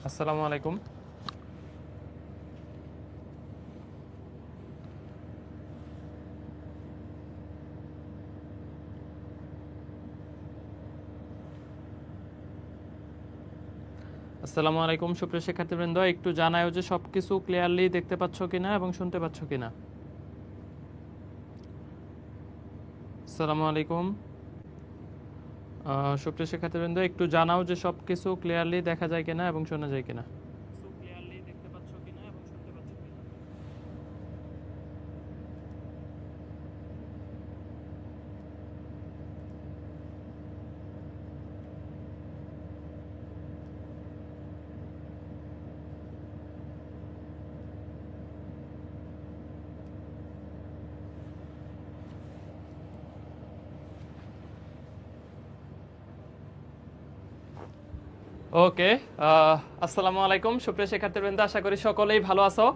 আসসালামু আলাইকুম। আসসালামু আলাইকুম সুপ্রিয় শিক্ষার্থীবৃন্দ, একটু জানাও যে সবকিছু ক্লিয়ারলি দেখতে পাচ্ছ কিনা এবং শুনতে পাচ্ছ কিনা। আসসালামু আলাইকুম সুপ্রিয় শিক্ষার্থীবৃন্দ, একটু জানাও যে সবকিছু ক্লিয়ারলি দেখা যায় কিনা এবং শোনা যায় কিনা। ওকে, আসসালামু আলাইকুম সুপ্রিয় শিক্ষার্থীবৃন্দ, আশা করি সকলেই ভালো আছো।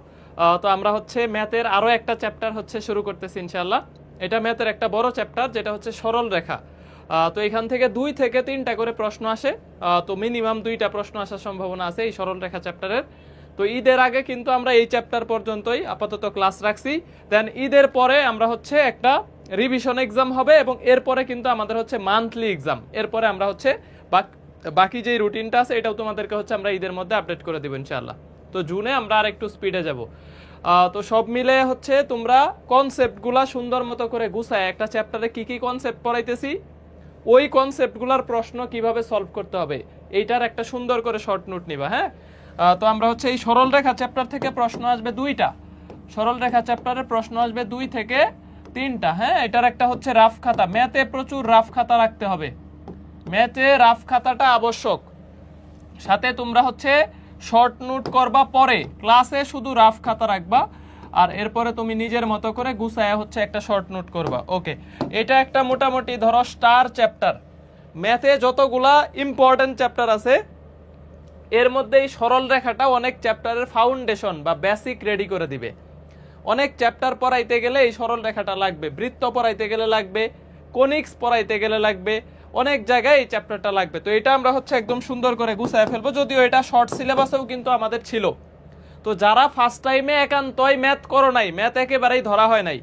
তো আমরা হচ্ছে ম্যাথের আরো একটা চ্যাপ্টার হচ্ছে শুরু করতেছি ইনশাআল্লাহ। এটা ম্যাথের একটা বড় চ্যাপ্টার, যেটা হচ্ছে সরল রেখা। তো এখান থেকে 2 থেকে 3টা করে প্রশ্ন আসে। তো মিনিমাম 2টা প্রশ্ন আসার সম্ভাবনা আছে এই সরল রেখা চ্যাপ্টারের। তো ঈদের আগে কিন্তু আমরা এই চ্যাপ্টার পর্যন্তই আপাতত ক্লাস রাখছি। দেন ঈদের পরে আমরা হচ্ছে একটা রিভিশন এক্সাম হবে এবং এরপরে কিন্তু আমাদের হচ্ছে মান্থলি এক্সাম। এরপরে আমরা হচ্ছে বাকি যে রুটিনটা আছে এটাও তোমাদেরকে হচ্ছে আমরা ঈদের মধ্যে আপডেট করে দেবো ইনশাআল্লাহ। তো জুনে আমরা আর একটু স্পিডে যাব। তো সব মিলে হচ্ছে তোমরা কনসেপ্টগুলা সুন্দর মতো করে গুছায় একটা চ্যাপ্টারে কি কি কনসেপ্ট পড়াইতেছি ওই কনসেপ্টগুলার প্রশ্ন কিভাবে সলভ করতে হবে এইটার একটা সুন্দর করে শর্ট নোট নিবা। হ্যাঁ, তো আমরা হচ্ছে এই সরল রেখা চ্যাপ্টার থেকে প্রশ্ন আসবে 2টা। সরল রেখা চ্যাপ্টারের প্রশ্ন আসবে 2 থেকে 3টা। হ্যাঁ, এটার একটা হচ্ছে রাফ খাতা। ম্যাথে প্রচুর রাফ খাতা রাখতে হবে, ম্যাথে রাফ খাতাটা আবশ্যক। সাথে তোমরা হচ্ছে শর্ট নোট করবা, পরে ক্লাসে শুধু রাফ খাতা রাখবা আর এরপরে তুমি নিজের মতো করে গুছায় হচ্ছে একটা শর্ট নোট করবা। ওকে, এটা একটা মোটামুটি ধরো স্টার চ্যাপ্টার। ম্যাথে যতগুলা ইম্পর্টেন্ট চ্যাপ্টার আছে এর মধ্যে এই সরল রেখাটা অনেক চ্যাপ্টারের ফাউন্ডেশন বা বেসিক রেডি করে দিবে। অনেক চ্যাপ্টার পড়াইতে গেলে এই সরল রেখাটা লাগবে, বৃত্ত পড়াইতে গেলে লাগবে, কোনিক্স পড়াইতে গেলে লাগবে, অনেক জায়গায় এই চ্যাপ্টারটা লাগবে। তো এটা আমরা হচ্ছে একদম সুন্দর করে গুছায় ফেলবো, যদিও এটা শর্ট সিলেবাসেও কিন্তু আমাদের ছিল। তো যারা ফার্স্ট টাইমে একান্তই ম্যাথ করো নাই, ম্যাথ একেবারেই ধরা হয় নাই,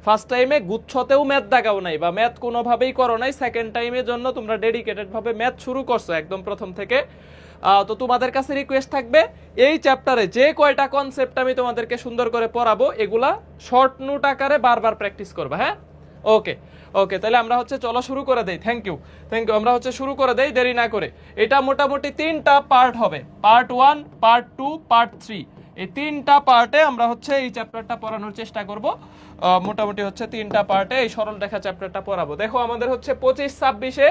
ফার্স্ট টাইমে গুচ্ছতেও ম্যাথ দাগাও নাই বা ম্যাথ কোনোভাবেই করো নাই, সেকেন্ড টাইমের জন্য তোমরা ডেডিকেটেড ভাবে ম্যাথ শুরু করছো একদম প্রথম থেকে, তো তোমাদের কাছে রিকোয়েস্ট থাকবে এই চ্যাপ্টারে যে কয়টা কনসেপ্ট আমি তোমাদেরকে সুন্দর করে পড়াবো এগুলা শর্ট নোট আকারে বারবার প্র্যাকটিস করবা। হ্যাঁ, ওকে ওকে, তাহলে আমরা হচ্ছে চলো শুরু করে দেই। Thank you. আমরা হচ্ছে শুরু করে দেই দেরি না করে। এটা মোটামুটি 3টা পার্ট হবে, পার্ট 1, পার্ট 2, পার্ট 3। এই 3টা পার্টে আমরা হচ্ছে এই চ্যাপ্টারটা পড়ানোর চেষ্টা করব। মোটামুটি হচ্ছে 3টা পার্টে এই সরল রেখা চ্যাপ্টারটা পড়াবো। দেখো আমাদের হচ্ছে 25-26-এ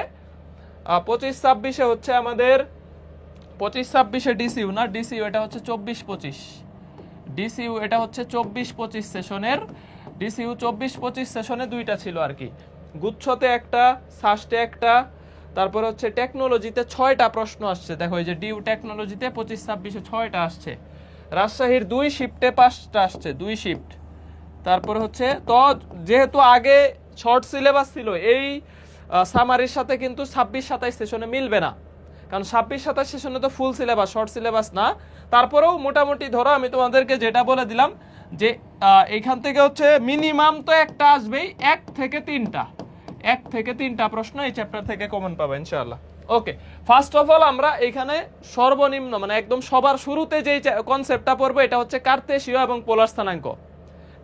25-26-এ হচ্ছে আমাদের 25-26-এ ডিসিইউ না, ডিসিইউ এটা হচ্ছে 24-25। ডিসিইউ এটা হচ্ছে 24-25 সেশনের। ডিসিইউ 24-25 সেশনে 2টা ছিল আর কি, গুচ্ছতে একটা, সাস্টে একটা, তারপর হচ্ছে টেকনোলজিতে 6টা প্রশ্ন আসছে। দেখো এই যে ডিউ টেকনোলজিতে 25-26-এ 6টা আসছে। রাজশাহীর 2 শিফটে 5টা আসছে, 2 শিফট। তারপর হচ্ছে তো যেহেতু আগে শর্ট সিলেবাস ছিল, এই সামারির সাথে কিন্তু 26-27 সেশনে মিলবে না, কারণ 26-27 সেশনে তো ফুল সিলেবাস, শর্ট সিলেবাস না। তারপরেও মোটামুটি ধরো আমি তোমাদেরকে যেটা বলে দিলাম যে এইখান থেকে হচ্ছে মিনিমাম তো একটা আসবেই, 1 থেকে 3টা প্রশ্ন এই চ্যাপ্টার থেকে কমন পাবে ইনশাআল্লাহ। ওকে, ফার্স্ট অফ অল আমরা এখানে সর্বনিম্ন মানে একদম সবার শুরুতে যে কনসেপ্টটা পড়বো এটা হচ্ছে কার্তেশীয় এবং পোলার স্থানাঙ্ক।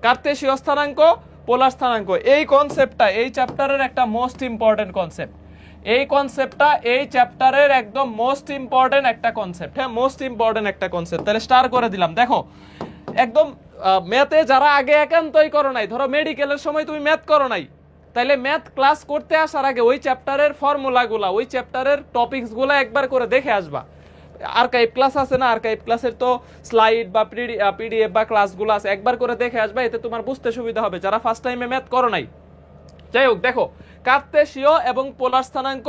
কার্তেশীয় স্থানাঙ্ক, পোলার স্থানাঙ্ক, এই কনসেপ্টটা এই চ্যাপ্টারের একটা মোস্ট ইম্পর্টেন্ট কনসেপ্ট। এই কনসেপ্টটা এই চ্যাপ্টারের একদম মোস্ট ইম্পর্টেন্ট একটা কনসেপ্ট। হ্যাঁ, মোস্ট ইম্পর্টেন্ট একটা কনসেপ্ট। তাহলে স্টার করে দিলাম। দেখো একদম ম্যাথে যারা আগে একান্তই করো নাই, ধরো মেডিকেলের সময় তুমি ম্যাথ করো নাই, তাইলে ম্যাথ ক্লাস করতে আসার আগে ওই চ্যাপ্টারের ফর্মুলাগুলা, ওই চ্যাপ্টারের টপিকসগুলো একবার করে দেখে আসবা। আর্কাইভ ক্লাস আছে না, আর্কাইভ ক্লাসের তো স্লাইড বা পিডিএফ বা ক্লাসগুলো আছে, একবার করে দেখে আসবা, এতে তোমার বুঝতে সুবিধা হবে যারা ফার্স্ট টাইমে ম্যাথ করো নাই। যাই হোক, দেখো কার্তেশীয় এবং পোলার স্থানাঙ্ক,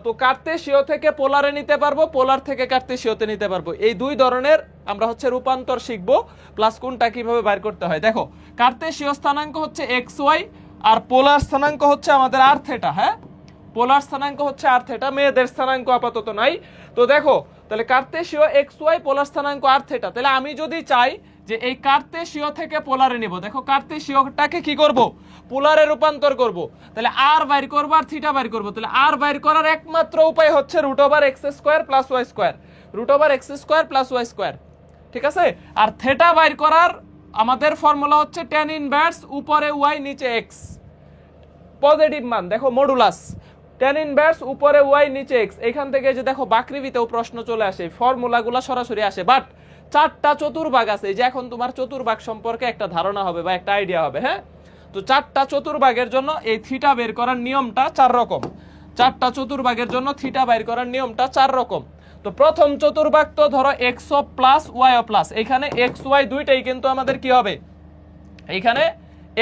তো কার্তেশীয় থেকে পোলারে নিতে পারবো, পোলার থেকে কার্তেশীয়তে নিতে পারবো। এই 2 ধরনের আমরা হচ্ছে রূপান্তর শিখবো, প্লাস কোনটা কিভাবে বাইর করতে হয়। দেখো কার্তেশীয় স্থানাঙ্ক হচ্ছে এক্স ওয়াই আর পোলার স্থানাঙ্ক হচ্ছে আমাদের আর থেটা। হ্যাঁ, পোলার স্থানাঙ্ক হচ্ছে আর থেটা, মেয়েদের স্থানাঙ্ক আপাতত নাই। তো দেখো তাহলে কার্তেশীয় এক্স ওয়াই পোলার স্থানাঙ্ক আর থিটা। তাহলে আমি যদি চাই যে এই কার্তেশীয় থেকে পোলারে নিব, দেখো কার্তেশীয়টাকে কি করব, পোলারে রূপান্তর করব, তাহলে আর বাইর করব আর থিটা বাইর করব। তাহলে আর বাইর করার একমাত্র উপায় হচ্ছে root over x square plus y square, root over x square plus y square, ঠিক আছে। আর থিটা বাইর করার আমাদের ফর্মুলা হচ্ছে tan ইনভার্স উপরে ওয়াই নিচে এক্স, পজিটিভ মান দেখো মডুলাস, tan ইনভার্স উপরে ওয়াই নিচে এক্স। এখান থেকে যে দেখো বাকৃবিতেও প্রশ্ন চলে আসে, ফর্মুলাগুলো সরাসরি আসে, বাট চারটা চতুর্ভাগ আছে, যে এখন তোমার চতুর্ভাগ সম্পর্কে একটা ধারণা হবে বা একটা আইডিয়া হবে। হ্যাঁ, তো চারটা চতুর্ভাগের জন্য এই থিটা বের করার নিয়মটা চার রকম, চারটা চতুর্ভাগের জন্য থিটা বের করার নিয়মটা চার রকম। তো প্রথম চতুর্ভাগ তো ধরো এক্স ও প্লাস ওয়াই ও প্লাস, এখানে এক্স ওয়াই দুইটাই কিন্তু আমাদের কি হবে, এইখানে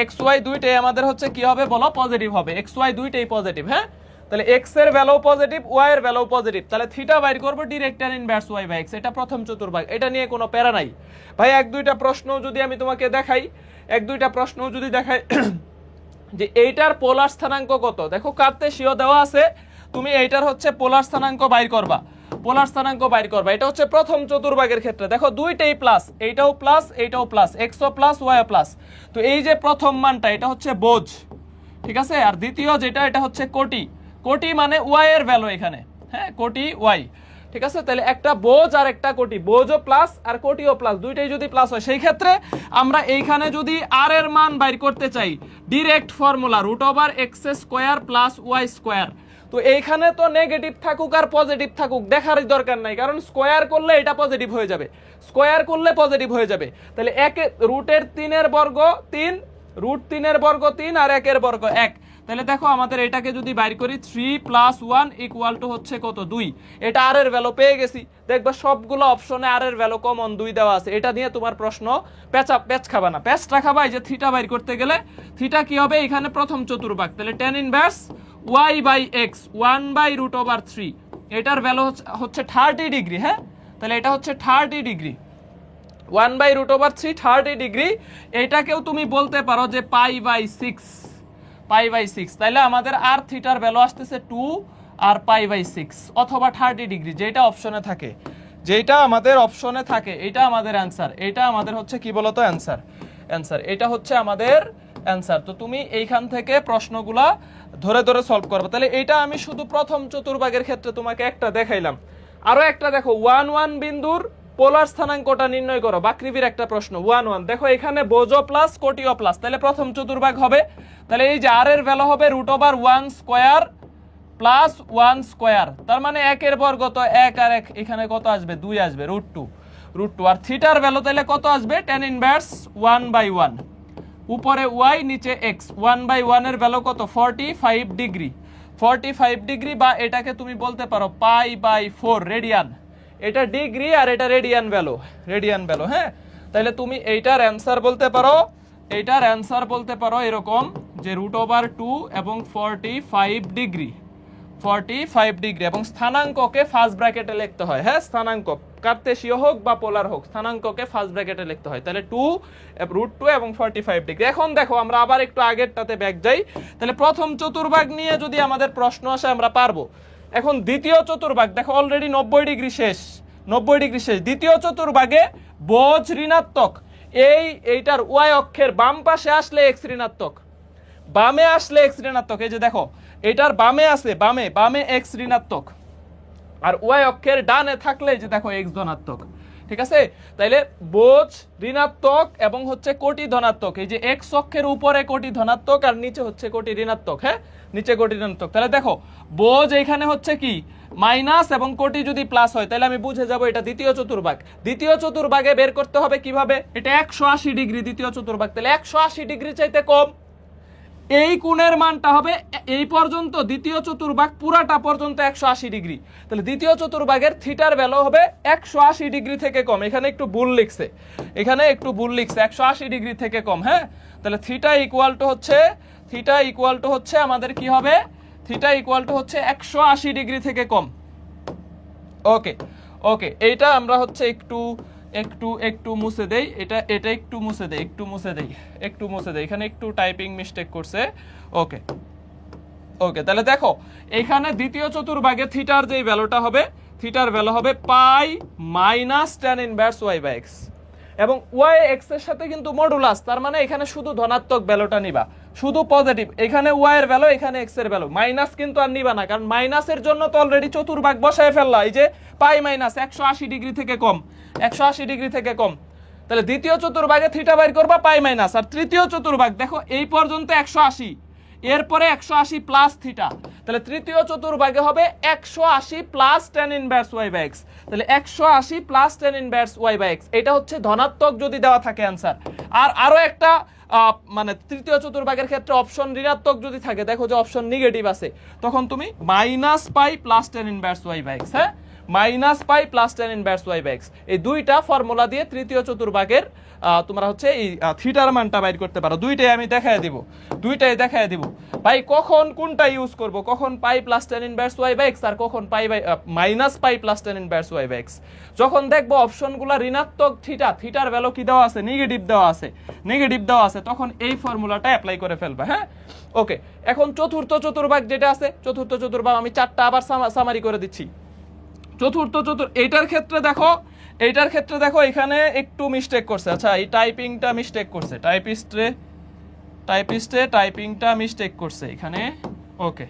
এক্স ওয়াই দুইটাই আমাদের হচ্ছে কি হবে বলো, পজিটিভ হবে, এক্স ওয়াই দুইটাই পজিটিভ। হ্যাঁ, তাহলে এক্স এর ভ্যালু পজিটিভ, ওয়াই এর ভ্যালু পজিটিভ, তাহলে থিটা বাইর করব direct tan inverse y by x. এটা প্রথম চতুর্ভাগ, এটা নিয়ে কোনো প্যারা নাই ভাই। এক দুইটা প্রশ্ন যদি আমি তোমাকে দেখাই, এক দুইটা প্রশ্ন যদি দেখাই যে এইটার পোলার স্থানাঙ্ক কত, দেখো কার্তেশীয় দেওয়া আছে, তুমি এইটার হচ্ছে পোলার স্থানাঙ্ক বাইর করবা, পোলার স্থানাঙ্ক বাইর করবা। এটা হচ্ছে প্রথম চতুর্ভাগের ক্ষেত্রে, দেখো দুইটাই প্লাস, এইটাও প্লাস এইটাও প্লাস, এক্স ও প্লাস ওয়াই ও প্লাস। তো এই যে প্রথম মানটা এটা হচ্ছে বোঝ, ঠিক আছে। আর দ্বিতীয় যেটা এটা হচ্ছে কোটি, কোটি মানে ওয়াই এর ভ্যালু এখানে, হ্যাঁ কোটি ওয়াই, ঠিক আছে। তাহলে একটা বোঝ আর একটা কোটি, বোঝও প্লাস আর কোটিও প্লাস, দুইটাই যদি প্লাস হয় সেই ক্ষেত্রে আমরা এইখানে যদি আর এর মান বাইর করতে চাই, direct formula root over x square plus y square. তো এইখানে তো নেগেটিভ থাকুক আর পজিটিভ থাকুক দেখারই দরকার নাই, কারণ স্কোয়ার করলে এটা পজিটিভ হয়ে যাবে, স্কোয়ার করলে পজিটিভ হয়ে যাবে। তাহলে এক রুটের 3 এর বর্গ 3, রুট 3 এর বর্গ 3 আর 1 এর বর্গ 1। তাহলে দেখো আমাদের এটাকে যদি বাইর করি 3 + 1 = হচ্ছে কত 2। এটা আর এর ভ্যালু পেয়ে গেছি, দেখবা সবগুলো অপশনে আর এর ভ্যালু কমন 2 দেওয়া আছে। এটা নিয়ে তোমার প্রশ্ন প্যাচ খাবা না, প্যাচটা খাবা এই যে থিটা বাইর করতে গেলে। থিটা কি হবে এখানে প্রথম চতুর্ভাগ, তাহলে tan inverse y by x 1/√3, এটার ভ্যালু হচ্ছে 30 ডিগ্রি। হ্যাঁ, তাহলে এটা হচ্ছে 30 ডিগ্রি, 1/√3 30 ডিগ্রি। এটাকেও তুমি বলতে পারো যে π/6, π/6। তাহলে আমাদের আর থিটার ভ্যালু আসতেছে 2 আর π/6 অথবা 30 ডিগ্রি, যেটা অপশনে থাকে, যেটা আমাদের অপশনে থাকে এটা আমাদের অ্যানসার। এটা আমাদের হচ্ছে কি বলতো অ্যানসার, অ্যানসার এটা হচ্ছে আমাদের অ্যানসার। তো তুমি এইখান থেকে প্রশ্নগুলা ধরে ধরে সলভ করবে। তাহলে এটা আমি শুধু প্রথম চতুর্ভাগের ক্ষেত্রে তোমাকে একটা দেখাইলাম। আরো একটা দেখো 1 1 বিন্দুর পোলার স্থানাঙ্কটা নির্ণয় করো, বাকৃবির একটা প্রশ্ন 1 1। দেখো এখানে বোঝো প্লাস কোটিও প্লাস, তাহলে প্রথম চতুর্ভাগ হবে। তাহলে এই যে আর এর ভ্যালু হবে √1 স্কয়ার প্লাস 1 স্কয়ার, তার মানে 1 এর বর্গ তো 1 আর 1 এখানে কত আসবে 2 আসবে, √2। আর থিটার ভ্যালু তাহলে কত আসবে tan ইনভার্স 1/1, উপরে y নিচে x, 1/1 এর ভ্যালু কত 45 ডিগ্রি, 45 ডিগ্রি, বা এটাকে তুমি বলতে পারো π/4 রেডিয়ান। এটা ডিগ্রি আর এটা রেডিয়ান ভ্যালু, রেডিয়ান ভ্যালু। হ্যাঁ, তাহলে তুমি এইটার অ্যানসার বলতে পারো, এইটার অ্যানসার বলতে পারো এরকম যে √2 এবং 45 ডিগ্রি, 45 ডিগ্রি। এবং স্থানাঙ্ককে ফার্স্ট ব্র্যাকেটে লিখতে হয়। হ্যাঁ, স্থানাঙ্ক কার্তেশীয় হোক বা পোলার হোক, স্থানাঙ্ককে ফার্স্ট ব্র্যাকেটে লিখতে হয়। তাহলে √2 এবং 45 ডিগ্রি। এখন দেখো আমরা আবার একটু আগেরটাতে ব্যাক যাই। তাহলে প্রথম চতুর্ভাগ নিয়ে যদি আমাদের প্রশ্ন আসে আমরা পারবো। এখন দ্বিতীয় চতুর্ভাগ দেখো অলরেডি 90 ডিগ্রি শেষ, 90 ডিগ্রি শেষ। দ্বিতীয় চতুর্ভাগে বোঝ ঋণাত্মক, এইটার ওয়াই অক্ষের বাম পাশে আসলে এক্স ঋণাত্মক, বামে আসলে এক্স ঋণাত্মক। এই যে দেখো এটার বামে আছে, বামে এক্স ঋণাত্মক, আর ওয়াই অক্ষের ডানে থাকলে যে দেখো এক্স ধনাত্মক, ঠিক আছে। তাইলে বোঝ ঋণাত্মক এবং হচ্ছে কোটি ধনাত্মক, এই যে এক্স অক্ষের উপরে কোটি ধনাত্মক আর নিচে হচ্ছে কোটি ঋণাত্মক। হ্যাঁ, নিচে কোটি ঋণাত্মক। তাহলে দেখো বোঝ এখানে হচ্ছে কি মাইনাস এবং কোটি যদি প্লাস হয় তাহলে আমি বুঝে যাব এটা দ্বিতীয় চতুর্ভাগ। দ্বিতীয় চতুর্ভাগে বের করতে হবে কিভাবে, এটা 180 ডিগ্রি দ্বিতীয় চতুর্ভাগ, তাহলে 180 ডিগ্রি চাইতে কম। এই কোণের মানটা হবে এই পর্যন্ত, দ্বিতীয় চতুর্ভাগ পুরাটা পর্যন্ত 180 ডিগ্রি। তাহলে দ্বিতীয় চতুর্ভাগের থিটার ভ্যালু হবে 180 ডিগ্রি থেকে কম। এখানে একটু ভুল লিখছে, এখানে একটু ভুল লিখছে, 180 ডিগ্রি থেকে কম। হ্যাঁ, তাহলে থিটা ইকুয়াল টু হচ্ছে আমাদের কি হবে, থিটা ইকুয়াল টু হচ্ছে 180 ডিগ্রি থেকে কম। ওকে ওকে, এইটা আমরা হচ্ছে একটু মুছে দেই, এটা একটু মুছে দেই, এখানে একটু টাইপিং মিস্টেক করছে। ওকে ওকে, তাহলে দেখো এখানে দ্বিতীয় চতুর্ভাগে থিটার যে ভ্যালুটা হবে থিটার ভ্যালু হবে pi minus tan inverse y by x, এবং ওয়াই এক্স এর সাথে কিন্তু মডুলাস, তার মানে এখানে শুধু ধনাত্মক ভ্যালুটা নিবা, শুধু পজিটিভ, এখানে ওয়াই এর ভ্যালু এখানে এক্স এর ভ্যালু, মাইনাস কিন্তু আর নিবা না, কারণ মাইনাসের জন্য তো অলরেডি চতুর্ভাগ বসায় ফেললা, এই যে পাই মাইনাস 180 ডিগ্রি থেকে কম, 180 ডিগ্রি থেকে কম, তাহলে দ্বিতীয় চতুর্ভাগে থিটা বাইর করবা পাই মাইনাস, আর তৃতীয় চতুর্ভাগ দেখো এই পর্যন্ত 180, এরপরে 180 প্লাস থিটা, তাহলে তৃতীয় চতুর্ভাগে হবে 180 plus tan inverse y by x, তাহলে 180 plus tan inverse y by x, এটা হচ্ছে ধনাত্মক যদি দেওয়া থাকে অ্যান্সার। আর আরো একটা মানে তৃতীয় চতুর্ভাগের ক্ষেত্রে অপশন ঋণাত্মক যদি থাকে, দেখো যে অপশন নেগেটিভ আছে, তখন তুমি minus pi plus tan inverse y by x, হ্যাঁ minus pi plus tan inverse y by x, এই দুইটা ফর্মুলা দিয়ে তৃতীয় চতুর্ভাগের তোমরা হচ্ছে এই থিটার মানটা বাইর করতে পারো। দুইটাই আমি দেখায় দিব, দুইটাই দেখায় দিব ভাই, কখন কোনটা ইউজ করব, কখন pi plus tan inverse y by x আর কখন pi by minus pi plus tan inverse y by x. যখন দেখবো অপশনগুলো ঋণাত্মক থিটা, থিটার ভ্যালু কি দেওয়া আছে, নেগেটিভ দেওয়া আছে, নেগেটিভ দেওয়া আছে, তখন এই ফর্মুলাটা অ্যাপ্লাই করে ফেলবা, হ্যাঁ ওকে। এখন চতুর্থ চতুর্ভাগ যেটা আছে, চতুর্থ চতুর্ভাগ আমি চারটা আবার সামারি করে দিচ্ছি। চতুর্থ এইটার ক্ষেত্রে দেখো, এইটার ক্ষেত্রে দেখো এখানে একটু মিস্টেক করছে, আচ্ছা এই টাইপিংটা মিস্টেক করছে, টাইপিংটা মিস্টেক করছে এখানে, ওকে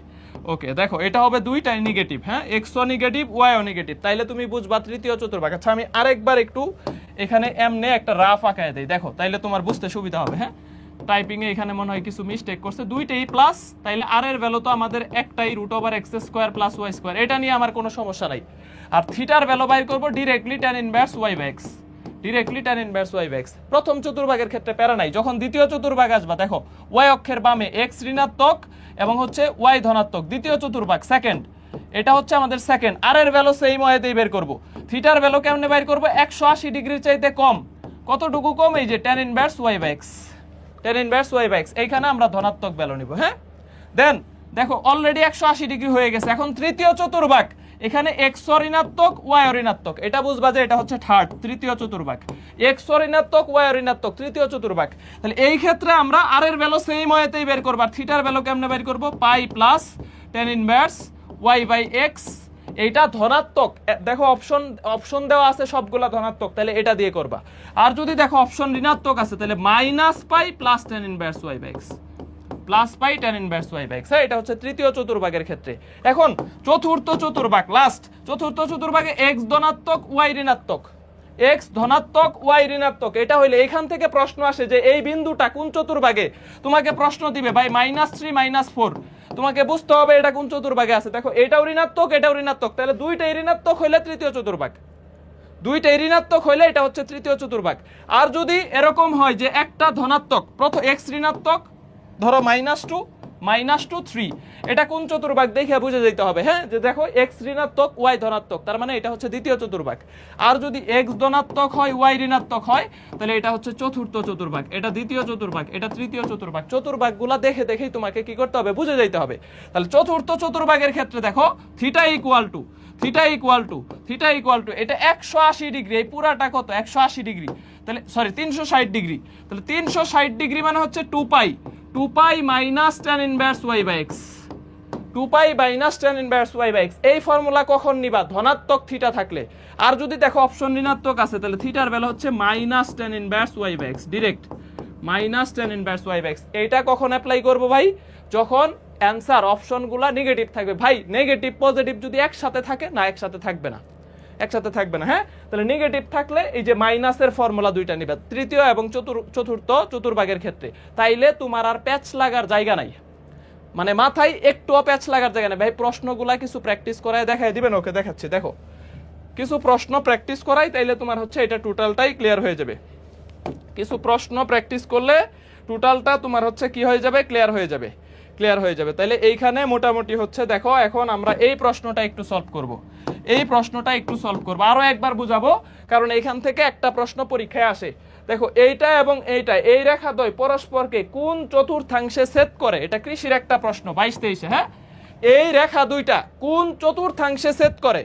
ওকে দেখো এটা হবে দুইটাই নেগেটিভ, হ্যাঁ এক্সও নেগেটিভ ওয়াইও নেগেটিভ, তাইলে তুমি বুঝবা তৃতীয় চতুর্ভাগ। আচ্ছা আমি আরেকবার একটু এখানে এমনে একটা রাফ আঁকায় দেই, দেখো তাইলে তোমার বুঝতে সুবিধা হবে, হ্যাঁ টাইপিং এ এখানে মনে হয় কিছু মিস্টেক করছে, দুইটাই প্লাস, তাইলে আর এর ভ্যালু তো আমাদের একটাই √x² প্লাস y², এটা নিয়ে আমার কোনো সমস্যা নাই। আর থিটার ভ্যালু বাইর করব directly tan inverse y by x, directly tan inverse y by x। প্রথম চতুর্ভাগের ক্ষেত্রে প্যারা নাই, যখন দ্বিতীয় চতুর্ভাগ আসবা দেখো y অক্ষের বামে x ঋণাত্মক এবং হচ্ছে y ধনাত্মক, দ্বিতীয় চতুর্ভাগ সেকেন্ড, এটা হচ্ছে আমাদের সেকেন্ড, আর এর ভ্যালু সেম ওয়েতেই বের করব। থিটার ভ্যালু কেমনে বের করব, 180 ডিগ্রির চাইতে কম, কতটুকু কম, এই যে tan inverse y by x, tan inverse y by x, এইখানে আমরা ধনাত্মক ভ্যালু নিব, হ্যাঁ দেন দেখো অলরেডি 180 ডিগ্রি হয়ে গেছে। এখন তৃতীয় চতুর্ভাগ, এখানে x ঋণাত্মক y ঋণাত্মক, এটা বুঝবা যে এটা হচ্ছে থার্ড তৃতীয় চতুর্ভাগ, x ঋণাত্মক y ঋণাত্মক তৃতীয় চতুর্ভাগ, তাহলে এই ক্ষেত্রে আমরা আর এর ভ্যালু সেম ওয়েতেই বের করব। আর থিটার ভ্যালু কেমনে বের করব, pi plus tan inverse y by x, এইটা ধনাত্মক, দেখো অপশন দেওয়া আছে সবগুলা ধনাত্মক, তাহলে এটা দিয়ে করবা। আর যদি দেখো অপশন ঋণাত্মক আছে, তাহলে minus pi plus tan inverse y by x, plus pi tan inverse y by x, হ্যাঁ এটা হচ্ছে তৃতীয় চতুর্ভাগের ক্ষেত্রে। এখন চতুর্থ চতুর্ভাগ, লাস্ট চতুর্থ চতুর্ভাগে x ধনাত্মক y ঋণাত্মক, x ধনাত্মক y ঋণাত্মক, এটা হইলে এখান থেকে প্রশ্ন আসে যে এই বিন্দুটা কোন চতুর্ভাগে, তোমাকে প্রশ্ন দিবে ভাই -3 -4, তোমাকে বুঝতে হবে এটা কোন চতুর্ভাগে আছে। দেখো এটাও ঋণাত্মক এটাও ঋণাত্মক, তাহলে দুইটাই ঋণাত্মক হইলে তৃতীয় চতুর্ভাগ, দুইটাই ঋণাত্মক হইলে এটা হচ্ছে তৃতীয় চতুর্ভাগ। আর যদি এরকম হয় যে একটা ধনাত্মক, প্রথম x ঋণাত্মক, ধরো -2 -3, এটা কোন চতুর্ভাগ দেখে বুঝে যেতে হবে, হ্যাঁ যে দেখো x ঋণাত্মক y ধনাত্মক, তার মানে এটা হচ্ছে দ্বিতীয় চতুর্ভাগ। আর যদি x ধনাত্মক হয় y ঋণাত্মক হয়, তাহলে এটা হচ্ছে চতুর্থ চতুর্ভাগ, এটা দ্বিতীয় চতুর্ভাগ, এটা তৃতীয় চতুর্ভাগ। চতুর্ভাগগুলো দেখে দেখেই তোমাকে কি করতে হবে, বুঝে যেতে হবে। তাহলে চতুর্থ চতুর্ভাগের ক্ষেত্রে দেখো থিটা ইকুয়াল টু এটা 180 ডিগ্রি, এই পুরাটা কত 180 ডিগ্রি, তাহলে সরি 360 ডিগ্রি, তাহলে 360 ডিগ্রি মানে হচ্ছে 2 pi minus tan inverse y by x, 2 pi minus tan inverse y by x। এই ফর্মুলা কখন নিবা, ধনাত্মক থিটা থাকলে। আর যদি দেখো অপশন ঋণাত্মক আছে, তাহলে থিটার ভ্যালু হচ্ছে minus tan inverse y by x, direct minus tan inverse y by x। এইটা কখন অ্যাপ্লাই করব ভাই, যখন অ্যানসার অপশনগুলো নেগেটিভ থাকবে। ভাই নেগেটিভ পজিটিভ যদি একসাথে থাকে না, একসাথে থাকবে না, একসাথে থাকবে না, হ্যাঁ তাহলে নেগেটিভ থাকলে এই যে মাইনাসের ফর্মুলা দুইটা নিবে তৃতীয় এবং চতুর্থ চতুর্ভাগের ক্ষেত্রে, তাইলে তোমার আর প্যাচ লাগার জায়গা নাই, মানে মাথায় একটুও প্যাচ লাগার জায়গা নেই। ভাই প্রশ্নগুলা কিছু প্র্যাকটিস করায় দেখাই দিবেন, ওকে দেখাচ্ছি, দেখো কিছু প্রশ্ন প্র্যাকটিস করাই, তাইলে তোমার হচ্ছে এটা টোটালটাই ক্লিয়ার হয়ে যাবে। কিছু প্রশ্ন প্র্যাকটিস করলে টোটালটা তোমার হচ্ছে কি হয়ে যাবে, ক্লিয়ার হয়ে যাবে, ক্লিয়ার হয়ে যাবে। তাইলে এইখানে মোটামুটি হচ্ছে দেখো, এখন আমরা এই প্রশ্নটা একটু সলভ করব, এই প্রশ্নটা একটু সলভ করব, আরো একবার বুঝাবো, কারণ এইখান থেকে একটা প্রশ্ন পরীক্ষায় আসে। দেখো এইটা এবং এইটা, এই রেখা দ্বয় পরস্পরকে কোন চতুর্থাংশে ছেদ করে, এটা কৃষির একটা প্রশ্ন 22-23, হ্যাঁ এই রেখা দুইটা কোন চতুর্থাংশে ছেদ করে,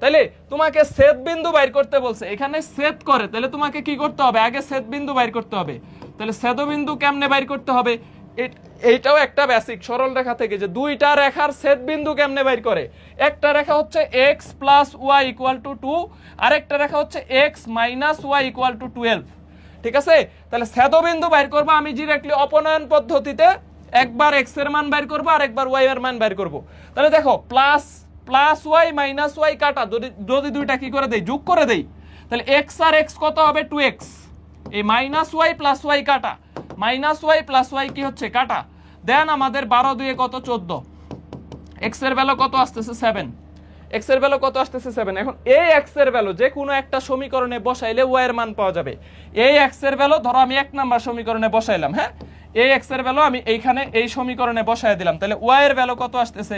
তাইলে তোমাকে ছেদ বিন্দু বাইর করতে বলছে, এখানে ছেদ করে, তাহলে তোমাকে কি করতে হবে, আগে ছেদ বিন্দু বাইর করতে হবে। তাহলে ছেদ বিন্দু কেমনে বাইর করতে হবে, এইটাও একটা বেসিক সরল রেখা থেকে যে দুইটা রেখার ছেদ বিন্দু কেমনে বের করে। একটা রেখা হচ্ছে x plus y equal to 2, আরেকটা রেখা হচ্ছে x minus y equal to 12। ঠিক আছে, তাহলে ছেদবিন্দু বের করবো আমি ডিরেক্টলি অপনয়ন পদ্ধতিতে, একবার x এর মান বের করবো আর একবার y এর মান বের করবো। তাহলে দেখো plus plus y minus y কাটা, যদি দুইটা কি করে দেই, যোগ করে দেই, তাহলে x আর x কত হবে 2x, এই মাইনাস ওয়াই প্লাস ওয়াই কাটা, মাইনাস ওয়াই প্লাস ওয়াই কি হচ্ছে কাটা, দেন আমাদের 12 দুয়ে কত 14, x এর ভ্যালু কত আসতেছে 7, x এর ভ্যালু কত আসতেছে 7। এখন এই x এর ভ্যালু যে কোনো একটা সমীকরণে বসাইলে y এর মান পাওয়া যাবে। এই x এর ভ্যালু ধরো আমি 1 নাম্বার সমীকরণে বসাইলাম, হ্যাঁ, এই x এর ভ্যালু আমি এইখানে এই সমীকরণে বসাই দিলাম, তাহলে y এর ভ্যালু কত আসতেছে,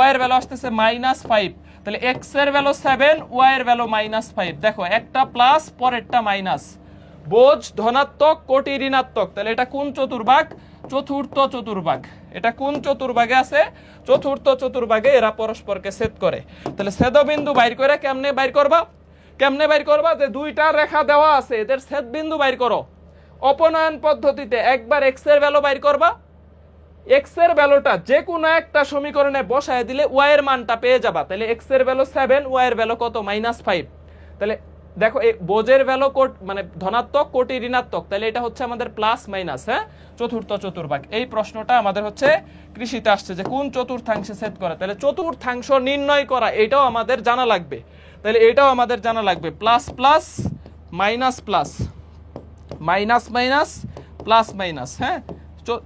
y এর ভ্যালু আসতেছে -5, তাহলে x এর ভ্যালু 7, y এর ভ্যালু -5। দেখো একটা প্লাস পরেরটা মাইনাস, বোঝ ধনাত্মক কোটি ঋণাত্মক, তাহলে এটা কোন চতুর্ভাগ, চতুর্থ চতুর্ভাগ। এটা কোন চতুর্ভাগে আছে, চতুর্থ চতুর্ভাগে এরা পরস্পরকে ছেদ করে। তাহলে ছেদবিন্দু বাইর করে কেমনে বাইর করবা, কেমনে বাইর করবা, যে দুইটা রেখা দেওয়া আছে এদের ছেদ বিন্দু বাইর করো অপনয়ন পদ্ধতিতে। একবার x এর ভ্যালু বাইর করবা, x এর ভ্যালুটা যে কোনো একটা সমীকরণে বসায় দিলে y এর মানটা পেয়ে যাবা। তাহলে x এর ভ্যালু 7, y এর ভ্যালু কত -5। তাহলে দেখো এই বোঝের ভ্যালু মানে ধনাত্মক কোটি ঋণাত্মক, তাহলে এটা হচ্ছে আমাদের প্লাস মাইনাস, হ্যাঁ, চতুর্থ চতুর্ভাগ। এই প্রশ্নটা আমাদের হচ্ছে কৃষিতে আসছে যে কোন চতুর্থাংশে ছেদ করে, তাহলে চতুর্থাংশ নির্ণয় করা এটাও আমাদের জানা লাগবে। তাহলে এটাও আমাদের জানা লাগবে, plus plus minus plus, minus minus plus minus, হ্যাঁ,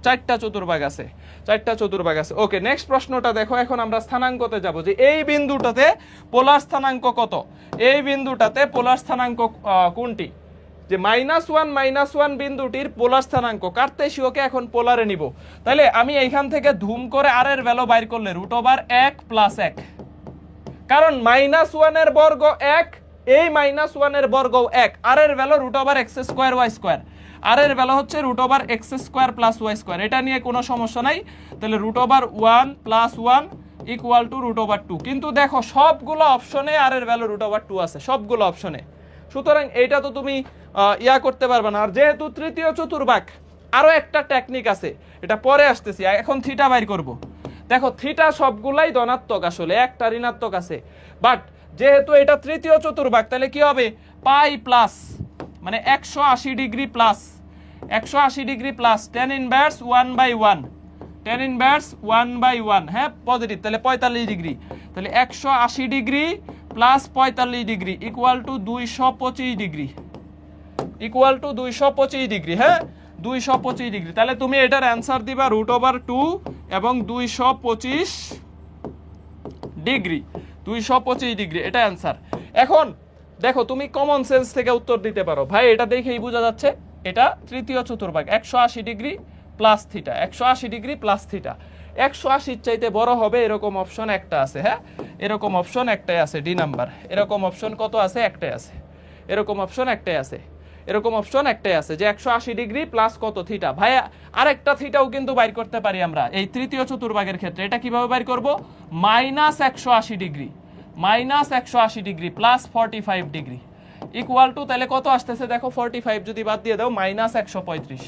চারটা চতুর্ভাগ আছে, চারটা চতুর্ভাগ আছে। ওকে, নেক্সট প্রশ্নটা দেখো। এখন আমরা স্থানাঙ্কতে যাব যে এই বিন্দুটাতে পোলার স্থানাঙ্ক কত, এই বিন্দুটাতে পোলার স্থানাঙ্ক কোনটি, যে -1 বিন্দুটির পোলার স্থানাঙ্ক কার্তেশীয়কে এখন পোলারে নিব। তাহলে আমি এইখান থেকে ধুম করে আর এর ভ্যালু বাইর করলে √1 + 1, কারণ -1 এর বর্গ 1, এই -1 এর বর্গ 1, আর এর ভ্যালু √x²y², আর এর ভ্যালু হচ্ছে √x² + y²। এটা নিয়ে কোনো সমস্যা নাই। তাহলে √1 + 1 = √2। কিন্তু দেখো সবগুলো অপশনে আর এর ভ্যালু √2 আছে, সবগুলো অপশনে, সুতরাং এইটা তো তুমি করতে পারবে না। আর যেহেতু তৃতীয় চতুর্ভাগ, আরো একটা টেকনিক আছে, এটা পরে আসতেছি, এখন থিটা বাইর করব। দেখো থিটা সবগুলাই ধনাত্মক, আসলে একটা ঋণাত্মক আছে, বাট যেহেতু এটা তৃতীয় চতুর্ভাগ তাহলে কি হবে, পাই প্লাস মানে 180 degree plus, 180 degree plus tan inverse 1/1, tan inverse 1/1, হ্যাঁ, পজিটিভ, তাহলে 45 ডিগ্রি, তাহলে 180 degree plus 45 degree equal to 225 degree, equal to 225 degree, হ্যাঁ, 225 ডিগ্রি। তাহলে তুমি এটার অ্যান্সার দিবা √2 এবং 225 ডিগ্রি, 225 ডিগ্রি, এটা অ্যান্সার। এখন দেখো তুমি কমন সেন্স থেকে উত্তর দিতে পারো, ভাই এটা দেখেই বোঝা যাচ্ছে এটা তৃতীয় চতুর্ভাগ, 180 degree plus theta, 180 degree plus theta, 180 চাইতে বড় হবে এরকম অপশন একটা আছে, হ্যাঁ, এরকম অপশন একটাই আছে, ডি নাম্বার। এরকম অপশন কত আছে, একটাই আছে, এরকম অপশন একটাই আছে, এরকম অপশন একটাই আছে যে 180 ডিগ্রি প্লাস কত থিটা। ভাই আরেকটা থিটাও কিন্তু বাইর করতে পারি আমরা এই তৃতীয় চতুর্ভাগের ক্ষেত্রে। এটা কিভাবে বাইর করব, -180 degree, -180 degree plus 45 degree equal to, তাহলে কত আসতেছে দেখো, 45 যদি বাদ দিয়ে দাও -135,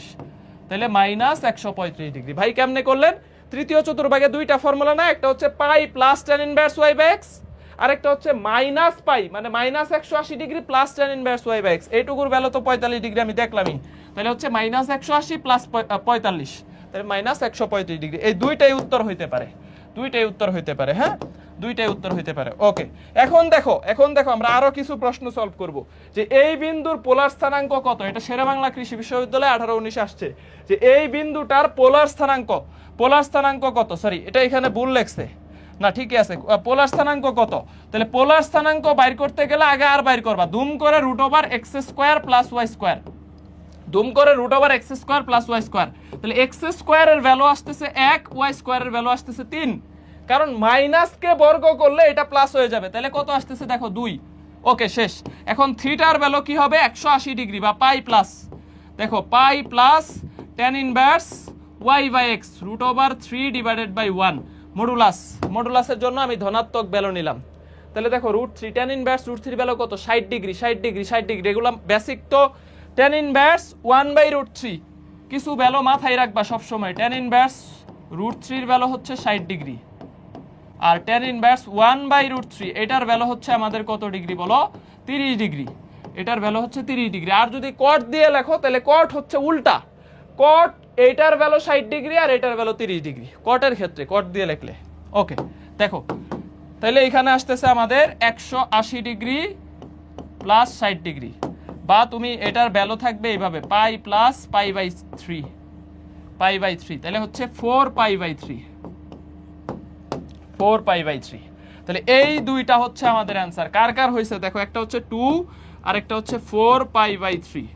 তাহলে -135 ডিগ্রি। ভাই কেমনে করলেন, তৃতীয় চতুর্ভাগে দুইটা ফর্মুলা না, একটা হচ্ছে পাই প্লাস tan ইনভার্স y/x, আরেকটা হচ্ছে মাইনাস পাই মানে -180 degree plus tan inverse y/x। এইটুকুর ভ্যালু তো 45 ডিগ্রি আমি দেখলামই, তাহলে হচ্ছে -180 প্লাস 45, তাহলে -135 ডিগ্রি। এই দুইটাই উত্তর হইতে পারে, দুইটাই উত্তর হইতে পারে, হ্যাঁ, দুইটাই উত্তর হইতে পারে। ওকে, এখন দেখো আমরা আরো কিছু প্রশ্ন সলভ করব যে এই বিন্দুর পোলার স্থানাঙ্ক কত। এটা শেরেবাংলা কৃষি বিশ্ববিদ্যালয়ে 18-19 আসছে যে এই বিন্দুটার পোলার স্থানাঙ্ক কত, সরি এটা এখানে ভুল লেখছে না, ঠিকই আছে, পোলার স্থানাঙ্ক কত। তাহলে পোলার স্থানাঙ্ক বাইর করতে গেলে আগে আর বাইর করবা, দুম করে √x² + y², দুম করে √x² + y²। তাহলে x² এর ভ্যালু আসতেছে 1, y² এর ভ্যালু আসতেছে 3, কারণ মাইনাসকে বর্গ করলে এটা প্লাস হয়ে যাবে, তাহলে কত আসতেছে দেখো 2। ওকে, শেষ। এখন থিটার ভ্যালু কি হবে, 180 ডিগ্রি বা পাই প্লাস, দেখো পাই প্লাস tan ইনভার্স y/x √3/1 মডুলাসের জন্য আমি ধনাত্মক ভ্যালু নিলাম। তাহলে দেখো √3 tan ইনভার্স √3 ভ্যালু কত, 60 ডিগ্রি, 60 ডিগ্রি, 60 ডিগ্রি, এগুলো বেসিক তো। tan ইনভার্স 1/√3, কিছু ভ্যালু মাথায় রাখবা সবসময়। tan ইনভার্স √3 এর ভ্যালু হচ্ছে 60 ডিগ্রি, আর tan ইনভার্স 1/√3 এটার ভ্যালু হচ্ছে আমাদের কত ডিগ্রি বলো? 30 ডিগ্রি। এটার ভ্যালু হচ্ছে 30 ডিগ্রি। আর যদি কট দিয়ে লেখো তাহলে কট হচ্ছে উল্টা, কট এটার ভ্যালু 60 ডিগ্রি আর এটার ভ্যালু 30 ডিগ্রি কটের ক্ষেত্রে, কট দিয়ে লিখলে। ওকে, দেখো তাহলে এখানে আসতেছে আমাদের 180 ডিগ্রি প্লাস 60 ডিগ্রি, বা তুমি এটার ভ্যালু থাকবে এইভাবে পাই প্লাস পাই/3, পাই/3, তাহলে হচ্ছে 4π/3, 4π/3। তাহলে এই দুইটা হচ্ছে আমাদের অ্যান্সার। কার কার হয়েছে দেখো, একটা হচ্ছে 2 আর একটা হচ্ছে 4π/3,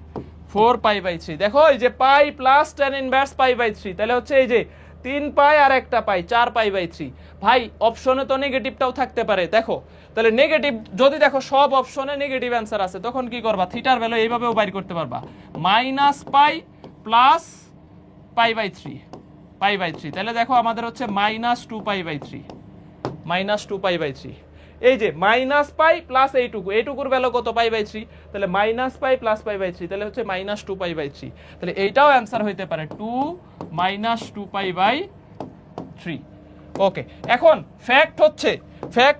4π/3। দেখো এই যে পাই প্লাস tan ইনভার্স পাই/3, তাহলে হচ্ছে এই যে 3 পাই আর একটা পাই, 4π/3। ভাই অপশনে তো নেগেটিভটাও থাকতে পারে, দেখো তাহলে নেগেটিভ যদি দেখো সব অপশনে নেগেটিভ অ্যান্সার আছে, তখন কি করবা? থিটার ভ্যালু এইভাবেও বাইর করতে পারবা, -পাই প্লাস পাই/3, পাই/3। তাহলে দেখো আমাদের হচ্ছে -2π/3, -2π/3। এই যে পাই প্লাস এইটুকুর ভ্যালু কত? পাই/3, তাহলে পাই প্লাস পাই/3, তাহলে হচ্ছে -2π/3। তাহলে এইটাও অ্যান্সার হইতে পারে 2 -2π/3। ওকে, এখন ফ্যাক্ট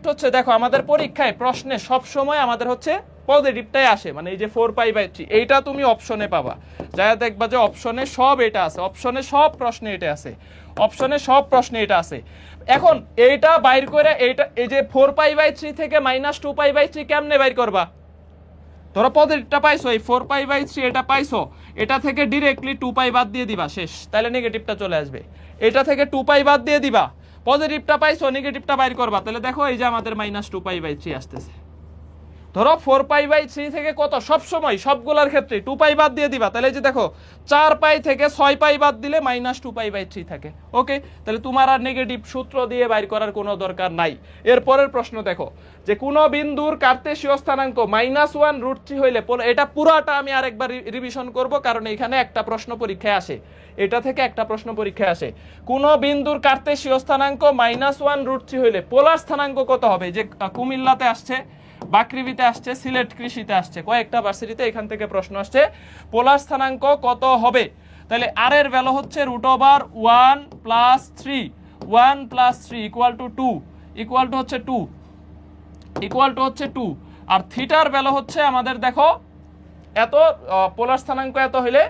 হচ্ছে দেখো আমাদের পরীক্ষায় প্রশ্নে সব সময় আমাদের হচ্ছে পজিটিভটাই আসে, মানে এই যে 4π/3 এইটা তুমি অপশনে পাবা, যা দেখবা যে অপশনে সব এটা আছে, অপশনে সব প্রশ্নে এটা আছে, অপশনে সব প্রশ্নে এটা আছে। এখন এইটা বাইর করে এইটা এই যে 4π/3 থেকে -2π/3 কেমনে বাইর করবা? ধরো পজিটিভটা পাইছো, এই 4π/3 এটা পাইছো, এটা থেকে ডিরেক্টলি 2π বাদ দিয়ে দিবা, শেষ, তাহলে নেগেটিভটা চলে আসবে। এটা থেকে 2π বাদ দিয়ে দিবা, পজিটিভটা পাইছো, নেগেটিভটা বাইর করবা, তাহলে দেখো এই যে আমাদের -2π/3 আসতেছে। ধরো 4π/3 থেকে কত? সব সময় সবগুলোর ক্ষেত্রে 2π বাদ দিয়ে দিবা, তাহলে এই যে দেখো 4π থেকে 6π বাদ দিলে -2π/3 থাকে। ওকে, তাহলে তোমার আর নেগেটিভ সূত্র দিয়ে বাইর করার কোনো দরকার নাই। এরপরের প্রশ্ন দেখো, যে কোন বিন্দুর কার্তেশীয় স্থানাঙ্ক -1√3 হইলে, এটা পুরাটা আমি আরেকবার রিভিশন করব, কারণ এখানে একটা প্রশ্ন পরীক্ষায় আসে, এটা থেকে একটা প্রশ্ন পরীক্ষায় আসে। কোন বিন্দুর কার্তেশীয় স্থানাঙ্ক -1√3 হইলে পোলার স্থানাঙ্ক কত হবে? যে কুমিল্লাতে আসছে, বাকৃবিতে আসছে, সিলেট কৃষিতে আসছে, কয়েকটা ভার্সিটিতে এখান থেকে প্রশ্ন আসছে, পোলার স্থানাঙ্ক কত হবে? তাহলে আর এর ভ্যালু হচ্ছে √1 + 3, 1 + 3 = 2, ইকুয়াল টু হচ্ছে 2, ইকুয়াল টু হচ্ছে 2। আর থিটার ভ্যালু হচ্ছে আমাদের দেখো এত, পোলার স্থানাঙ্ক এত হইলে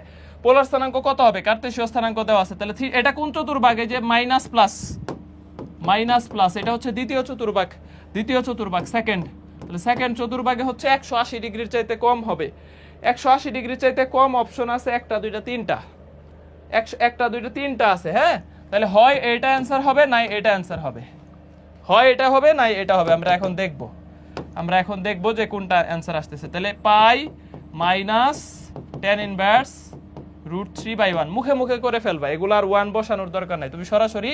পোলার স্থানাঙ্ক কত হবে? কার্তেশীয় স্থানাঙ্ক দেওয়া আছে, তাহলে এটা কোন চতুর্ভাগে? যে মাইনাস প্লাস, এটা হচ্ছে দ্বিতীয় চতুর্ভাগ, সেকেন্ড। তাহলে সেকেন্ড চতুর্ভাগে হচ্ছে 180 ডিগ্রির চাইতে কম হবে। 180 ডিগ্রির চাইতে কম অপশন আছে একটা, দুইটা, তিনটা, একটা, দুইটা, তিনটা আছে। হ্যাঁ, তাহলে হয় এটা অ্যান্সার হবে, নাই এটা অ্যান্সার হবে, হয় এটা হবে, নাই এটা হবে। আমরা এখন দেখব যে কোনটা অ্যান্সার আসতেছে। তাহলে পাই মাইনাস tan ইনভার্স √3/1, মুখে মুখে করে ফেলবা, এগুলো আর 1 বসানোর দরকার নাই, তুমি সরাসরি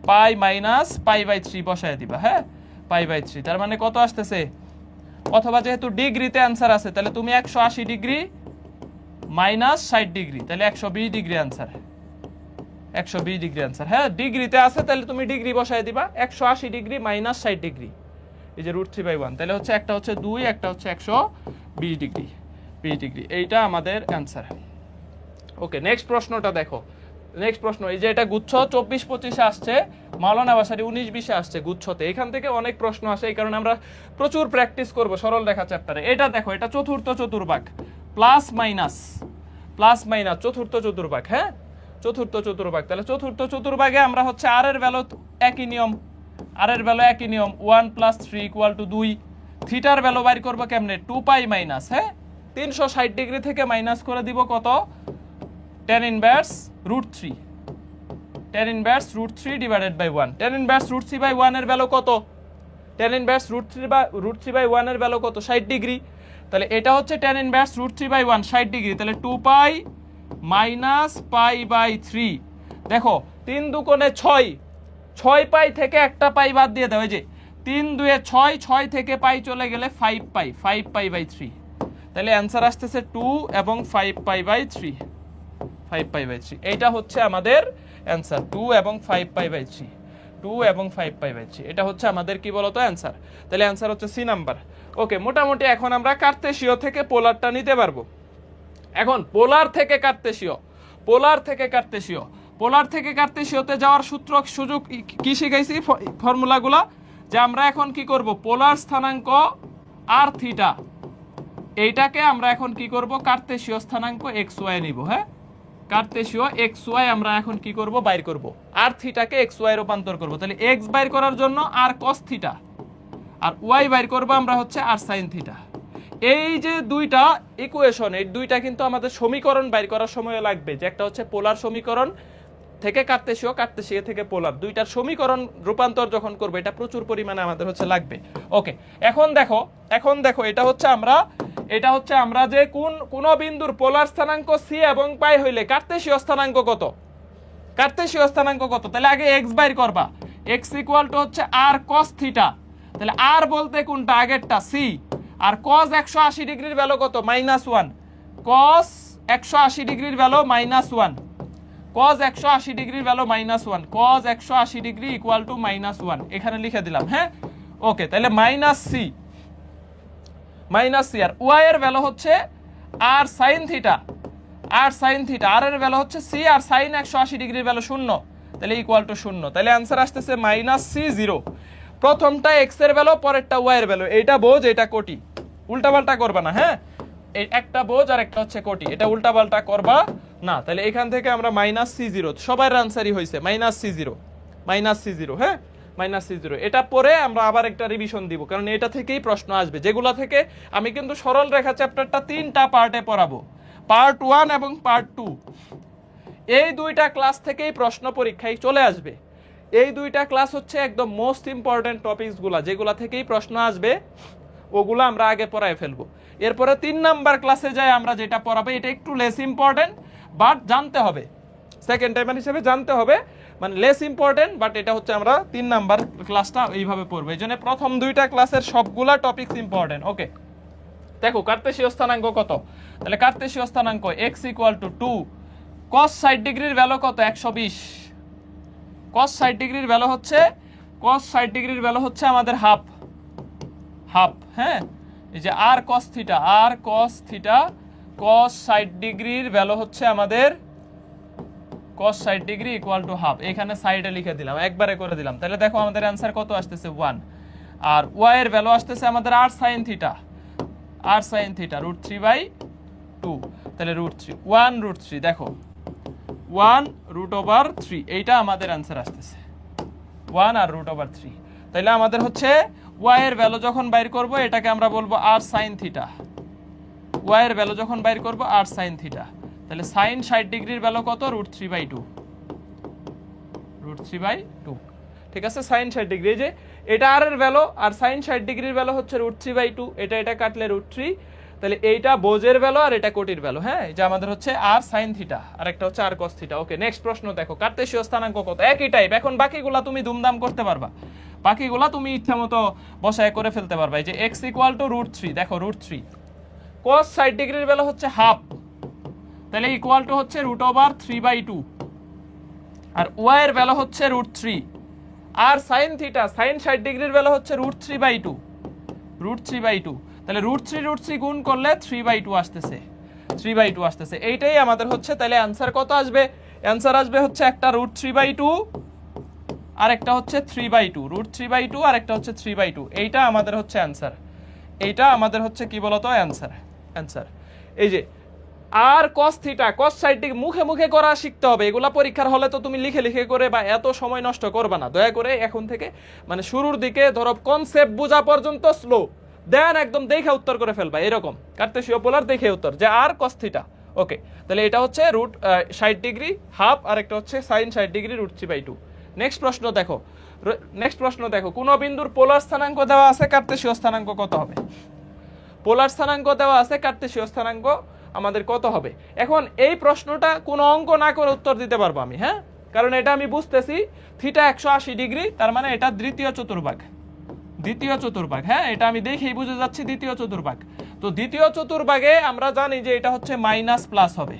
পাই মাইনাস পাই/3 বসায় দিবা। হ্যাঁ, পাই/3, তার মানে কত আসতেছে? অথবা যেহেতু ডিগ্রিতে অ্যান্সার আছে, তাহলে তুমি 180 ডিগ্রি -60 ডিগ্রি, তাহলে 120 ডিগ্রি অ্যান্সার, 120 ডিগ্রি অ্যান্সার। হ্যাঁ, ডিগ্রিতে আছে, তাহলে তুমি ডিগ্রি বসায় দিবা, 180 ডিগ্রি -60 ডিগ্রি, এই যে √3/1, তাহলে হচ্ছে একটা হচ্ছে 2, একটা হচ্ছে 120 ডিগ্রি, 20 ডিগ্রি, এইটা আমাদের অ্যান্সার। ওকে, নেক্সট প্রশ্নটা দেখো। নেক্সট প্রশ্ন, এই যে এটা গুচ্ছ 24-25 আসছে, মাওলানা ভাসানী 19-20 আসছে গুচ্ছতে। এখান থেকে অনেক প্রশ্ন আসে, এই কারণে আমরা প্রচুর প্র্যাকটিস করব সরল রেখা চ্যাপ্টারে। এটা দেখো, এটা চতুর্থ চতুর্ভাগ, প্লাস মাইনাস চতুর্থ চতুর্ভাগ। হ্যাঁ, চতুর্থ চতুর্ভাগ, তাহলে চতুর্থ চতুর্ভাগে আমরা হচ্ছে আর এর ভ্যালু একই নিয়ম, 1 + 3 = 2। থিটার ভ্যালু বাইর করবো কেমনে? 2π মাইনাস, হ্যাঁ 360 ডিগ্রি থেকে মাইনাস করে দিব কত? tan inverse √3, tan inverse √3 / 1। tan inverse √3/1 এর ভ্যালু কত? tan ইনভার্স √3/1 এর ভ্যালু কত? 60 ডিগ্রি। তাহলে এটা হচ্ছে tan ইনভার্স √3/1, 60 ডিগ্রি, তাহলে 2π - π/3। দেখো 3 দুগুণে 6, 6π থেকে একটা পাই বাদ দিয়ে দাও, এই যে 3 2 6, 6 থেকে পাই চলে গেলে 5π, 5π/3। তাহলে অ্যান্সার আসতেছে 2 এবং 5π/3, 5π/3। এইটা হচ্ছে আমাদের অ্যান্সার, 2 এবং 5π/3, 2 এবং 5π/3, এটা হচ্ছে আমাদের কি বলতো অ্যান্সার। তাহলে অ্যান্সার হচ্ছে সি নাম্বার। ওকে, মোটামুটি এখন আমরা কার্তেশীয় থেকে পোলারটা নিতে পারবো। এখন পোলার থেকে কার্তেশীয়, পোলার থেকে কার্তেশীয়, পোলার থেকে কার্তেশীয়তে যাওয়ার সূত্র সুযোগ কি শিখাইছি ফর্মুলাগুলা, যে আমরা এখন কি করব, পোলার স্থানাঙ্ক আর থিটা এইটাকে আমরা এখন কি করব, কার্তেশীয় স্থানাঙ্ক এক্স ওয়াই নিব। হ্যাঁ, কার্তেশীয় এক্স ওয়াই আমরা এখন কি করব, বাইর করব, আর থিটাকে এক্স ওয়াই রূপান্তর করব। তাহলে এক্স বাইর করার জন্য আর কস থিটা, আর ওয়াই বাইর করব আমরা হচ্ছে আর সাইন থিটা। এই যে দুইটা ইকুয়েশন, এই দুইটা কিন্তু আমাদের সমীকরণ বাইর করার সময় লাগবে, যে একটা হচ্ছে পোলার সমীকরণ থেকে কার্তেশীয়, কার্তেশীয় থেকে পোলার, দুইটার সমীকরণ রূপান্তর যখন করবে এটা প্রচুর পরিমাণে আমাদের হচ্ছে লাগবে। ওকে, এখন দেখো এটা হচ্ছে আমরা যে কোন বিন্দুর পোলার স্থানাঙ্ক সি এবং পাই হইলে কার্তেশীয় স্থানাঙ্ক কত, কার্তেশীয় স্থানাঙ্ক কত, তাহলে আগে এক্স বাইর করবা, এক্স ইকুয়াল টু হচ্ছে আর কস থিটা। তাহলে আর বলতে কোনটা, আগেরটা সি, আর কস 180 ডিগ্রির ভ্যালু কত, -1, কস 180 ডিগ্রির ভ্যালু -1, cos 180 ডিগ্রির value -1, cos 180 degree equal to -1, এখানে লিখে দিলাম। হ্যাঁ, ওকে, তাহলে মাইনাস সি, আর ওয়াই এর ভ্যালু হচ্ছে আর সাইন থিটা, আর এর ভ্যালু হচ্ছে সি, আর সাইন 180 ডিগ্রির ভ্যালু 0, তাহলে ইকুয়াল টু 0। তাহলে आंसर আসতেছে -c0। প্রথমটা এক্স এর ভ্যালু, পরেরটা ওয়াই এর ভ্যালু, এইটা বোঝ এটা কোটি, উল্টাপাল্টা করবা না। হ্যাঁ, এই একটা বোঝ আর একটা হচ্ছে কোটি, এটা উল্টাপাল্টা করবা না। তাহলে এখান থেকে আমরা -c0, সবার আনসারই হইছে -c0। হ্যাঁ, -c0। এটা পরে আমরা আবার একটা রিভিশন দিব, কারণ এটা থেকেই প্রশ্ন আসবে, যেগুলা থেকে আমি কিন্তু সরল রেখা চ্যাপ্টারটা 3টা পার্টে পড়াবো, পার্ট 1 এবং পার্ট 2। এই দুইটা ক্লাস থেকেই প্রশ্ন পরীক্ষায় চলে আসবে। এই দুইটা ক্লাস হচ্ছে একদম মোস্ট ইম্পর্টেন্ট টপিকসগুলা, যেগুলা থেকেই প্রশ্ন আসবে ওগুলো আমরা আগে পড়ায় ফেলবো। এরপরে 3 নাম্বার ক্লাসে যাই আমরা যেটা পড়াবো, এটা একটু লেস ইম্পর্টেন্ট, বাট জানতে হবে, সেকেন্ড টাইমার হিসেবে জানতে হবে, মানে লেস ইম্পর্টেন্ট, বাট এটা হচ্ছে আমরা 3 নাম্বার ক্লাসটা এইভাবে পড়বো। এই জন্য প্রথম দুইটা ক্লাসের সবগুলা টপিকস ইম্পর্টেন্ট। ওকে, দেখো কার্তেশীয় স্থানাঙ্ক কত, তাহলে কার্তেশীয় স্থানাঙ্ক x ইকুয়াল টু 2, cos 60 ডিগ্রির ভ্যালু কত, 120, cos 60 ডিগ্রির ভ্যালু হচ্ছে আমাদের হাফ। হ্যাঁ, এই যে আর cos থিটা, cos 60 ডিগ্রির ভ্যালু হচ্ছে আমাদের cos 60 degree equal to half, এখানে সাইডে লিখে দিলাম, একবারে করে দিলাম। তাহলে দেখো আমাদের অ্যান্সার কত আসতেছে, 1। আর y এর ভ্যালু আসতেছে আমাদের r sin থিটা, √3/2, তাহলে √3, 1√3, দেখো 1√3, এইটা আমাদের অ্যান্সার আসতেছে 1 আর √3। তাহলে আমাদের হচ্ছে y এর ভ্যালু যখন বাইর করব এটাকে আমরা বলবো r sin থিটা, y এর ভ্যালু যখন বাইর করব r sin থিটা, তাহলে sin 60 ডিগ্রির ভ্যালু কত, √3/2, ঠিক আছে, sin 60 ডিগ্রি, এই যে এটা r এর ভ্যালু, আর sin 60 ডিগ্রির ভ্যালু হচ্ছে √3/2, এটা কাটলে √3, তাহলে এইটা বোঝের ভ্যালু আর এটা কোটির ভ্যালু। হ্যাঁ, এই যে আমাদের হচ্ছে r sin থিটা আর একটা হচ্ছে r cos থিটা। ওকে, নেক্সট প্রশ্ন দেখো, কার্তেশীয় স্থানাঙ্ক কত, একই টাইপ। এখন বাকিগুলা তুমি ধুমধাম করতে পারবা, বাকিগুলা তুমি ইচ্ছামতো বসায় করে ফেলতে পারবা। এই যে x ইকুয়াল টু √3, দেখো √3, cos 60 ডিগ্রির ভ্যালু হচ্ছে হাফ, তাহলে ইকুয়াল টু হচ্ছে √3/2, আর y এর ভ্যালু হচ্ছে √3, আর sin থিটা, sin 60 ডিগ্রির ভ্যালু হচ্ছে √3/2, তাহলে √3 গুণ করলে 3/2 আসতেছে, এইটাই আমাদের হচ্ছে। তাহলে অ্যান্সার কত আসবে, অ্যান্সার আসবে হচ্ছে একটা √3/2 আর একটা হচ্ছে 3/2, √3/2 আর একটা হচ্ছে 3/2, এইটা আমাদের হচ্ছে অ্যান্সার, এইটা আমাদের হচ্ছে কি বলতো অ্যান্সার। এই যে আর cos থিটা, cos 60 ডিগ্রি মুখে করা শিখতে হবে, এগুলা পরীক্ষার হলে তো তুমি লিখে করে বা এত সময় নষ্ট করবা না, দয়া করে এখন থেকে মানে শুরুর দিকে ধরো কনসেপ্ট বোঝা পর্যন্ত স্লো, দেন একদম দেখে উত্তর করে ফেলবা, এরকম কার্তেশীয় পোলার দেখে উত্তর, যে আর cos থিটা। ওকে, তাহলে এটা হচ্ছে √60 ডিগ্রি হাফ, আর একটা হচ্ছে sin 60 ডিগ্রি √3/2। নেক্সট প্রশ্ন দেখো, কোন বিন্দুর পোলার স্থানাঙ্ক দেওয়া আছে, কার্তেশীয় স্থানাঙ্ক কত হবে? পোলার স্থানাঙ্ক দেওয়া আছে, কার্তেশীয় স্থানাঙ্ক আমাদের কত হবে? এখন এই প্রশ্নটা কোনো অঙ্ক না করে উত্তর দিতে পারবো আমি, হ্যাঁ, কারণ এটা আমি বুঝতেছি থিটা 180 ডিগ্রি, তার মানে এটা দ্বিতীয় চতুর্ভাগ, হ্যাঁ, এটা আমি দেখেই বুঝে যাচ্ছি দ্বিতীয় চতুর্ভাগ। তো দ্বিতীয় চতুর্ভাগে আমরা জানি যে এটা হচ্ছে মাইনাস প্লাস হবে,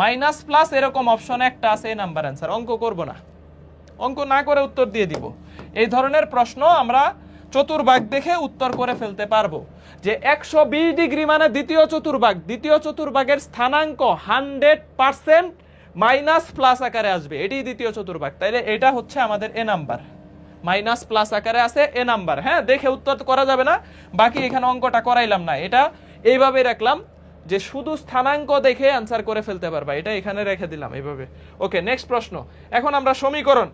মাইনাস প্লাস এরকম অপশন একটা আছে, এই নাম্বার অ্যান্সার। অঙ্ক করব না, অঙ্ক না করে উত্তর দিয়ে দিব। এই ধরনের প্রশ্ন আমরা চতুর্ভাগ দেখে উত্তর করে ফেলতে পারবো। যে 120 ডিগ্রি মানে দ্বিতীয় চতুর্ভাগের স্থানাঙ্ক 100% মাইনাস প্লাস আকারে আসবে, এটাই দ্বিতীয় চতুর্ভাগ। তাইলে এটা হচ্ছে আমাদের এ নাম্বার, মাইনাস প্লাস আকারে আছে এ নাম্বার। হ্যাঁ, দেখে উত্তর করা যাবে না, বাকি এখানে অঙ্কটা করাইলাম না, এটা এইভাবে রাখলাম যে শুধু স্থানাঙ্ক দেখে আনসার করে ফেলতে পারবা, এটা এখানে রেখে দিলাম এইভাবে। ওকে, নেক্সট প্রশ্ন। এখন আমরা সমীকরণ,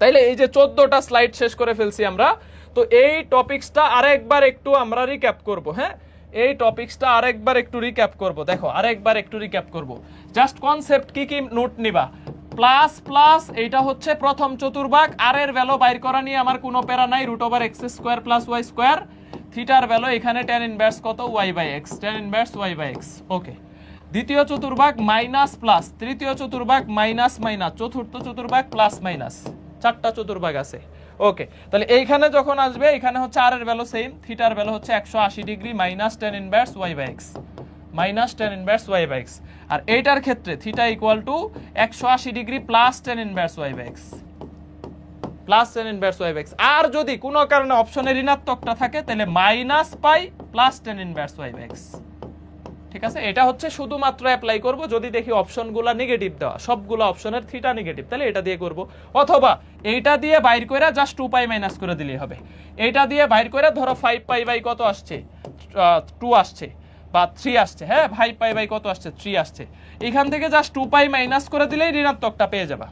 তাইলে এই যে 14টা স্লাইড শেষ করে ফেলছি আমরা, তো এই টপিকসটা আরেকবার একটু আমরা রিক্যাপ করব। হ্যাঁ, এই টপিকসটা আরেকবার একটু রিক্যাপ করব। দেখো আরেকবার একটু রিক্যাপ করব, জাস্ট কনসেপ্ট কি কি নোট নিবা। প্লাস প্লাস এইটা হচ্ছে প্রথম চতুর্ভাগ, আর এর ভ্যালু বাইর করা নিয়ে আমার কোনো প্যারা নাই, √x² + y²। থিটার ভ্যালু এখানে tan ইনভার্স কত, y/x, tan ইনভার্স y/x। ওকে, দ্বিতীয় চতুর্ভাগ মাইনাস প্লাস, তৃতীয় চতুর্ভাগ মাইনাস মাইনাস, চতুর্থ চতুর্ভাগ প্লাস মাইনাস, চারটা চতুর্ভাগ আছে। ওকে, তাহলে এইখানে যখন আসবে এখানে হচ্ছে আর এর ভ্যালু সেম, থিটার ভ্যালু হচ্ছে 180 degree minus tan inverse y/x, minus tan inverse y/x। আর এইটার ক্ষেত্রে theta equal two 180 degree plus tan inverse y/x, plus tan inverse y/x। আর যদি কোনো কারণে অপশনে ঋণাত্মকটা থাকে তাহলে minus pi plus tan inverse y/x। ঠিক আছে, এটা হচ্ছে শুধুমাত্র অ্যাপ্লাই করব যদি দেখি অপশনগুলো নেগেটিভ দেওয়া, সবগুলো অপশনের থিটা নেগেটিভ, তাহলে এটা দিয়ে করব। অথবা এইটা দিয়ে বাইর করে জাস্ট 2π মাইনাস করে দিলেই হবে। এইটা দিয়ে বাইর করে ধরো 5π বাই কত আসছে, 2 আসছে বা 3 আসছে। হ্যাঁ, 5π বাই কত আসছে, 3 আসছে। এখান থেকে জাস্ট 2π মাইনাস করে দিলেই ঋণাত্মকটা পেয়ে যাবা,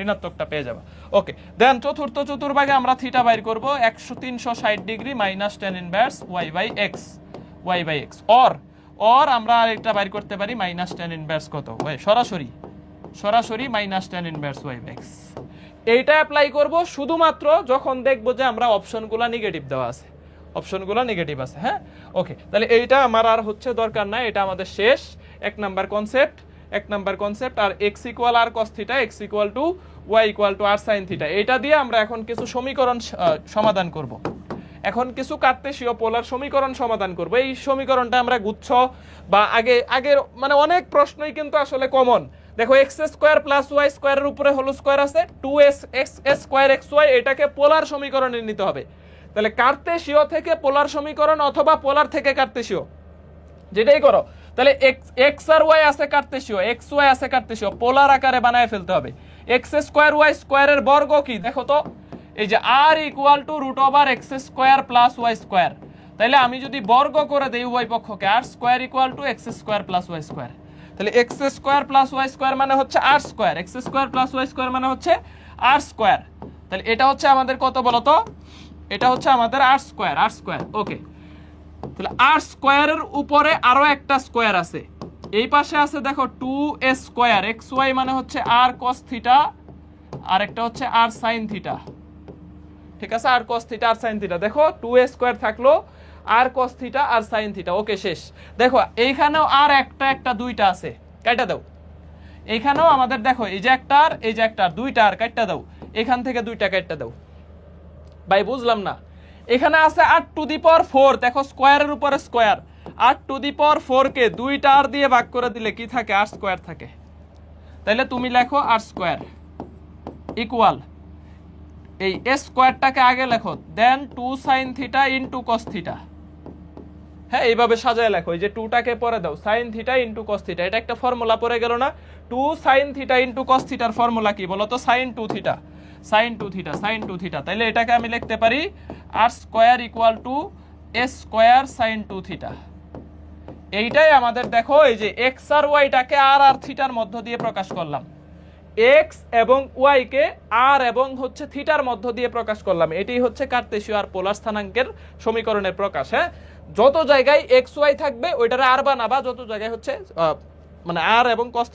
ঋণাত্মকটা পেয়ে যাবা। ওকে, দেন চতুর্থ চতুর্ভাগে আমরা থিটা বাইর করব 360 degree minus tan inverse y/x, y/x। Or আমরা আরেকটা বাইর করতে পারি মাইনাস tan ইনভার্স কত, সরাসরি মাইনাস tan ইনভার্স y/x। এইটা অ্যাপ্লাই করব শুধুমাত্র যখন দেখব যে আমরা অপশনগুলো নেগেটিভ দেওয়া আছে, অপশনগুলো নেগেটিভ আছে। হ্যাঁ, ওকে, তাহলে এইটা আমার আর হচ্ছে দরকার নাই, এটা আমাদের শেষ। এক নাম্বার কনসেপ্ট। আর x equal r cos theta, x equal to y equal to r sin theta, এটা দিয়ে আমরা এখন কিছু সমীকরণ সমাধান করব। এখন কিছু কার্তেশীয় পোলার সমীকরণ সমাধান করব। এই সমীকরণটা আমরা গুচ্ছ বা আগের মানে অনেক প্রশ্নই কিন্তু আসলে কমন। দেখো x² + y² এর উপরে হোল স্কয়ার আছে, 2x² xy, এটাকে পোলার সমীকরণে নিতে হবে। তাহলে কার্তেশীয় থেকে পোলার সমীকরণ অথবা পোলার থেকে কার্তেশীয়, যেটাই করো। তাহলে x আর y আছে কার্তেশীয়, xy আছে কার্তেশীয়, পোলার আকারে বানায় ফেলতে হবে। x² y² এর বর্গ কি দেখো তো, এই যে r equal to √x² + y²। তাহলে আমি যদি বর্গ করে দেই উভয় পক্ষকে, r² equal to x² + y²। তাহলে x² + y² মানে হচ্ছে r², x² + y² মানে হচ্ছে r²। তাহলে এটা হচ্ছে আমাদের কত বলতো, এটা হচ্ছে আমাদের r²। ওকে, তাহলে r² এর উপরে আরো একটা স্কয়ার আছে, এই পাশে আছে দেখো 2a² xy মানে হচ্ছে r cos থিটা, আর একটা হচ্ছে r sin থিটা। ঠিক আছে, r cos theta r sin theta. দেখো 2a² থাকলো, r cos থিটা আর sin থিটা। ওকে, শেষ। দেখো এইখানেও আর একটা দুইটা আছে, কাটা দাও। এইখানেও আমাদের দেখো এই যে একটা আর এই যে একটা আর, দুইটা আর কাটা দাও, এখান থেকে দুইটা কাটা দাও। ভাই বুঝলাম না, এখানে আছে 8⁴, দেখো স্কয়ারের উপরে স্কয়ার, 8⁴ কে দুইটা আর দিয়ে ভাগ করে দিলে কি থাকে, r² থাকে। তাহলে তুমি লেখো r² ইকুয়াল, এই স্কয়ারটাকে আগে লেখো, দেন 2 sin theta into cos theta. হ্যাঁ, এইভাবে সাজায় লেখো, এই যে 2টাকে পরে দাও, sin theta into cos theta. এটা একটা ফর্মুলা পড়ে গেল না, 2 sin থিটা ইনটু cos থিটার ফর্মুলা কি বলো তো, sin 2 থিটা। তাহলে এটাকে আমি লিখতে পারি r² equal to a² sin 2 theta. এইটাই আমাদের দেখো, এই যে x আর y টাকে আর থিটার মধ্য দিয়ে প্রকাশ করলাম, x এবং y কে r এবং হচ্ছে থিটার মধ্য দিয়ে প্রকাশ করলাম। এটাই হচ্ছে কার্তেশীয় আর পোলার স্থানাঙ্কের সমীকরণের প্রকাশ। হ্যাঁ, যত জায়গায় x y থাকবে ওইটারে আর বানাবা, যত জায়গায় হচ্ছে মানে r এবং cos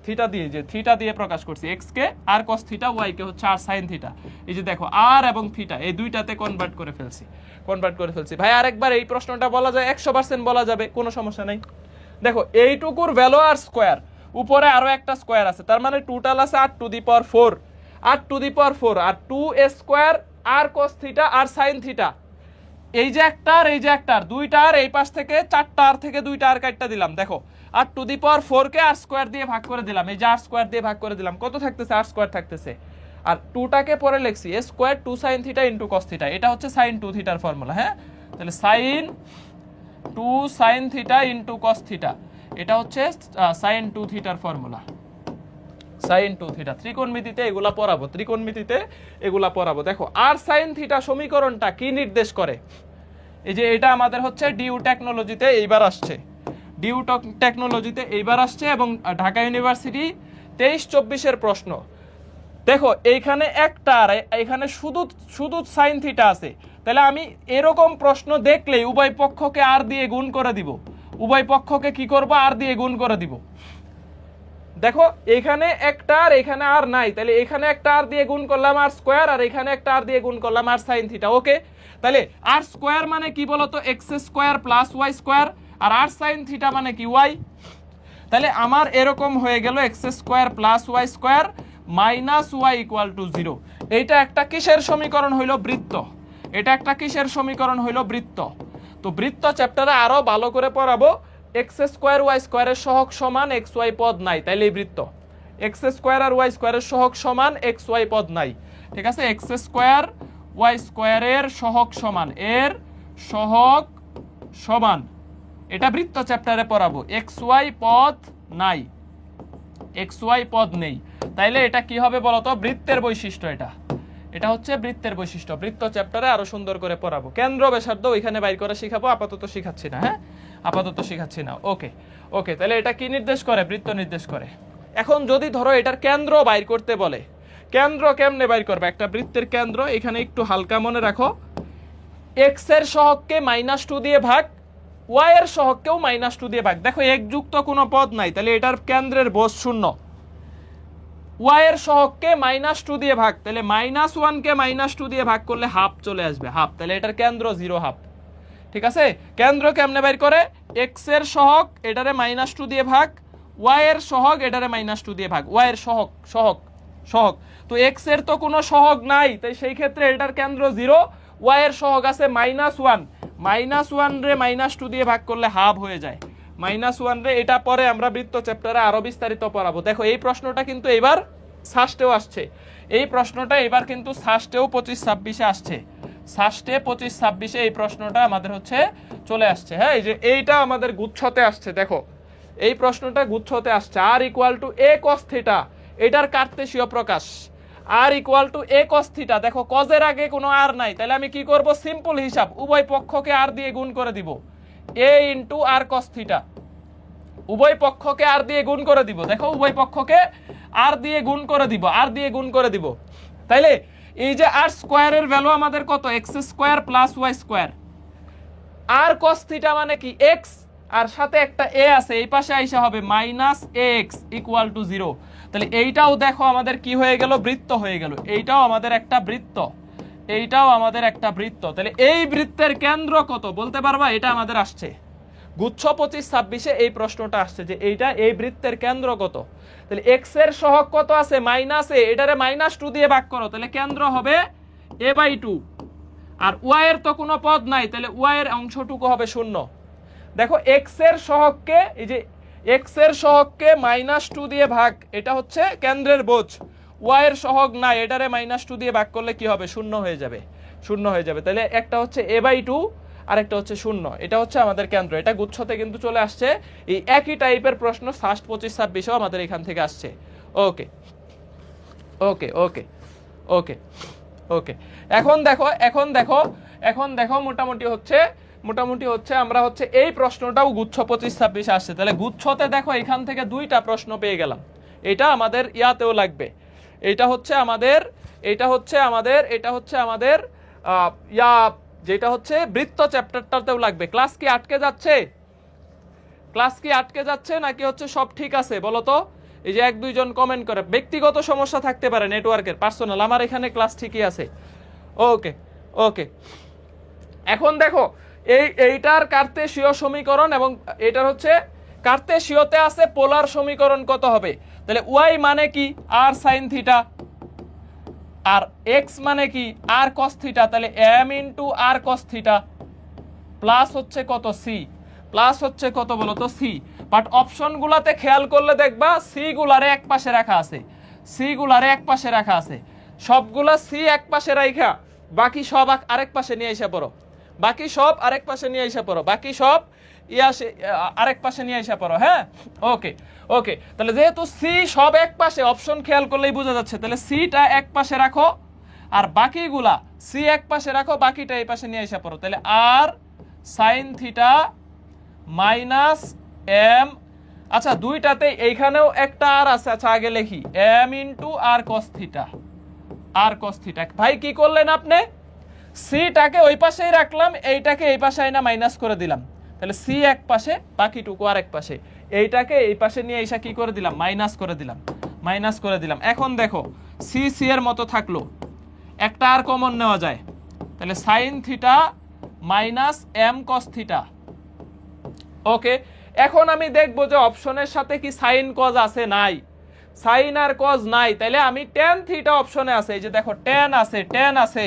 থিটা দিয়ে, যে থিটা দিয়ে প্রকাশ করছি, x কে r cos থিটা, y কে হচ্ছে r sin থিটা। এই যে দেখো r এবং থিটা এই দুইটাতে কনভার্ট করে ফেলছি। ভাই আরেকবার এই প্রশ্নটা বলা যায় 100% বলা যাবে, কোনো সমস্যা নাই। দেখো এইটুকুর ভ্যালু r², উপরে আরো একটা স্কয়ার আছে, তার মানে টোটাল আছে 8⁴, আর 2a² r cos থিটা আর sin থিটা। এই যে একটা আর এই যে একটা আর, দুইটা আর এই পাশ থেকে চারটা আর থেকে দুইটা আর কাটটা দিলাম। দেখো 8⁴ কে r² দিয়ে ভাগ করে দিলাম, এই যে r² দিয়ে ভাগ করে দিলাম, কত থাকতেছে, r² থাকতেছে। আর 2টাকে পরে লিখছি a² 2 sin theta into cos theta, এটা হচ্ছে sin 2 থিটার ফর্মুলা। হ্যাঁ, তাহলে sin 2 sin theta into cos theta, এটা হচ্ছে sin 2 থিটার ফর্মুলা। sin 2 theta. ত্রিকোণমিতিতে এগুলা পড়াবো, ত্রিকোণমিতিতে এগুলা পড়াবো। দেখো আর sin থিটা সমীকরণটা কি নির্দেশ করে? এই যে এটা আমাদের হচ্ছে ডিউ টেকনোলজিতে এইবার আসছে, ডিউ টেকনোলজিতে এইবার আসছে এবং ঢাকা ইউনিভার্সিটি 23-24 প্রশ্ন। দেখো এইখানে একটা আর এখানে শুধু শুধু sin থিটা আছে, তাহলে আমি এরকম প্রশ্ন দেখলেই উভয় পক্ষকে আর দিয়ে গুণ করে দিব, উভয় পক্ষকে কি করব? আর দিয়ে গুণ করে দিব। দেখো এখানে একটা আর এখানে আর নাই, তাহলে এখানে একটা আর দিয়ে গুণ করলাম আর স্কোয়ার, আর এখানে একটা আর দিয়ে গুণ করলাম আর sin থিটা। ওকে, তাহলে আর স্কোয়ার মানে কি বলতো? X square plus y square, আর আর sin থিটা মানে কি? ওয়াই। তাহলে আমার এরকম হয়ে গেল x square plus y square minus y equal to 0। এইটা একটা কিসের সমীকরণ হইল? বৃত্ত। এটা একটা কিসের সমীকরণ হইল? বৃত্ত। তো বৃত্ত চ্যাপ্টারে আরো ভালো করে পড়াবো। এক্স স্কোয়ার ওয়াই স্কোয়ারের সহগ সমান এক্স ওয়াই পদ নাই, তাইলে এই বৃত্ত। এক্স স্কোয়ার আর ওয়াই স্কোয়ারের সহগ সমান এক্স ওয়াই পদ নাই, ঠিক আছে? এক্স স্কোয়ার ওয়াই স্কোয়ারের সহগ সমান, এর সহগ সমান, এটা বৃত্ত চ্যাপ্টারে পড়াবো। এক্স ওয়াই পদ নাই, এক্স ওয়াই পদ নেই, তাইলে এটা কি হবে বলতো? বৃত্তের বৈশিষ্ট্য। এটা এটা হচ্ছে বৃত্তের বৈশিষ্ট্য। বৃত্ত চ্যাপ্টারে আরো সুন্দর করে পড়াবো। কেন্দ্র ব্যাসার্ধ ওইখানে বাইর করে শিখাবো, আপাতত শিখাচ্ছি না। হ্যাঁ, আপাতত শিখাচ্ছি না। ওকে ওকে, তাহলে এটা কি নির্দেশ করে? বৃত্ত নির্দেশ করে। এখন যদি ধরো এটার কেন্দ্র বাইর করতে বলে, কেন্দ্র কেমনে বাইর করবে? একটা বৃত্তের কেন্দ্র এখানে একটু হালকা মনে রাখো, এক্স এর সহগকে -2 দিয়ে ভাগ, ওয়াই এর সহগকেও -2 দিয়ে ভাগ। দেখো এক যুক্ত কোনো পদ নাই, তাহলে এটার কেন্দ্রের বোঝ 0। ওয়াই এর সহগকে -2 দিয়ে ভাগ, তাহলে -1 কে -2 দিয়ে ভাগ করলে হাফ চলে আসবে, হাফ। তাহলে এটার কেন্দ্র 0, হাফ। ঠিক আছে? কেন্দ্র কেমনে বের করে? এক্স এর সহগ এটারে -2 দিয়ে ভাগ, ওয়াই এর সহগ এটারে -2 দিয়ে ভাগ। ওয়াই এর সহগ সহগ সহগ, তো এক্স এর তো কোনো সহগ নাই, তাই সেই ক্ষেত্রে এটার কেন্দ্র 0। ওয়াই এর সহগ আছে -1, -1 রে -2 দিয়ে ভাগ করলে হাফ হয়ে যায়, -1 রে। এটা পরে আমরা বৃত্ত চ্যাপ্টারে আরো বিস্তারিত পড়াবো। দেখো এই প্রশ্নটা কিন্তু এবার সাস্টেও আসছে, এই প্রশ্নটা এবার কিন্তু সাস্টেও 25-26 আসছে, সাস্টে 25-26 এই প্রশ্নটা আমাদের হচ্ছে চলে আসছে। হ্যাঁ, এই যে এইটা আমাদের গুচ্ছতে আসছে। দেখো এই প্রশ্নটা গুচ্ছতে আসছে, r equal to a cos theta, এটার কার্তেশীয় প্রকাশ। R equal to a cos theta, দেখো কজের আগে কোনো আর নাই, তাহলে আমি কি করব? সিম্পল হিসাব, উভয় পক্ষকে আর দিয়ে গুণ করে দিব, এ ইন্টু আর কস থিটা। উভয় পক্ষকে আর দিয়ে গুণ করে দিব। দেখো উভয় পক্ষকে আর দিয়ে গুণ করে দিব, আর দিয়ে গুণ করে দিব। তাইলে এই যে আর স্কোয়ারের ভ্যালু আমাদের কত? X square plus y square. R cos theta মানে কি? এক্স, আর সাথে একটা এ আছে, এই পাশে আইসা হবে -x ইকুয়াল টু 0। তাহলে এইটাও দেখো আমাদের কি হয়ে গেল? বৃত্ত হয়ে গেল। এইটাও আমাদের একটা বৃত্ত, এইটাও আমাদের একটা বৃত্ত। তাহলে এই বৃত্তের কেন্দ্র কত বলতে পারবা? এটা আমাদের আসছে গুচ্ছ 25-26 এই প্রশ্নটা আসছে যে এইটা এই বৃত্তের কেন্দ্র কত। তাহলে এক্স এর সহগ কত আছে? -a, এটারে -2 দিয়ে ভাগ করো, তাহলে কেন্দ্র হবে a/2। আর ওয়াই এর তো কোনো পদ নাই, তাহলে ওয়াই এর অংশটুকু হবে 0। দেখো এক্স এর সহগকে, এই যে এক্স এর সহগকে -2 দিয়ে ভাগ, এটা হচ্ছে কেন্দ্রের বোঝ। ওয়াই এর সহগ নাই, এটারে -2 দিয়ে ভাগ করলে কি হবে? 0 হয়ে যাবে, 0 হয়ে যাবে। তাহলে একটা হচ্ছে a/2 আর একটা হচ্ছে 0, এটা হচ্ছে আমাদের কেন্দ্র। এটা গুচ্ছতে কিন্তু চলে আসছে। এই একই টাইপের প্রশ্ন ফার্স্ট 25-26 আমাদের এখান থেকে আসছে। ওকে ওকে ওকে ওকে ওকে, এখন দেখো এখন দেখো এখন দেখো মোটামুটি হচ্ছে আমরা হচ্ছে এই প্রশ্নটাও গুচ্ছ 25-26 আসছে। তাহলে গুচ্ছতে দেখো এখান থেকে দুইটা প্রশ্ন পেয়ে গেলাম। এটা আমাদের ইয়াতেও লাগবে, এটা হচ্ছে আমাদের ইয়া, যেটা হচ্ছে বৃত্ত চ্যাপ্টারটাতেও লাগবে। ক্লাস কি আটকে যাচ্ছে? ক্লাস কি আটকে যাচ্ছে নাকি হচ্ছে সব ঠিক আছে বলো তো? এই যে 1-2 জন কমেন্ট করে, ব্যক্তিগত সমস্যা থাকতে পারে, নেটওয়ার্কের, পার্সোনাল। আমার এখানে ক্লাস ঠিকই আছে। ওকে ওকে, এখন দেখো এইটার কার্তেশীয় সমীকরণ এবং এটার হচ্ছে কার্তেশীয়তে আছে পোলার সমীকরণ কত হবে? তাহলে ওয়াই মানে কি? আর সাইন থিটা, আর এক্স মানে কি? আর কস থিটা। তাহলে এম ইন্টু আর কস থিটা প্লাস হচ্ছে কত? সি, প্লাস হচ্ছে কত বলো তো? সি। বাট অপশনগুলোতে খেয়াল করলে দেখবা সি গুলারে এক পাশে রাখা আছে, সি গুলারে এক পাশে রাখা আছে। সবগুলা সি এক পাশে রাখা, বাকি সব আরেক পাশে নিয়ে এসে পড়ো, বাকি সব আরেক পাশে নিয়ে এসে পড়ো, বাকি সব আরেক পাশে নিয়ে আসা পড়ো, হ্যাঁ? ওকে ওকে, তাহলে যেহেতু সি সব এক পাশে, অপশন খেয়াল করলেই বোঝা যাচ্ছে, তাহলে সিটা এক পাশে রাখো আর বাকিগুলা সি এক পাশে রাখো, বাকিটা এই পাশে নিয়ে আসা পড়ো। তাহলে আর সাইন থিটা মাইনাস এম, আচ্ছা দুইটাতে এইখানেও একটা আর আছে, আচ্ছা আগে লিখি এম ইন্টু আর কস থিটা, আর কস থিটা। ভাই কি করলেন আপনি? সিটাকে ওই পাশেই রাখলাম, এইটাকে এই পাশে আইনা মাইনাস করে দিলাম, তাহলে সি এক পাশে বাকিটুকু আর এক পাশে, এইটাকে এই পাশে নিয়ে এসে কি করে দিলাম, মাইনাস করে দিলাম, মাইনাস করে দিলাম। এখন দেখো সি সি এর মতো থাকলো, একটা আর কমন নেওয়া যায়, তাহলে sine theta minus m cos theta. Okay, এখন আমি দেখবো যে অপশনের সাথে কি সাইন কজ আছে, নাই, সাইন আর কজ নাই, তাহলে আমি টেন থিটা অপশনে আছে, এই যে দেখো টেন আছে, টেন আছে,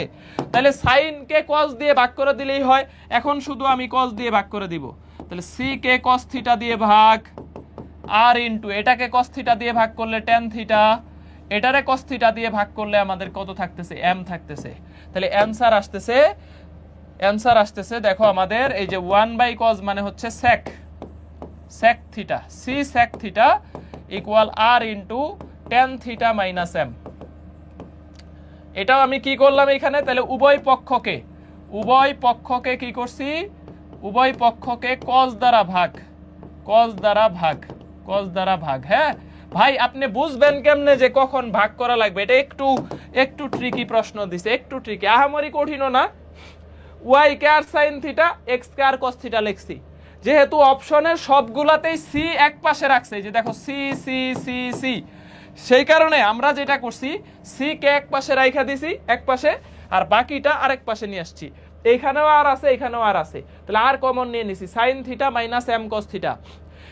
তাহলে সাইন কে কজ দিয়ে ভাগ করে দিলেই হয়। এখন শুধু আমি কজ দিয়ে ভাগ করে দিব, তাহলে সি কে কস থিটা দিয়ে ভাগ, আর ইন্টু এটাকে কস থিটা দিয়ে ভাগ করলে টেন থিটা, এটারে কস থিটা দিয়ে ভাগ করলে আমাদের কত থাকতেছে, এম থাকতেছে। তাহলে অ্যানসার আসতেছে, অ্যানসার আসতেছে দেখো আমাদের এই যে 1/cos মানে হচ্ছে sec, sec theta, c sec theta equal r into tan theta minus m. এটাও আমি কি করলাম এখানে, তাহলে উভয় পক্ষকে কি করছি, উভয় পক্ষকে cos দ্বারা ভাগ, cos দ্বারা ভাগ, cos দ্বারা ভাগ। হ্যাঁ ভাই আপনি বুঝবেন কেমনে যে কখন ভাগ করা লাগবে, এটা একটু একটু ট্রিকি প্রশ্ন দিছে, একটু ট্রিকি, আহামরি কঠিনও না। ওয়াই কে আর সাইন থিটা, এক্স কে আর কস থিটা লিখছি, যেহেতু অপশনের সবগুলাতেই সি এক পাশে রাখছে, যে দেখো সি সি সি সি, সেই কারণে আমরা যেটা করছি সি কে এক পাশে রাইখা দিছি এক পাশে, আর বাকিটা আরেক পাশে নিয়ে আসছি, এইখানেও আর আছে এইখানেও আর আছে, তাহলে আর কমন নিয়ে নিছি sine theta minus m cos theta.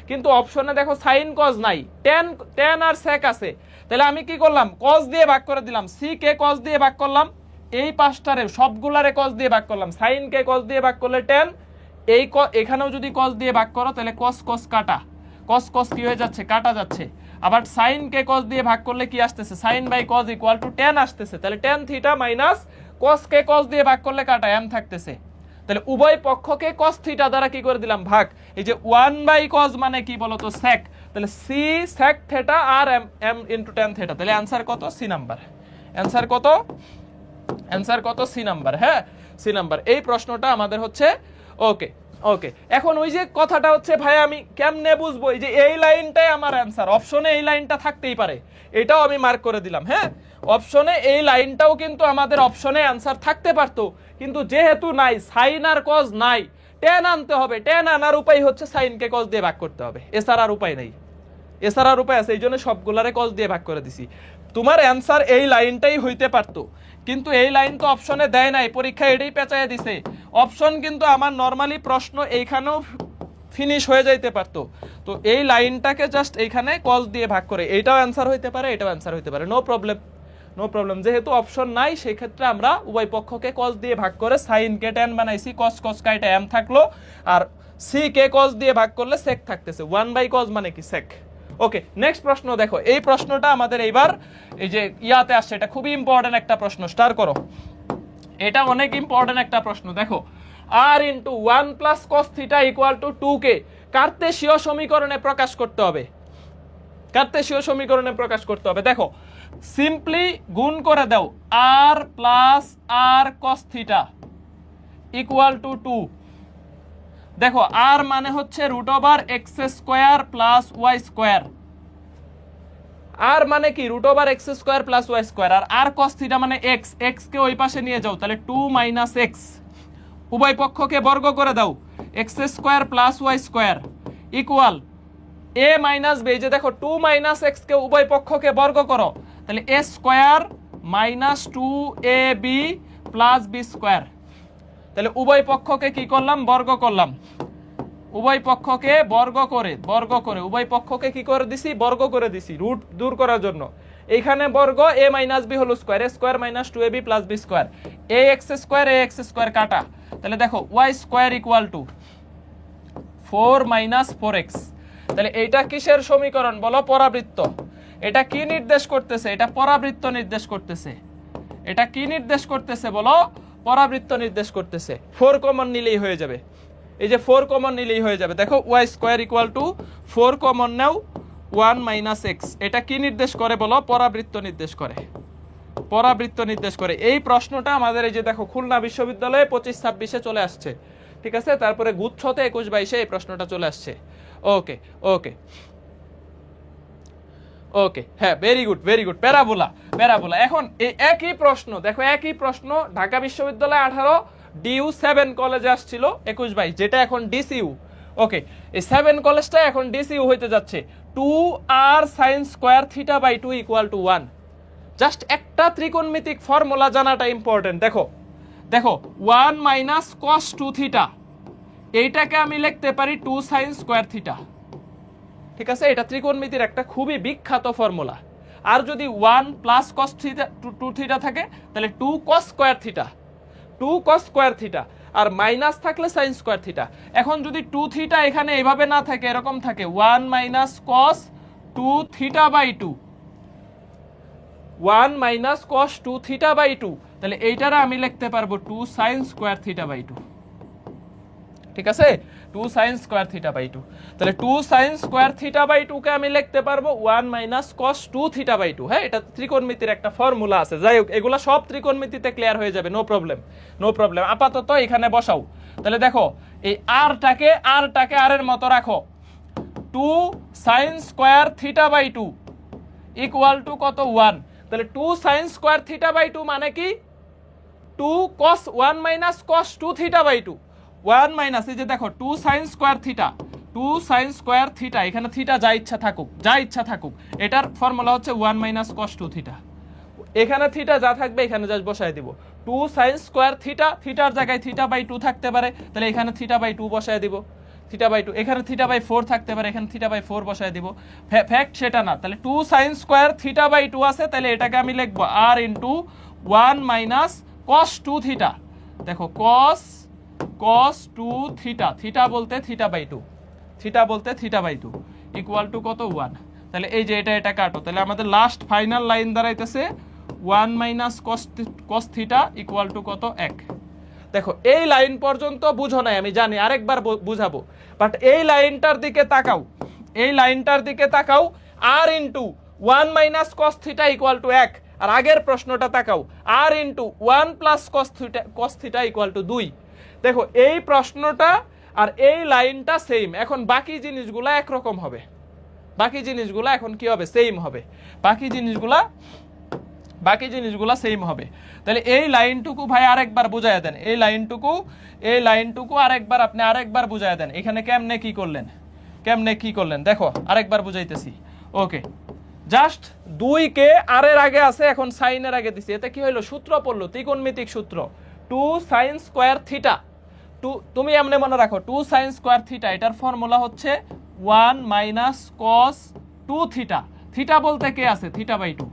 কিন্তু অপশনে দেখো সাইন কজ নাই, টেন টেন আর সেক আছে, তাহলে আমি কি করলাম, কজ দিয়ে ভাগ করে দিলাম, সি কে কজ দিয়ে ভাগ করলাম, এই পাঁচটারে সবগুলারে কজ দিয়ে ভাগ করলাম, সাইন কে কজ দিয়ে ভাগ করলে টেন, এই এখানেও যদি কজ দিয়ে ভাগ করো তাহলে কস কস কাটা, কস কস কি হয়ে যাচ্ছে, কাটা যাচ্ছে। আবার সাইন কে কজ দিয়ে ভাগ করলে কি আসতেছে, sine by cos equal to tan আসতেছে, তাহলে টেন থিটা মাইনাস কস কে কজ দিয়ে ভাগ করলে কাটা এম থাকতেছে। তাহলে উভয় পক্ষকে cos থিটা দ্বারা কি করে দিলাম, ভাগ। এই যে 1/cos মানে কি বলতো, sec, তাহলে c sec থিটা আর m ইনটু tan থিটা, তাহলে आंसर কত, সি নাম্বার। आंसर কত, आंसर কত, সি নাম্বার। হ্যাঁ সি নাম্বার, এই প্রশ্নটা আমাদের হচ্ছে ওকে ওকে। এখন ওই যে কথাটা হচ্ছে ভাই আমি কেমনে বুঝবো, এই যে এই লাইনটাই আমার आंसर, অপশনে এই লাইনটা থাকতেই পারে, এটাও আমি মার্ক করে দিলাম। হ্যাঁ অপশনে এই লাইনটাও কিন্তু আমাদের অপশনে आंसर থাকতে পারতো, কিন্তু যেহেতু নাই, সাইন আর কজ নাই, টেন আনতে হবে, টেন আনার উপায় হচ্ছে সাইনকে কজ দিয়ে ভাগ করতে হবে, এছাড়া আর উপায় নাই, এছাড়া আর উপায় আছে, এই জন্য সবগুলারে কজ দিয়ে ভাগ করে দিছি। তোমার অ্যান্সার এই লাইনটাই হইতে পারতো, কিন্তু এই লাইন তো অপশনে দেয় নাই, পরীক্ষা এটাই পেঁচাইয়া দিছে। অপশন কিন্তু আমার নর্মালি প্রশ্ন এইখানেও ফিনিশ হয়ে যাইতে পারতো, তো এই লাইনটাকে জাস্ট এইখানে কজ দিয়ে ভাগ করে, এইটাও অ্যান্সার হইতে পারে, এটাও অ্যান্সার হইতে পারে, নো প্রবলেম, নো প্রবলেম। যেহেতু অপশন নাই সেই ক্ষেত্রে আমরা উভয় পক্ষকে কস দিয়ে ভাগ করে সাইন কে টেন বানাইছি, কস কস কাইটা এম থাকলো, আর সি কে কস দিয়ে ভাগ করলে সেক থাকতেছে, 1/cos মানে কি, সেক। ওকে নেক্সট প্রশ্ন দেখো, এই প্রশ্নটা আমাদের এইবার এই যে ইয়াতে আসছে, এটা খুবই ইম্পর্টেন্ট একটা প্রশ্ন, স্টার করো, এটা অনেক ইম্পর্টেন্ট একটা প্রশ্ন। দেখো r into 1 plus cos theta equal to 2কে কার্তেশীয় সমীকরণে প্রকাশ করতে হবে, কার্তেশীয় সমীকরণে প্রকাশ করতে হবে। দেখো সিম্পলি গুণ করে দাও, r plus r cos theta equal to 2। দেখো আর মানে হচ্ছে root over x square plus y square, r মানে কি root over x square plus y square, আর আর কস থিটা মানে এক্স, এক্স কে ওই পাশে নিয়ে যাও, তাহলে 2 মাইনাস এক্স, উভয় পক্ষকে বর্গ করে দাও, x square plus y square equal a minus b, যে দেখো 2 মাইনাস এক্স কে উভয় পক্ষকে বর্গ করো, তাহলে a square minus 2ab plus b square. তাহলে উভয় পক্ষকে কি করলাম, বর্গ করলাম, উভয় পক্ষকে বর্গ করে উভয় পক্ষকে কি করে দিছি, বর্গ করে দিছি রুট দূর করার জন্য। এইখানে বর্গ, এ মাইনাস বি হলো square, a square minus 2ab plus b square, a x square কাটা, তাহলে দেখো y square equal to 4 minus 4x। তাহলে এইটা কিসের সমীকরণ বলো, পরাবৃত্ত। এটা কি নির্দেশ করতেছে, এটা পরাবৃত্ত নির্দেশ করতেছে, এটা কি নির্দেশ করতেছে বলো, পরাবৃত্ত নির্দেশ করতেছে। 4 কমন নিলেই হয়ে যাবে, এই যে 4 কমন নিলেই হয়ে যাবে। দেখো y square equal to 4 common নাও 1 মাইনাস এক্স। এটা কি নির্দেশ করে বলো? পরাবৃত্ত নির্দেশ করে, পরাবৃত্ত নির্দেশ করে। এই প্রশ্নটা আমাদের এই যে দেখো খুলনা বিশ্ববিদ্যালয়ে 25-26 চলে আসছে, ঠিক আছে? তারপরে গুচ্ছতে 21-22 এই প্রশ্নটা চলে আসছে। ওকে ওকে ওকে, হ্যাঁ, very good very good. Parabola, parabola. এখন এই একই প্রশ্ন দেখো, একই প্রশ্ন ঢাকা বিশ্ববিদ্যালয় 18, ডিইউ 7 কলেজে আসছিল 21-22, যেটা এখন ডিসিইউ। ওকে, এই 7 কলেজটা এখন ডিসিইউ হইতে যাচ্ছে। 2r sin square theta by 2 equal to 1। Just একটা ত্রিকোণমিতিক ফর্মুলা জানাটা ইম্পর্টেন্ট। দেখো দেখো 1 মাইনাস কস 2 থিটা, এইটাকে আমি লিখতে পারি 2 sin স্কয়ার থিটা, ঠিক আছে? এটা ত্রিকোণমিতির একটা খুবই বিখ্যাত ফর্মুলা। আর যদি 1 প্লাস কস থিটা 2 থিটা থাকে তাহলে 2 cos square theta, 2 cos square theta, আর মাইনাস থাকলে সাইন স্কয়ার থিটা। এখন যদি 2 থিটা এখানে এইভাবে না থাকে, এরকম থাকে 1 minus cos 2 theta by 2, 1 minus cos 2 theta by 2, তাহলে এইটারে আমি লিখতে পারবো 2 সাইন স্কয়ার থিটা বাই 2, ঠিক আছে? 2 সাইন স্কয়ার থিটা বাই 2, তাহলে 2 সাইন স্কয়ার থিটা বাই 2 কে আমি লিখতে পারবো 1 মাইনাস কস 2 থিটা বাই 2। হ্যাঁ, এটা ত্রিকোণমিতির একটা ফর্মুলা আছে। যাই হোক, এগুলা সব ত্রিকোণমিতিতে ক্লিয়ার হয়ে যাবে, নো প্রবলেম নো প্রবলেম। আপাতত এখানে বসাও। তাহলে দেখো এই আরটাকে আর এর মতো রাখো, 2 sine square theta by 2 equal to কত? 1। তাহলে 2 সাইন স্কয়ার থিটা বাই 2 মানে কি? 2 cos 1 minus cos 2 theta by 2, 1 minus, এই যে দেখো 2 sine square theta, 2 sine square theta, এখানে থিটা যা ইচ্ছা থাকুক, যা ইচ্ছা থাকুক, এটার ফর্মুলা হচ্ছে 1 মাইনাস cos 2 থিটা। এখানে থিটা যা থাকবে এখানে জাস্ট বসায় দিব। 2 সাইন স্কয়ার থিটা, থিটার জায়গায় থিটা বাই 2 থাকতে পারে, তাহলে এখানে থিটা বাই 2 বসায় দিব, থিটা বাই 2। এখানে থিটা বাই 4 থাকতে পারে, এখানে থিটা বাই 4 বসায় দিব। ফ্যাক্ট সেটা না। তাহলে 2 সাইন স্কয়ার থিটা বাই 2 আছে, তাহলে এটাকে আমি লিখব r into 1 minus cos 2 theta. দেখো cos 2 থিটা, থিটা বলতে থিটা বাই 2, থিটা বলতে থিটা বাই 2 ইকুয়াল টু কত? 1। তাহলে এই যে এটা কাটো, তাহলে আমাদের লাস্ট ফাইনাল লাইন দাঁড়াইতেছে 1 minus cos theta equal to কত? 1। দেখো এই লাইন পর্যন্ত বুঝো নাই, আমি জানি, আরেকবার বুঝাবো, বাট এই লাইনটার দিকে তাকাও, এই লাইনটার দিকে তাকাও, r into 1 minus cos theta equal to 1। আর আগের প্রশ্নটা তাকাও, r into 1 plus cos theta equal to 2। দেখো এই প্রশ্নটা আর এই লাইনটা সেম। এখন বাকি জিনিসগুলা একরকম হবে, বাকি জিনিসগুলা এখন কি হবে? সেম হবে। বাকি জিনিসগুলা সেম হবে। তাহলে এই লাইনটুকু ভাই আরেকবার বুঝাইয়া দেন, এই লাইনটুকু আরেকবার আপনি আরেকবার বুঝাইয়া দেন। এখানে কেমনে কি করলেন দেখো, আরেকবার বুঝাইতেছি। ওকে, জাস্ট 2 কে আর এর আগে আছে, এখন সাইনের আগে দিছি। এতে কি হইলো? সূত্র পড়লো, ত্রিকোণমিতিক সূত্র। 2 সাইন স্কয়ার থিটা, তুমি এমনি মনে রাখো 2 সাইন স্কয়ার থিটা, এটার ফর্মুলা হচ্ছে 1 মাইনাস cos 2 থিটা। থিটা বলতে কে আছে? থিটা বাই 2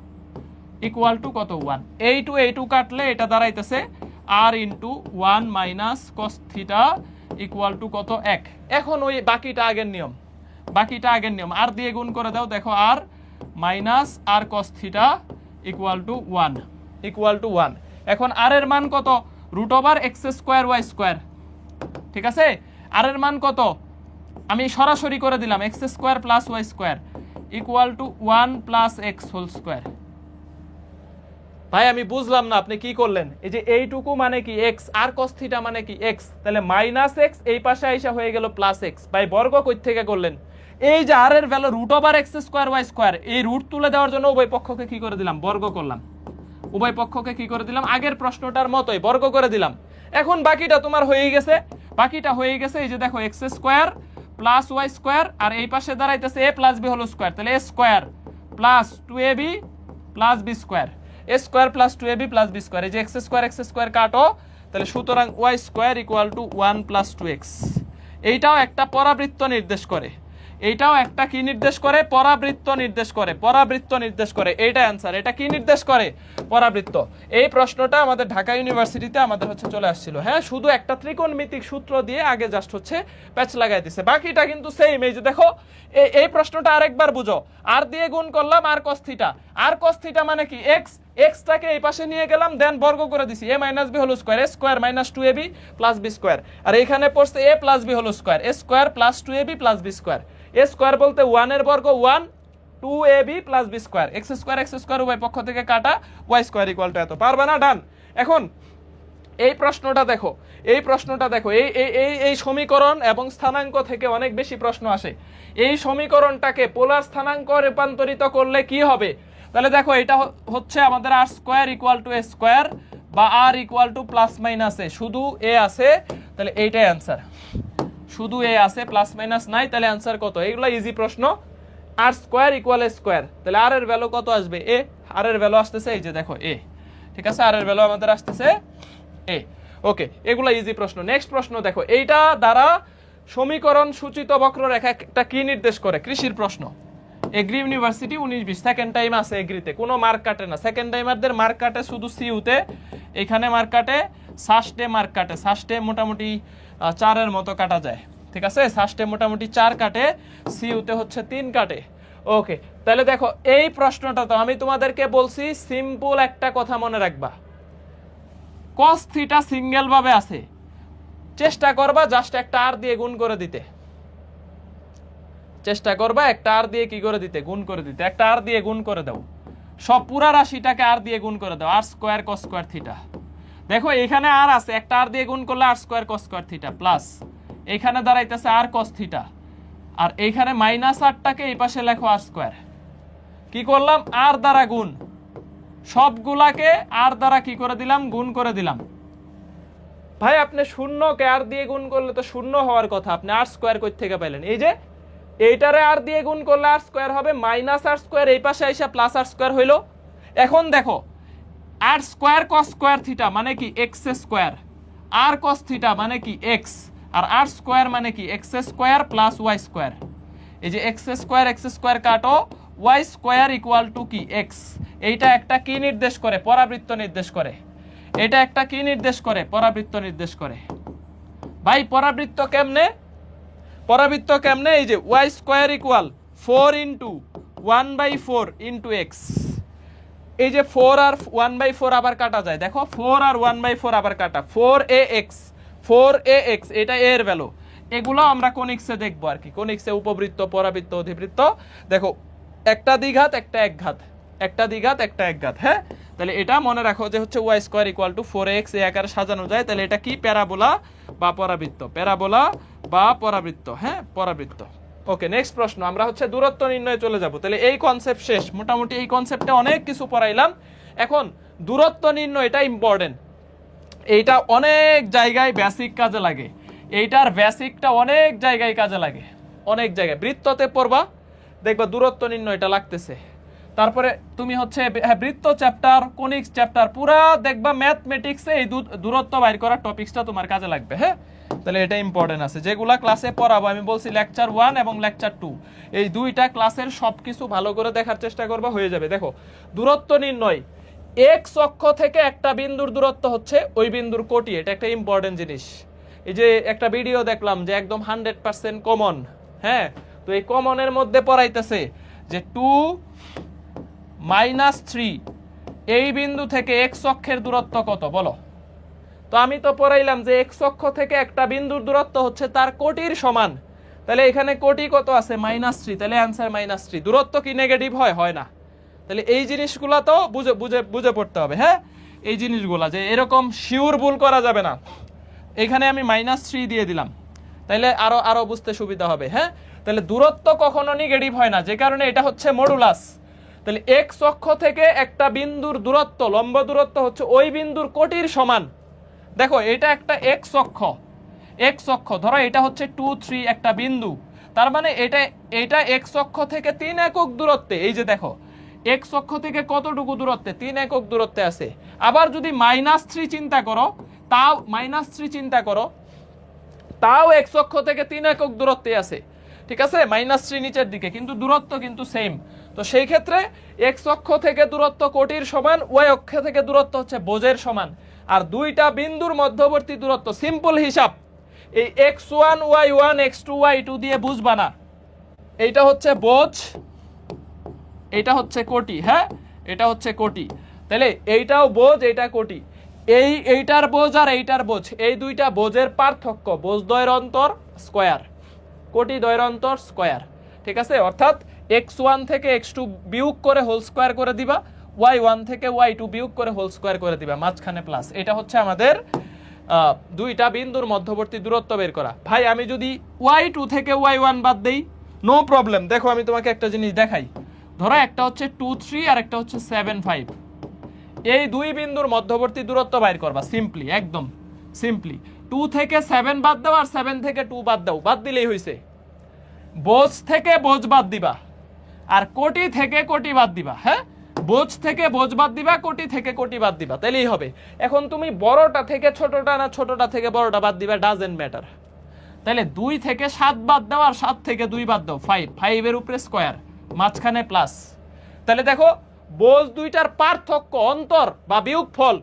ইকুয়াল টু কত? 1। এই টু কাটলে এটা দাঁড়াইতেছে r into 1 minus cos theta equal to কত? 1। এখন ওই বাকিটা আগের নিয়ম, আর দিয়ে গুণ করে দাও। দেখো r minus r cos theta equal to 1, এখন r এর মান কত? Root over x square y square, ঠিক আছে? আর এর মান কত? আমি সরাসরি করে দিলাম, x square plus y square equal to 1 plus x whole square. ভাই আমি বুঝলাম না আপনি কি করলেন। এই যে এইটুকু মানে কি? এক্স, আর cos থিটা মানে কি? এক্স, তাহলে মাইনাস এক্স এই পাশে আইসা হয়ে গেল প্লাস এক্স। ভাই বর্গ কই থেকে করলেন? এই যে আর এর value root over x square y square, এই রুট তুলে দেওয়ার জন্য উভয় পক্ষকে কি করে দিলাম? বর্গ করলাম। উভয় পক্ষকে কি করে দিলাম? আগের প্রশ্নটার মতোই বর্গ করে দিলাম। এখন বাকিটা তোমার হয়ে গেছে, এই যে দেখো x square plus y square, আর এই পাশে দাঁড়াইতেছে a plus b whole square, তাহলে a square plus 2ab plus b square, a square plus 2ab plus b square. এই যে এক্স স্কোয়ার কাটো, তাহলে সুতরাং y square equal to 1 plus 2x। এইটাও একটা পরাবৃত্ত নির্দেশ করে, এইটাও একটা কি নির্দেশ করে? পরাবৃত্ত নির্দেশ করে। এইটা অ্যান্সার। এটা কি নির্দেশ করে? পরাবৃত্ত। এই প্রশ্নটা আমাদের ঢাকা ইউনিভার্সিটিতে আমাদের হচ্ছে চলে আসছিল। হ্যাঁ, শুধু একটা ত্রিকোণমিতিক সূত্র দিয়ে আগে জাস্ট হচ্ছে প্যাচ লাগাই দিছে, বাকিটা কিন্তু সেম। এই যে দেখো এই প্রশ্নটা আরেকবার বুঝো, আর দিয়ে গুণ করলাম আর cos থিটা। আর cos থিটা মানে কি? এক্স, এক্সটাকে এই পাশে নিয়ে গেলাম, দেন বর্গ করে দিছি, a minus b whole square, a square minus 2ab plus b square. আর এখানে পড়ছে a plus b whole square, a square plus 2ab plus b square. a square বলতে 1 এর বর্গ 1, 2ab plus b square, x square উভয় পক্ষ থেকে কাটা, y স্কয়ার ইকুয়াল টু এত। পারবে না? ডান। এখন এই প্রশ্নটা দেখো, এই প্রশ্নটা দেখো, এই এই এই এই সমীকরণ এবং স্থানাঙ্ক থেকে অনেক বেশি প্রশ্ন আসে। এই সমীকরণটাকে পোলার স্থানাঙ্ক রূপান্তরিত করলে কি হবে? তাহলে দেখো, এটা হচ্ছে আমাদের r square equal to a square বা r equal to plus minus a, শুধু এ আছে, তাহলে এইটাই অ্যান্সার। শুধু এ আছে, প্লাস মাইনাস নাই, তাহলে অ্যান্সার কত? এইগুলো ইজি প্রশ্ন। আর স্কয়ার ইকুয়াল এ স্কয়ার, তাহলে আর এর ভ্যালু কত আসবে? এ। আর এর ভ্যালু আসতেছে এই যে দেখো এ, ঠিক আছে? আর এর ভ্যালু আমাদের আসতেছে এ। ওকে, এগুলা ইজি প্রশ্ন। নেক্সট প্রশ্ন দেখো, এইটা দ্বারা সমীকরণ সূচিত বক্ররেখা একটা কি নির্দেশ করে? কৃষির প্রশ্ন। এগ্রি ইউনিভার্সিটি 19-20 সেকেন্ড টাইম আছে এগ্রিতে, কোনো মার্ক কাটে না। সেকেন্ড টাইমারদের মার্ক কাটে শুধু সিইউতে, এখানে মার্ক কাটে, সাস্টে মার্ক কাটে। সাস্টে মোটামুটি 4-এর মতো কাটা যায়, ঠিক আছে? সাস্টে মোটামুটি 4 কাটে, সিইউতে হচ্ছে 3 কাটে। ওকে, তাহলে দেখো এই প্রশ্নটা তো আমি তোমাদেরকে বলছি, সিম্পল একটা কথা মনে রাখবা, cos থিটা সিঙ্গেল ভাবে আছে, চেষ্টা করবা জাস্ট একটা আর দিয়ে গুণ করে দিতে। চেষ্টা করবা একটা আর দিয়ে কি করে দিতে? গুণ করে দিতে। একটা আর দিয়ে গুণ করে দাও, সব পুরা রাশিটাকে আর দিয়ে গুণ করে দাও, r square cos square theta. দেখো এখানে আর আছে, একটা আর দিয়ে গুণ করলে r square cos square theta plus এখানে দাঁড়াইতেছে আর cos থিটা, আর এইখানে মাইনাস আরটাকে এই পাশে লেখো আর স্কয়ার। কি করলাম? আর দ্বারা গুণ, সবগুলাকে আর দ্বারা কি করে দিলাম? গুণ করে দিলাম। ভাই আপনি শূন্যকে আর দিয়ে গুণ করলে তো শূন্য হওয়ার কথা, আপনি আর স্কয়ার কই থেকে পাইলেন? এই যে এইটারে আর দিয়ে গুণ করলে আর স্কয়ার হবে, মাইনাস আর স্কয়ার এই পাশে আইসা প্লাস আর স্কয়ার হইলো। এখন দেখো, r square cos square theta মানে কি? X square. R cos theta মানে কি? এক্স। আর আর স্কয়ার মানে কি? X square plus y square. এই যে এক্স স্কয়ার কাটো, ওয়াই স্কয়ার ইকুয়াল টু কি? এক্স। এইটা একটা কি নির্দেশ করে? পরাবৃত্ত নির্দেশ করে। এটা একটা কি নির্দেশ করে? পরাবৃত্ত নির্দেশ করে। ভাই পরাবৃত্ত কেমনে? পরাবৃত্ত কেমনে? এই যে y square equal 4 into 1/4 into x. এই যে 4 আর 1/4 আবার কাটা যায়, দেখো 4 আর 1/4 আবার কাটা, 4ax, এটা a এর ভ্যালু। এগুলো আমরা কোনিক্সে দেখবো আর কি, কোনিক্সে উপবৃত্ত, পরাবৃত্ত, অধিবৃত্ত। দেখো একটা দ্বিঘাত একটা একঘাত, একটা দ্বিঘাত একটা একঘাত। হ্যাঁ, তাহলে এটা মনে রাখো যে হচ্ছে Y square equal two 4ax, এই আকারে সাজানো যায়। তাহলে এটা কি? প্যারাবোলা বা পরাবৃত্ত, প্যারাবোলা বা পরাবৃত্ত। হ্যাঁ, পরাবৃত্ত। ওকে, নেক্সট প্রশ্ন। আমরা হচ্ছে দূরত্ব নির্ণয়ে চলে যাব। তাহলে এই কনসেপ্ট শেষ, মোটামুটি এই কনসেপ্টে অনেক কিছু পড়াইলাম। এখন দূরত্ব নির্ণয়, এটা ইম্পর্টেন্ট, এইটা অনেক জায়গায় বেসিক কাজে লাগে। এইটার বেসিকটা অনেক জায়গায় কাজে লাগে, অনেক জায়গায়। বৃত্ততে পড়বা, দেখবা দূরত্ব নির্ণয় এটা লাগতেছে। তারপরে তুমি হচ্ছে বৃত্ত চ্যাপ্টার, কোনিক্স চ্যাপ্টার, পুরা দেখবা ম্যাথমেটিক্সে এই দূরত্ব বাইর করার টপিকসটা তোমার কাজে লাগবে। হ্যাঁ, তাহলে এটা ইম্পর্টেন্ট আছে। যেগুলা ক্লাসে পড়াবো, আমি বলছি লেকচার 1 এবং লেকচার 2, এই দুইটা ক্লাসের সবকিছু ভালো করে দেখার চেষ্টা করবা, হয়ে যাবে। দেখো দূরত্ব নির্ণয়, এক্স অক্ষ থেকে একটা বিন্দুর দূরত্ব হচ্ছে ওই বিন্দুর কোটি, এটা একটা ইম্পর্টেন্ট জিনিস। এই যে একটা ভিডিও দেখলাম যে একদম 100% কমন। হ্যাঁ, তো এই কমনের মধ্যে পড়াইতেছে যে 2 - 3 এই বিন্দু থেকে এক্স অক্ষের দূরত্ব কত বলো? তো আমি তো পড়াইলাম যে এক্স অক্ষ থেকে একটা বিন্দুর দূরত্ব হচ্ছে তার কোটির সমান। তাহলে এখানে কোটি কত আছে? -3, তাহলে অ্যান্সার -3। দূরত্ব কি নেগেটিভ হয়? হয় না। তাহলে এই জিনিসগুলো তো বুঝে বুঝে বুঝে পড়তে হবে। হ্যাঁ, এই জিনিসগুলো যে এরকম শিওর ভুল করা যাবে না। এখানে আমি -3 দিয়ে দিলাম, তাহলে আরো বুঝতে সুবিধা হবে। হ্যাঁ, তাহলে দূরত্ব কখনো নেগেটিভ হয় না, যে কারণে এটা হচ্ছে মডুলাস। তাহলে এক্স অক্ষ থেকে একটা বিন্দুর দূরত্ব, লম্ব দূরত্ব হচ্ছে ওই বিন্দুর কোটির সমান। দেখো এটা একটা এক্স অক্ষ, এক্স অক্ষ ধরো এটা হচ্ছে 2, 3 একটা বিন্দু, তার মানে এটা এক্স অক্ষ থেকে 3 একক দূরত্বে। এই যে দেখো এক্স অক্ষ থেকে কতটুকু দূরত্বে? 3 একক দূরত্বে আছে। আবার যদি -3 চিন্তা করো, তাও -3 চিন্তা করো, তাও এক্স অক্ষ থেকে 3 একক দূরত্বে আছে। ঠিক আছে, -3 নিচের দিকে, কিন্তু দূরত্ব কিন্তু সেম। তো সেই ক্ষেত্রে এক্স অক্ষ থেকে দূরত্ব কোটির সমান, ওয়াই অক্ষ থেকে দূরত্ব হচ্ছে বোঝের সমান। আর দুইটা বিন্দুর মধ্যবর্তী দূরত্ব, সিম্পল হিসাব, এই x1 y1 x2 y2 দিয়ে বুঝবা না। এইটা হচ্ছে বোঝ, এটা হচ্ছে কোটি। হ্যাঁ, এটা হচ্ছে কোটি। তাহলে এইটাও বোঝ, এইটা কোটি। এইটার বোঝ আর এইটার বোঝ, এই দুইটা বোঝের পার্থক্য বোঝদ্বয়ের অন্তর স্কয়ার, কোটি দ্বয়ের অন্তর স্কয়ার। ঠিক আছে, অর্থাৎ x1 থেকে x2 বিয়োগ করে হোল স্কয়ার করে দিবা, y1 থেকে y2 বিয়োগ করে হোল স্কয়ার করে দিবা, মাঝখানে প্লাস। এটা হচ্ছে আমাদের দুইটা বিন্দুর মধ্যবর্তী দূরত্ব বের করা। ভাই আমি যদি y2 থেকে y1 বাদ দেই, নো প্রবলেম। দেখো আমি তোমাকে একটা জিনিস দেখাই, ধরো একটা হচ্ছে 2 3 আর একটা হচ্ছে 7 5, এই দুই বিন্দুর মধ্যবর্তী দূরত্ব বাইর করবা সিম্পলি, একদম সিম্পলি। 2 থেকে 7 বাদ দাও আর 7 থেকে 2 বাদ দাও, বাদ দিলেই হইছে। বোঝ থেকে বোঝ বাদ দিবা আর কোটি থেকে কোটি বাদ দিবা। হ্যাঁ, বোঝ থেকে বোঝ বাদ দিবা, কোটি থেকে কোটি বাদ দিবা, তাইলেই হবে। এখন তুমি বড়টা থেকে ছোটটা না ছোটটা থেকে বড়টা বাদ দিবা, ডাজেন্ট ম্যাটার। তাহলে 2 থেকে 7 বাদ দাও আর 7 থেকে 2 বাদ দাও, 5, 5 এর উপরে স্কয়ার, মাঝখানে প্লাস। তাহলে দেখো বোঝ দুইটার পার্থক্য অন্তর বা বিয়োগফল,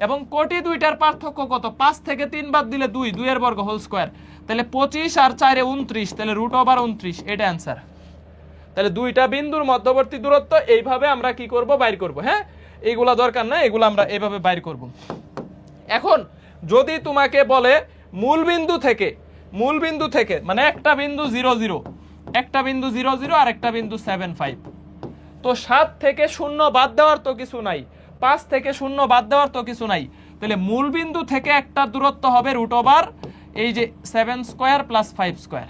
এবং কোটি দুইটার পার্থক্য কত? 5 থেকে 3 বাদ দিলে 2, 2 এর বর্গ হোল স্কয়ার। তাহলে 25 আর 4 এ 29, তাহলে √29, এটা অ্যান্সার। তাহলে দুইটা বিন্দুর মধ্যবর্তী দূরত্ব এইভাবে আমরা কি করব, বাইর করব। হ্যাঁ, এইগুলা দরকার না, এগুলো আমরা এইভাবে বাইর করব। এখন যদি তোমাকে বলে মূল বিন্দু থেকে মানে একটা বিন্দু 0 0, একটা বিন্দু 0 0 আর একটা বিন্দু 7 5, তো 7 থেকে 0 বাদ দেওয়ার তো কিছু নাই, 5 থেকে 0 বাদ দেওয়ার তো কিছু নাই। তাহলে মূল বিন্দু থেকে একটা দূরত্ব হবে √ এই যে 7 square plus 5 square,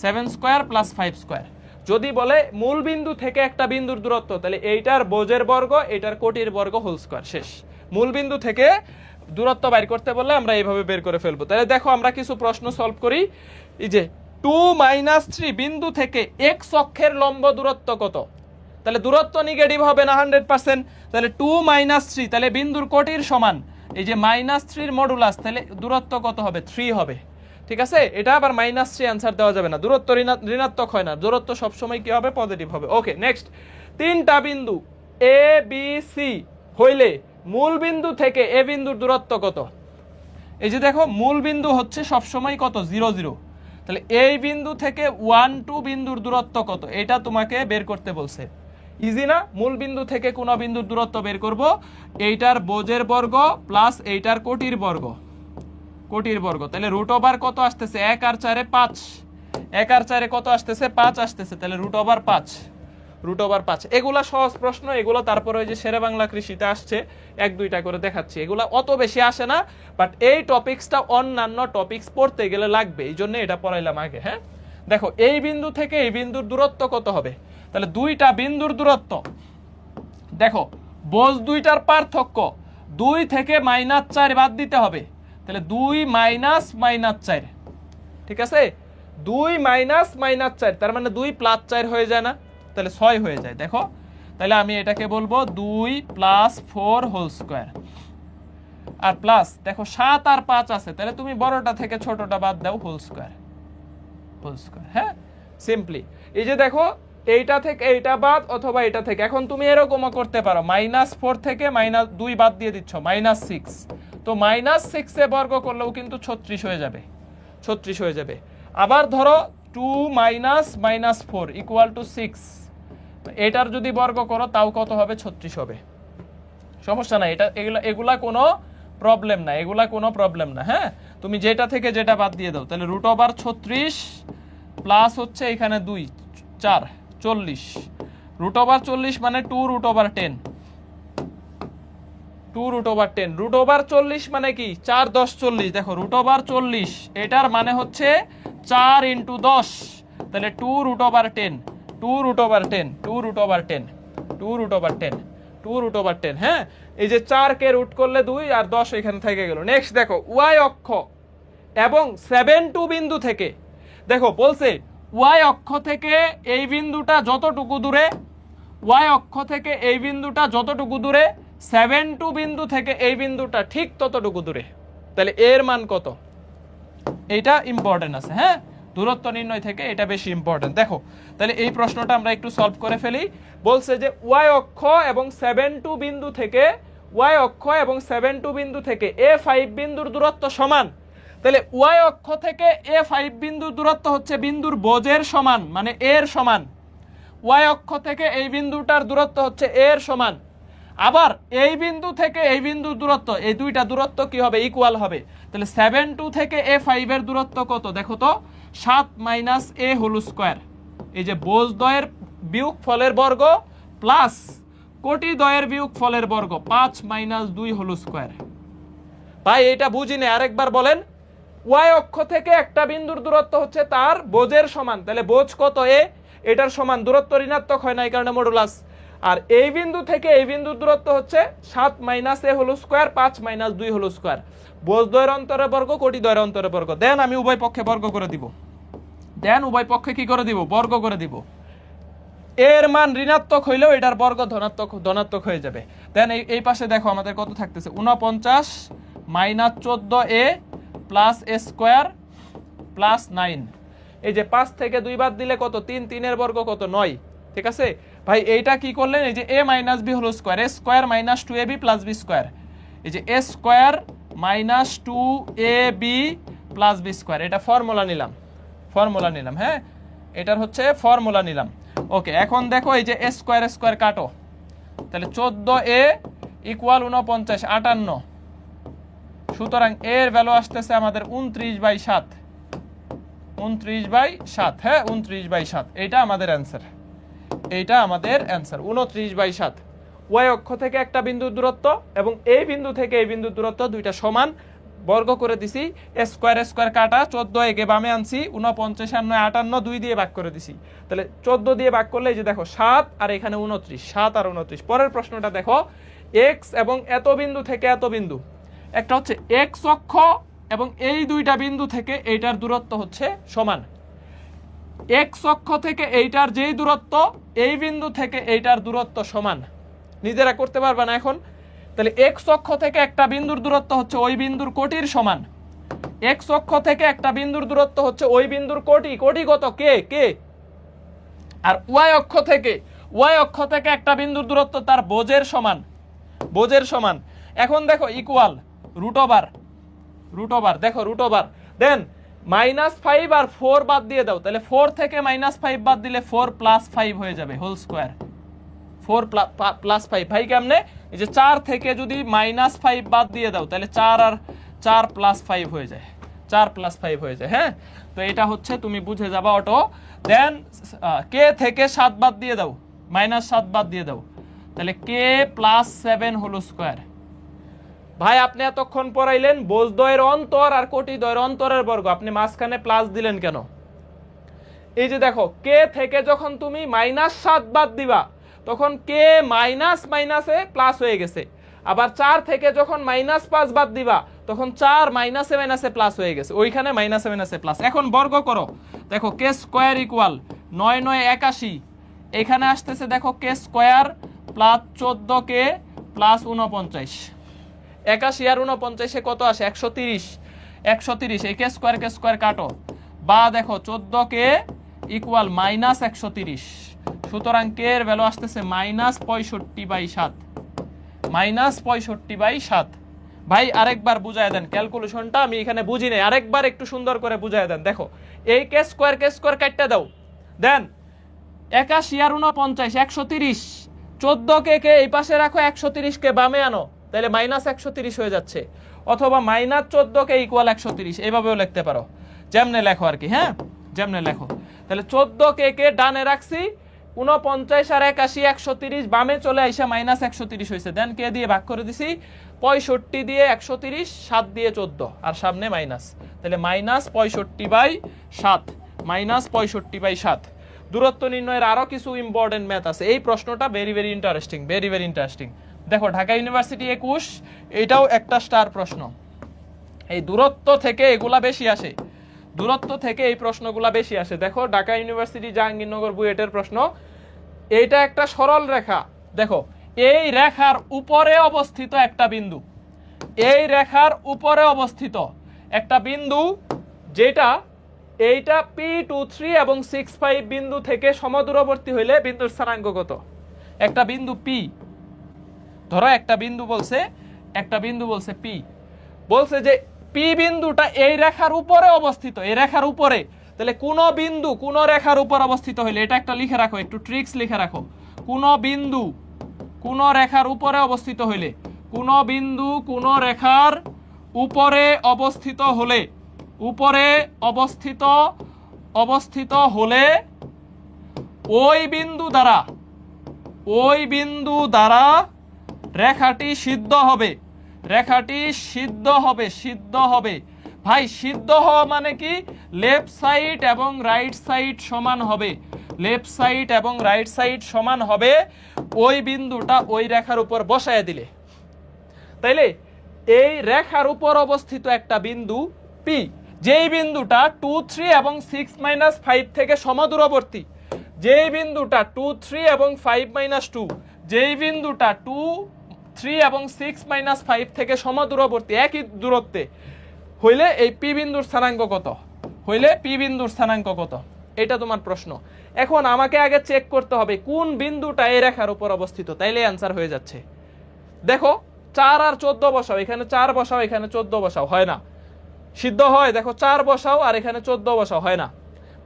7 square plus 5 square. যদি বলে মূল বিন্দু থেকে একটা বিন্দুর দূরত্ব, তাহলে এইটার বোঝের বর্গ, এইটার কোটির বর্গ হোল স্কয়ার, শেষ। মূল বিন্দু থেকে দূরত্ব বাইর করতে বললে আমরা এইভাবে বের করে ফেলবো। তাহলে দেখো আমরা কিছু প্রশ্ন সলভ করি। এই যে 2 - 3 বিন্দু থেকে x অক্ষের লম্ব দূরত্ব কত? তাহলে দূরত্ব নেগেটিভ হবে না 100%। তাহলে 2 - 3, তাহলে বিন্দুর কোটির সমান এই যে -3 এর মডুলাস, তাহলে দূরত্ব কত হবে? 3 হবে। ঠিক আছে, এটা আবার -3 অ্যান্সার দেওয়া যাবে না, দূরত্ব ঋণাত্মক হয় না, দূরত্ব সবসময় কি হবে? পজিটিভ হবে। ওকে, নেক্সট। তিনটা বিন্দু এ বি সি হইলে মূল বিন্দু থেকে এ বিন্দুর দূরত্ব কত? এই যে দেখো মূল বিন্দু হচ্ছে সবসময় কত? 0 0। তাহলে এই বিন্দু থেকে 1 2 বিন্দুর দূরত্ব কত? এটা তোমাকে বের করতে বলছে। ইজি না? মূল বিন্দু থেকে কোন বিন্দুর দূরত্ব বের করব, এইটার বোঝের বর্গ প্লাস এইটার কোটির বর্গ, কোটির বর্গ। তাহলে √ কত আসতেছে? 1 আর 4 এ 5, 1 আর 4 এ কত আসতেছে? 5 আসতেছে। তাহলে √5, √5। এগুলা সহজ প্রশ্ন, এগুলো তারপরে ওই যে শেরে বাংলা কৃষিতে আসছে, 1-2টা করে দেখাচ্ছি। এগুলা অত বেশি আসে না, বাট এই টপিক্সটা অন্যান্য টপিক্স পড়তে গেলে লাগবে, এই জন্য এটা পড়াইলাম আগে। হ্যাঁ, দেখো এই বিন্দু থেকে এই বিন্দুর দূরত্ব কত হবে? তাহলে দুইটা বিন্দুর দূরত্ব দেখো, বোঝ দুইটার পার্থক্য, 2 থেকে -4 বাদ দিতে হবে। তাহলে 2 - -4, ঠিক আছে, 2 - -4, তার মানে 2 + 4 হয়ে যায় না? তাহলে 6 হয়ে যায়। দেখো তাহলে আমি এটাকে বলবো 2 + 4 হোল স্কয়ার, আর প্লাস দেখো 7 আর 5 আছে, তাহলে তুমি বড়টা থেকে ছোটটা বাদ দাও, হোল স্কয়ার, হোল স্কয়ার। হ্যাঁ, সিম্পলি। এই যে দেখো এইটা থেকে এইটা বাদ অথবা এটা থেকে। এখন তুমি এরকমও করতে পারো, -4 থেকে -2 বাদ দিয়ে দিচ্ছ, -6। তো -6 এ বর্গ করলেও কিন্তু 36 হয়ে যাবে, 36 হয়ে যাবে। আবার ধরো 2 - -4 = 6, এটার যদি বর্গ করো তাও কত হবে? 36 হবে। সমস্যা নাই, এটা এগুলা কোনো প্রবলেম না, এগুলা কোনো প্রবলেম না। হ্যাঁ, তুমি যেটা থেকে যেটা বাদ দিয়ে দাও। তাহলে √36 প্লাস হচ্ছে এখানে 2 4 40, √40 মানে 2√10, 2√10, √40 মানে কি? 4 10 40। দেখো √40 এটার মানে হচ্ছে 4 × 10, তাহলে 2√10, 2√10, 2√10, 2√10, 2√10। হ্যাঁ, এই যে 4 কে রুট করলে 2 আর 10 এখানে থেকে গেল। নেক্সট দেখো y অক্ষ এবং 7 2 বিন্দু থেকে, দেখো বলছে y অক্ষ থেকে এই বিন্দুটা যতটুকু দূরে, y অক্ষ থেকে এই বিন্দুটা যতটুকু দূরে, 7 2 বিন্দু থেকে এই বিন্দুটা ঠিক ততটুকু দূরে। তাহলে এর মান কত? এটা ইম্পর্টেন্ট আছে। হ্যাঁ, দূরত্ব নির্ণয় থেকে এটা বেশি ইম্পর্টেন্ট। দেখো তাহলে এই প্রশ্নটা আমরা একটু সলভ করে ফেলি। বলছে যে y অক্ষ এবং 7 2 বিন্দু থেকে, y অক্ষ এবং 7 2 বিন্দু থেকে A5 বিন্দুর দূরত্ব সমান। তাহলে y অক্ষ থেকে A5 বিন্দুর দূরত্ব হচ্ছে বিন্দুর বোঝের সমান, মানে এর সমান। y অক্ষ থেকে এই বিন্দুটার দূরত্ব হচ্ছে এর সমান। আবার এই বিন্দু থেকে এই বিন্দুর দূরত্ব, এই দুইটা দূরত্ব কি হবে? ইকুয়াল হবে। তাহলে 7 থেকে A5 এর দূরত্ব কত দেখো তো? 7 - a হোল স্কয়ার। এই যে বোঝদ্বয়ের বিয়োগফলের বর্গ প্লাস কোটিদ্বয়ের বিয়োগফলের বর্গ 5 - 2 হোল স্কয়ার। ভাই এটা বুঝিনি, আরেকবার বলেন। ওয়াই অক্ষ থেকে একটা বিন্দুর দূরত্ব হচ্ছে তার বোঝের সমান, তাহলে বোঝ কত? এ, এটার সমান। দূরত্ব ঋণাত্মক হয় না, এই কারণে মডুলাস। আর এই বিন্দু থেকে এই বিন্দুর দূরত্ব হচ্ছে 7 - a whole square 5 - 2 whole square. বোঝদ্বয়ের অন্তরের বর্গ কোটিদ্বয়ের অন্তরের বর্গ। দেন আমি উভয় পক্ষে বর্গ করে দিব। দেন উভয় পক্ষে কি করে দিব? বর্গ করে দিব। এর মান ঋণাত্মক হইলেও এটার বর্গ ধনাত্মক হয়ে যাবে। দেন এই পাশে দেখো আমাদের কত থাকতেছে? 49 - 14a plus a square plus 9। এই যে 5 থেকে 2 বাদ দিলে কত? 3, 3 এর বর্গ কত? 9। ঠিক আছে ভাই, এইটা কি করলেন? এই যে a - b whole square, a square - 2ab plus b square. এই যে a square - 2ab plus b square, এটা ফর্মুলা নিলাম। হ্যাঁ, এটার হচ্ছে ফর্মুলা নিলাম। ওকে, এখন দেখো এই যে a স্কয়ার কাটো, তাহলে 14a ইকুয়াল 49 58। সুতরাং এর ভ্যালু আসতেছে আমাদের 29/7। 29/7, হ্যাঁ 29/7। এইটা আমাদের অ্যান্সার। 29/7। ওয়াই অক্ষ থেকে একটা বিন্দুর দূরত্ব এবং এই বিন্দু থেকে এই বিন্দুর দূরত্ব দুইটা সমান, বর্গ করে দিছি। স্কয়ার কাটা, 14 একে বামে আনছি, 49 আর 9 58, 2 দিয়ে ভাগ করে দিছি। তাহলে 14 দিয়ে ভাগ করলে এই যে দেখো 7 আর এখানে 29, 7 আর 29। পরের প্রশ্নটা দেখো, এক্স এবং এত বিন্দু থেকে এত বিন্দু, একটা হচ্ছে এক্স অক্ষ এবং এই দুইটা বিন্দু থেকে এইটার দূরত্ব হচ্ছে সমান। এক্স অক্ষ থেকে এইটার যেই দূরত্ব, এই বিন্দু থেকে এইটার দূরত্ব সমান। নিজেরা করতে পারবে না এখন? তাহলে এক্স অক্ষ থেকে একটা বিন্দুর দূরত্ব হচ্ছে ওই বিন্দুর কোটির সমান। এক্স অক্ষ থেকে একটা বিন্দুর দূরত্ব হচ্ছে ওই বিন্দুর কোটি। কোটি কত? কে। আর ওয়াই অক্ষ থেকে একটা বিন্দুর দূরত্ব তার বোঝের সমান। এখন দেখো ইকুয়াল রুট ওভার, দেখো রুট ওভার। দেন -5 আর 4 বাদ দিয়ে দাও, তাহলে 4 থেকে -5 বাদ দিলে 4 + 5 হয়ে যাবে হোল স্কয়ার। 4 + 5 ভাই কেমনে? এই যে 4 থেকে যদি -5 বাদ দিয়ে দাও, তাহলে 4 আর 4 + 5 হয়ে যায়। 4 + 5 হয়ে যায়। হ্যাঁ, তো এটা হচ্ছে তুমি বুঝে যাবা অটো। দেন কে থেকে 7 বাদ দিয়ে দাও, -7 বাদ দিয়ে দাও, তাহলে কে + 7 হোল স্কয়ার। ভাই আপনি এতক্ষণ পড়াইলেন বোঝদ্বয়ের অন্তর আর কোটিদ্বয়ের অন্তরের বর্গ, আপনি মাঝখানে প্লাস দিলেন কেন? এই যে দেখো, কে থেকে যখন তুমি -7 বাদ দিবা, তখন কে মাইনাসে প্লাস হয়ে গেছে। আবার 4 থেকে যখন -5 বাদ দিবা, তখন 4 মাইনাসে প্লাস হয়ে গেছে, ওইখানে মাইনাসে প্লাস। এখন বর্গ করো, দেখো কে স্কয়ার ইকুয়াল 9 9 81। এখানে আসতেছে দেখো কে স্কয়ার প্লাস 14কে প্লাস 49। 81 আর 49 কত আসে? 130। এই কে স্কয়ার কাটো, বা দেখো 14কে ইকুয়াল -130। সুতরাং কে এর ভ্যালু আসতেছে -65/7। -65/7। ভাই আরেকবার বুঝায় দেন ক্যালকুলেশনটা, আমি এখানে বুঝি নাই, আরেকবার একটু সুন্দর করে বুঝায় দেন। দেখো এই কে স্কয়ার কাটতে দাও। দেন 81 আর 49 130। 14কে এই পাশে রাখো, 130কে বামে আনো, তাহলে -130 হয়ে যাচ্ছে। অথবা -14কে ইকুয়াল 130, এইভাবেও লিখতে পারো, যেমনে লেখো আর কি। হ্যাঁ, যেমনে লেখো। তাহলে 14কে ডানে রাখছি, 49 আর 81 130, বামে চলে আইসা -130 হয়েছে। দেন কে দিয়ে ভাগ করে দিছি, 65 দিয়ে 130, 7 দিয়ে 14, আর সামনে মাইনাস, তাহলে -65/7। -65/7। দূরত্ব নির্ণয়ের আরো কিছু ইম্পর্টেন্ট ম্যাথ আছে। এই প্রশ্নটা ভেরি ইন্টারেস্টিং। দেখো ঢাকা ইউনিভার্সিটি 21, এটাও একটা স্টার প্রশ্ন। এই দূরত্ব থেকে এগুলা বেশি আসে, এই প্রশ্নগুলা বেশি আসে। দেখো ঢাকা ইউনিভার্সিটি জাহাঙ্গীরনগর বুয়েটের প্রশ্ন। এইটা একটা সরল রেখা, দেখো এই রেখার উপরে অবস্থিত একটা বিন্দু, যেটা এইটা P23 এবং 65 বিন্দু থেকে সমদূরবর্তী হইলে বিন্দুর স্থানাঙ্ক কত? একটা বিন্দু P, ধরো একটা বিন্দু বলছে P, বলছে যে P বিন্দুটা এই রেখার উপরে অবস্থিত, তাহলে কোন বিন্দু কোন রেখার উপর অবস্থিত হইলে, এটা একটা লিখে রাখো, একটু ট্রিক্স লিখে রাখো। কোন কোন রেখার উপরে অবস্থিত হইলে, কোন বিন্দু কোন রেখার উপরে অবস্থিত হলে, উপরে অবস্থিত হলে ওই বিন্দু দ্বারা রেখাটি সিদ্ধ হবে, রেখাটি সিদ্ধ হবে। ভাই সিদ্ধ হওয়া মানে কি? লেফট সাইড এবং রাইট সাইড সমান হবে, লেফট সাইড এবং রাইট সাইড সমান হবে ওই বিন্দুটা ওই রেখার উপর বসায় দিলে। তাইলে এই রেখার উপর অবস্থিত একটা বিন্দু পি, যেই বিন্দুটা 2, 3 এবং 6 - 5 থেকে সমদূরবর্তী, যেই বিন্দুটা 2, 3 এবং 5 - 2, যেই বিন্দুটা 2, 3 এবং 6 - 5 থেকে সমদূরবর্তী একই দূরত্বে হইলে এই পি বিন্দুর স্থানাঙ্ক কত? এটা তোমার প্রশ্ন। এখন আমাকে আগে চেক করতে হবে কোন বিন্দুটা এই রেখার উপর অবস্থিত, তাইলে অ্যান্সার হয়ে যাচ্ছে। দেখো 4 আর 14 বসাও, এখানে 4 বসাও, এখানে 14 বসাও, হয় না? সিদ্ধ হয়? দেখো 4 বসাও আর এখানে 14 বসাও, হয় না?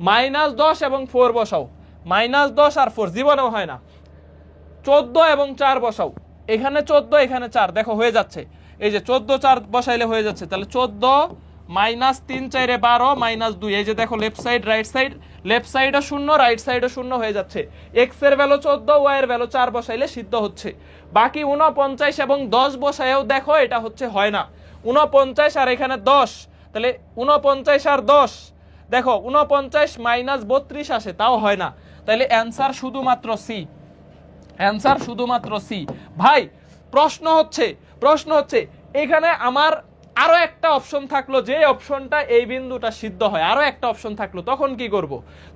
-10 এবং 4 বসাও, -10 আর 4 জীবনেও হয় না। 14 এবং 4 বসাও, এখানে 14 এখানে 4, দেখো হয়ে যাচ্ছে। এই যে 14 4 বসাইলে হয়ে যাচ্ছে, তাহলে 14 -3 4 12 -2, এই যে দেখো left side right side, left সাইডও 0 রাইট সাইডও 0 হয়ে যাচ্ছে। এক্স এর ভ্যালু 14, ওয়াই এর ভ্যালু 4 বসাইলে সিদ্ধ হচ্ছে। বাকি 49 এবং 10 বসায়ও দেখো এটা হচ্ছে, হয় না। 49 আর এখানে 10, তাহলে 49 আর 10, দেখো 49 - 32 আসে, তাও হয় না। তাহলে অ্যান্সার শুধুমাত্র সি। ভাই প্রশ্ন হচ্ছে এখানে আমার আরো একটা অপশন থাকলো, যে অপশনটা এই বিন্দুটা সিদ্ধ হয়, আরো একটা অপশন থাকলো, তখন কি করব?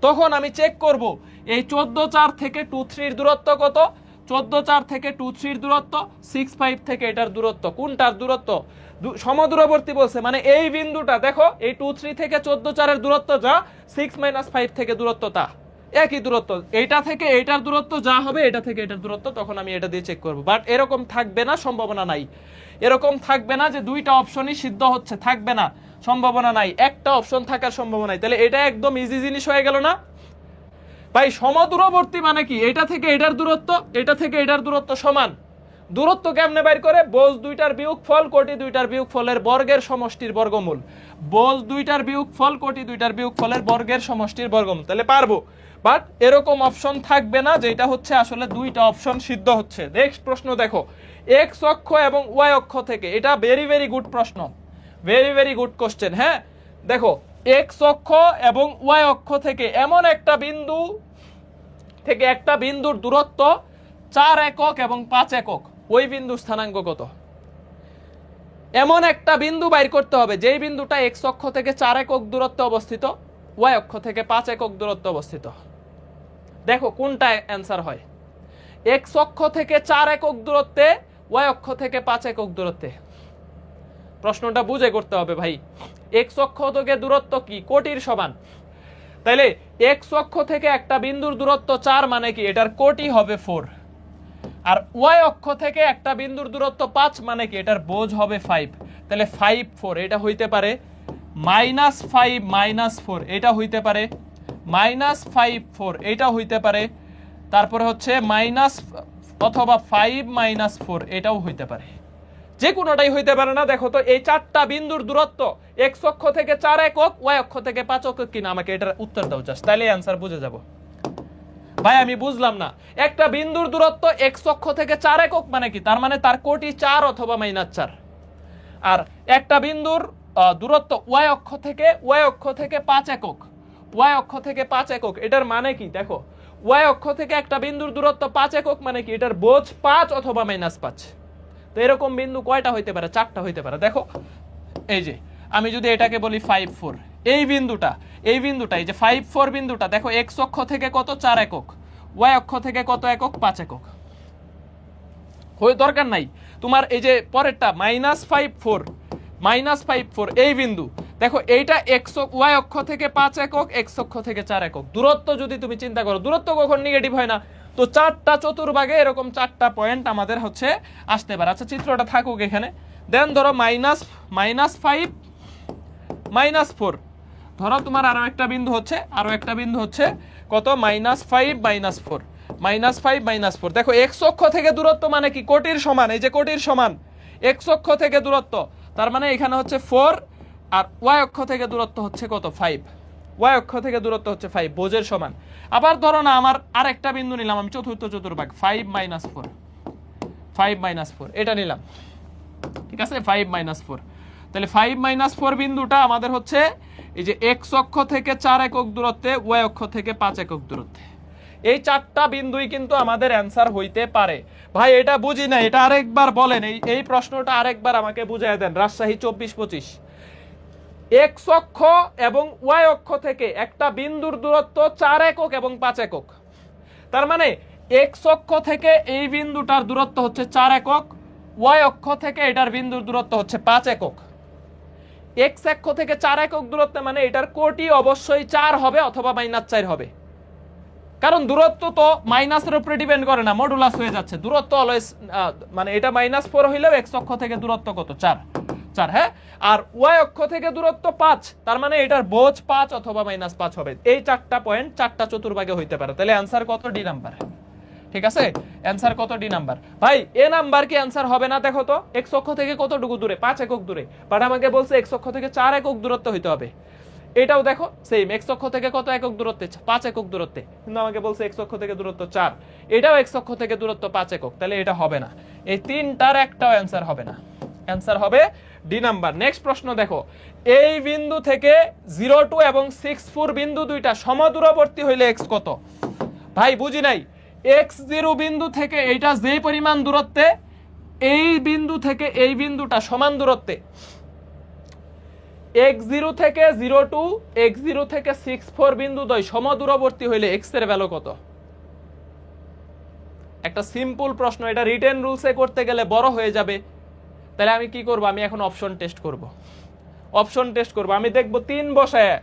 তখন আমি চেক করব এই 14 4 থেকে 2 3 এর দূরত্ব কত, 14 4 থেকে 2 3 এর দূরত্ব, 6 5 থেকে এটার দূরত্ব, কোনটার দূরত্ব? সমদূরবর্তী বলছে, মানে এই বিন্দুটা দেখো এই 2 3 থেকে 14 4 এর দূরত্ব যা, 6 - 5 থেকে দূরত্ব তা, একই দূরত্ব। এইটা থেকে এইটার দূরত্ব যা হবে, এটা থেকে এটার দূরত্ব, তখন আমি এটা দিয়ে চেক করব। বাট এরকম থাকবে না, সম্ভাবনা নাই। এরকম থাকবে না যে দুইটা অপশনই সিদ্ধ হচ্ছে, থাকবে না, সম্ভাবনা নাই। একটা অপশন থাকার সম্ভাবনা নাই। তাহলে এটা একদম ইজি জিনিস হয়ে গেল না ভাই? সমদূরবর্তী মানে কি? এটা থেকে এটার দূরত্ব, এটা থেকে এটার দূরত্ব সমান। দূরত্ব কেমনে বাইর করে? বোঝ দুইটার বিয়োগফল, কোটি দুইটার বিয়োগফলের বর্গের সমষ্টির বর্গমূল। বোঝ দুইটার বিয়োগফল, কোটি দুইটার বিয়োগফলের বর্গের সমষ্টির বর্গমূল। তাহলে পারবো। বাট এরকম অপশন থাকবে না যেটা হচ্ছে আসলে দুইটা অপশন সিদ্ধ হচ্ছে। নেক্সট প্রশ্ন দেখো, এক্স অক্ষ এবং ওয়াই অক্ষ থেকে, এটা ভেরি ভেরি গুড প্রশ্ন, ভেরি ভেরি গুড কোশ্চেন। হ্যাঁ দেখো, এক্স অক্ষ এবং ওয়াই অক্ষ থেকে এমন একটা বিন্দু থেকে একটা বিন্দুর দূরত্ব 4 একক এবং 5 একক, ওই বিন্দুর স্থানাঙ্ক কত? এমন একটা বিন্দু বাইর করতে হবে যেই বিন্দুটা এক্স অক্ষ থেকে 4 একক দূরত্বে অবস্থিত, ওয়াই অক্ষ থেকে 5 একক দূরত্বে অবস্থিত। দেখো কোনটা অ্যান্সার হয়। এক্স অক্ষ থেকে 4 একক দূরত্বে, ওয়াই অক্ষ থেকে 5 একক দূরত্বে। প্রশ্নটা বুঝে করতে হবে ভাই। এক্স অক্ষ থেকে দূরত্ব কি? কোটির সমান। তাইলে এক্স অক্ষ থেকে একটা বিন্দুর দূরত্ব 4 মানে কি? এটার কোটি হবে 4। আর ওয়াই অক্ষ থেকে একটা বিন্দুর দূরত্ব 5 মানে কি? এটার বোঝ হবে 5। তাহলে 5 4 এটা হইতে পারে, -5 - 4 এটা হইতে পারে, -5 4 এটা হইতে পারে, তারপরে হচ্ছে মাইনাস অথবা 5 - 4 এটাও হইতে পারে। যে কোনোটাই হইতে পারে না। দেখো তো এই চারটা বিন্দুর দূরত্ব এক্স অক্ষ থেকে 4 একক, ওয়াই অক্ষ থেকে 5 একক কিনা, আমাকে এটার উত্তর দাও জাস্ট, তাহলে অ্যান্সার বুঝে যাব। ভাই আমি বুঝলাম না, একটা বিন্দুর দূরত্ব এক্স অক্ষ থেকে 4 একক মানে কি? তার মানে তার কোটি 4 অথবা -4। আর একটা বিন্দুর দূরত্ব ওয়াই অক্ষ থেকে 5 একক, ওয়াই অক্ষ থেকে 5 একক, এটার মানে কি? দেখো ওয়াই অক্ষ থেকে একটা বিন্দুর দূরত্ব 5 একক মানে কি? এটার বোঝ 5 অথবা -5। তো এরকম বিন্দু কয়টা হইতে পারে? 4টা হইতে পারে। দেখো এই যে আমি যদি এটাকে বলি 5 4, এই বিন্দুটা এই যে 5 4 বিন্দুটা, দেখো এক্স অক্ষ থেকে কত? 4 একক, ওয়াই অক্ষ থেকে কত একক? 5 একক। দরকার নাই তোমার এই যে পরেরটা -5 4 এই বিন্দু, দেখো এইটা এক্স ওয়াই অক্ষ থেকে 5 একক, এক্স অক্ষ থেকে 4 একক। দূরত্ব যদি তুমি চিন্তা করো, দূরত্ব কখন নেগেটিভ হয় না? তো 4টা চতুর্ভাগে এরকম 4টা পয়েন্ট আমাদের হচ্ছে আসতে পারে। আচ্ছা চিত্রটা থাকুক এখানে। দেন ধরো -5 -4, ধরো তোমার আরো একটা বিন্দু হচ্ছে কত? -5 - 4। -5 -4। দেখো এক্স অক্ষ থেকে দূরত্ব মানে কি, কোটির সমান, এই যে কোটির সমান এক্স অক্ষ থেকে দূরত্ব, তার মানে এখানে হচ্ছে 4, আর ওয়াই অক্ষ থেকে দূরত্ব হচ্ছে কত, 5। ওয়াই অক্ষ থেকে দূরত্ব হচ্ছে 5, বোঝের সমান। আবার ধরো না আমার আরেকটা বিন্দু নিলাম আমি, চতুর্থ চতুর্ভাগ, 5 - 4 এটা নিলাম, ঠিক আছে, 5 - 4। তাহলে 5 - 4 বিন্দুটা আমাদের হচ্ছে এই যে এক্স অক্ষ থেকে 4 একক দূরত্বে, ওয়াই অক্ষ থেকে 5 একক দূরত্বে। এই চারটা বিন্দুই কিন্তু আমাদের অ্যান্সার হইতে পারে। ভাই এটা বুঝি না, এটা আরেকবার বলেন, এই প্রশ্নটা আরেকবার আমাকে বুঝিয়ে দেন। রাজশাহী 24-25, এক্স অক্ষ এবং ওয়াই অক্ষ থেকে একটা বিন্দুর দূরত্ব 4 একক এবং 5 একক। তার মানে এক্স অক্ষ থেকে এই বিন্দুটার দূরত্ব হচ্ছে 4 একক, ওয়াই অক্ষ থেকে এটার বিন্দুর দূরত্ব হচ্ছে 5 একক। এক্স অক্ষ থেকে 4 একক দূরত্ব মানে এটার কোটি অবশ্যই 4 হবে অথবা -4 হবে, কারণ দূরত্ব তো মাইনাসের উপরে ডিপেন্ড করে না, মডুলাস হয়ে যাচ্ছে। দূরত্ব অলওয়েজ মানে এটা -4 হইলেও এক্স অক্ষ থেকে দূরত্ব কত, 4, হ্যাঁ। আর ওয়াই অক্ষ থেকে দূরত্ব 5, তার মানে এটার বোঝ 5 অথবা -5 হবে। এই চারটা পয়েন্ট চারটা চতুর্ভাগে হইতে পারে। তাহলে অ্যান্সার কত, ডি নাম্বার, ঠিক আছে। অ্যান্সার কত, ডি নাম্বার। ভাই এ নাম্বার কি অ্যান্সার হবে না? দেখো তো এক্স অক্ষ থেকে কতটুকু দূরে, 5 একক দূরে, বাট আমাকে বলছে এক্স অক্ষ থেকে 4 একক দূরত্ব হইতে হবে। এটাও দেখো সেম, এক্স অক্ষ থেকে কত একক দূরত্বে, 5 একক দূরত্বে, কিন্তু আমাকে বলছে এক্স অক্ষ থেকে দূরত্ব 4, এটাও এক্স অক্ষ থেকে দূরত্ব 5 একক। তাহলে এটা হবে না, এই তিনটার একটাও অ্যান্সার হবে না। অ্যান্সার হবে ডি নাম্বার। নেক্সট প্রশ্ন দেখো, এই বিন্দু থেকে 0, 2 এবং 6, 4 বিন্দু দুইটা সমদূরবর্তী হইলে এক্স কত? ভাই বুঝি নাই, x0 বিন্দু থেকে এইটা যে পরিমাণ দূরত্বে, এই বিন্দু থেকে এই বিন্দুটা সমান দূরত্বে, x0 থেকে 0, 2, x0 থেকে 6, 4 বিন্দু দ্বয় সমদূরবর্তী হইলে x এর ভ্যালু কত? একটা সিম্পল প্রশ্ন, এটা রিটেন রুলসে করতে গেলে বড় হয়ে যাবে। তাহলে আমি কি করব, আমি এখন অপশন টেস্ট করব। আমি দেখব 3 বসায়,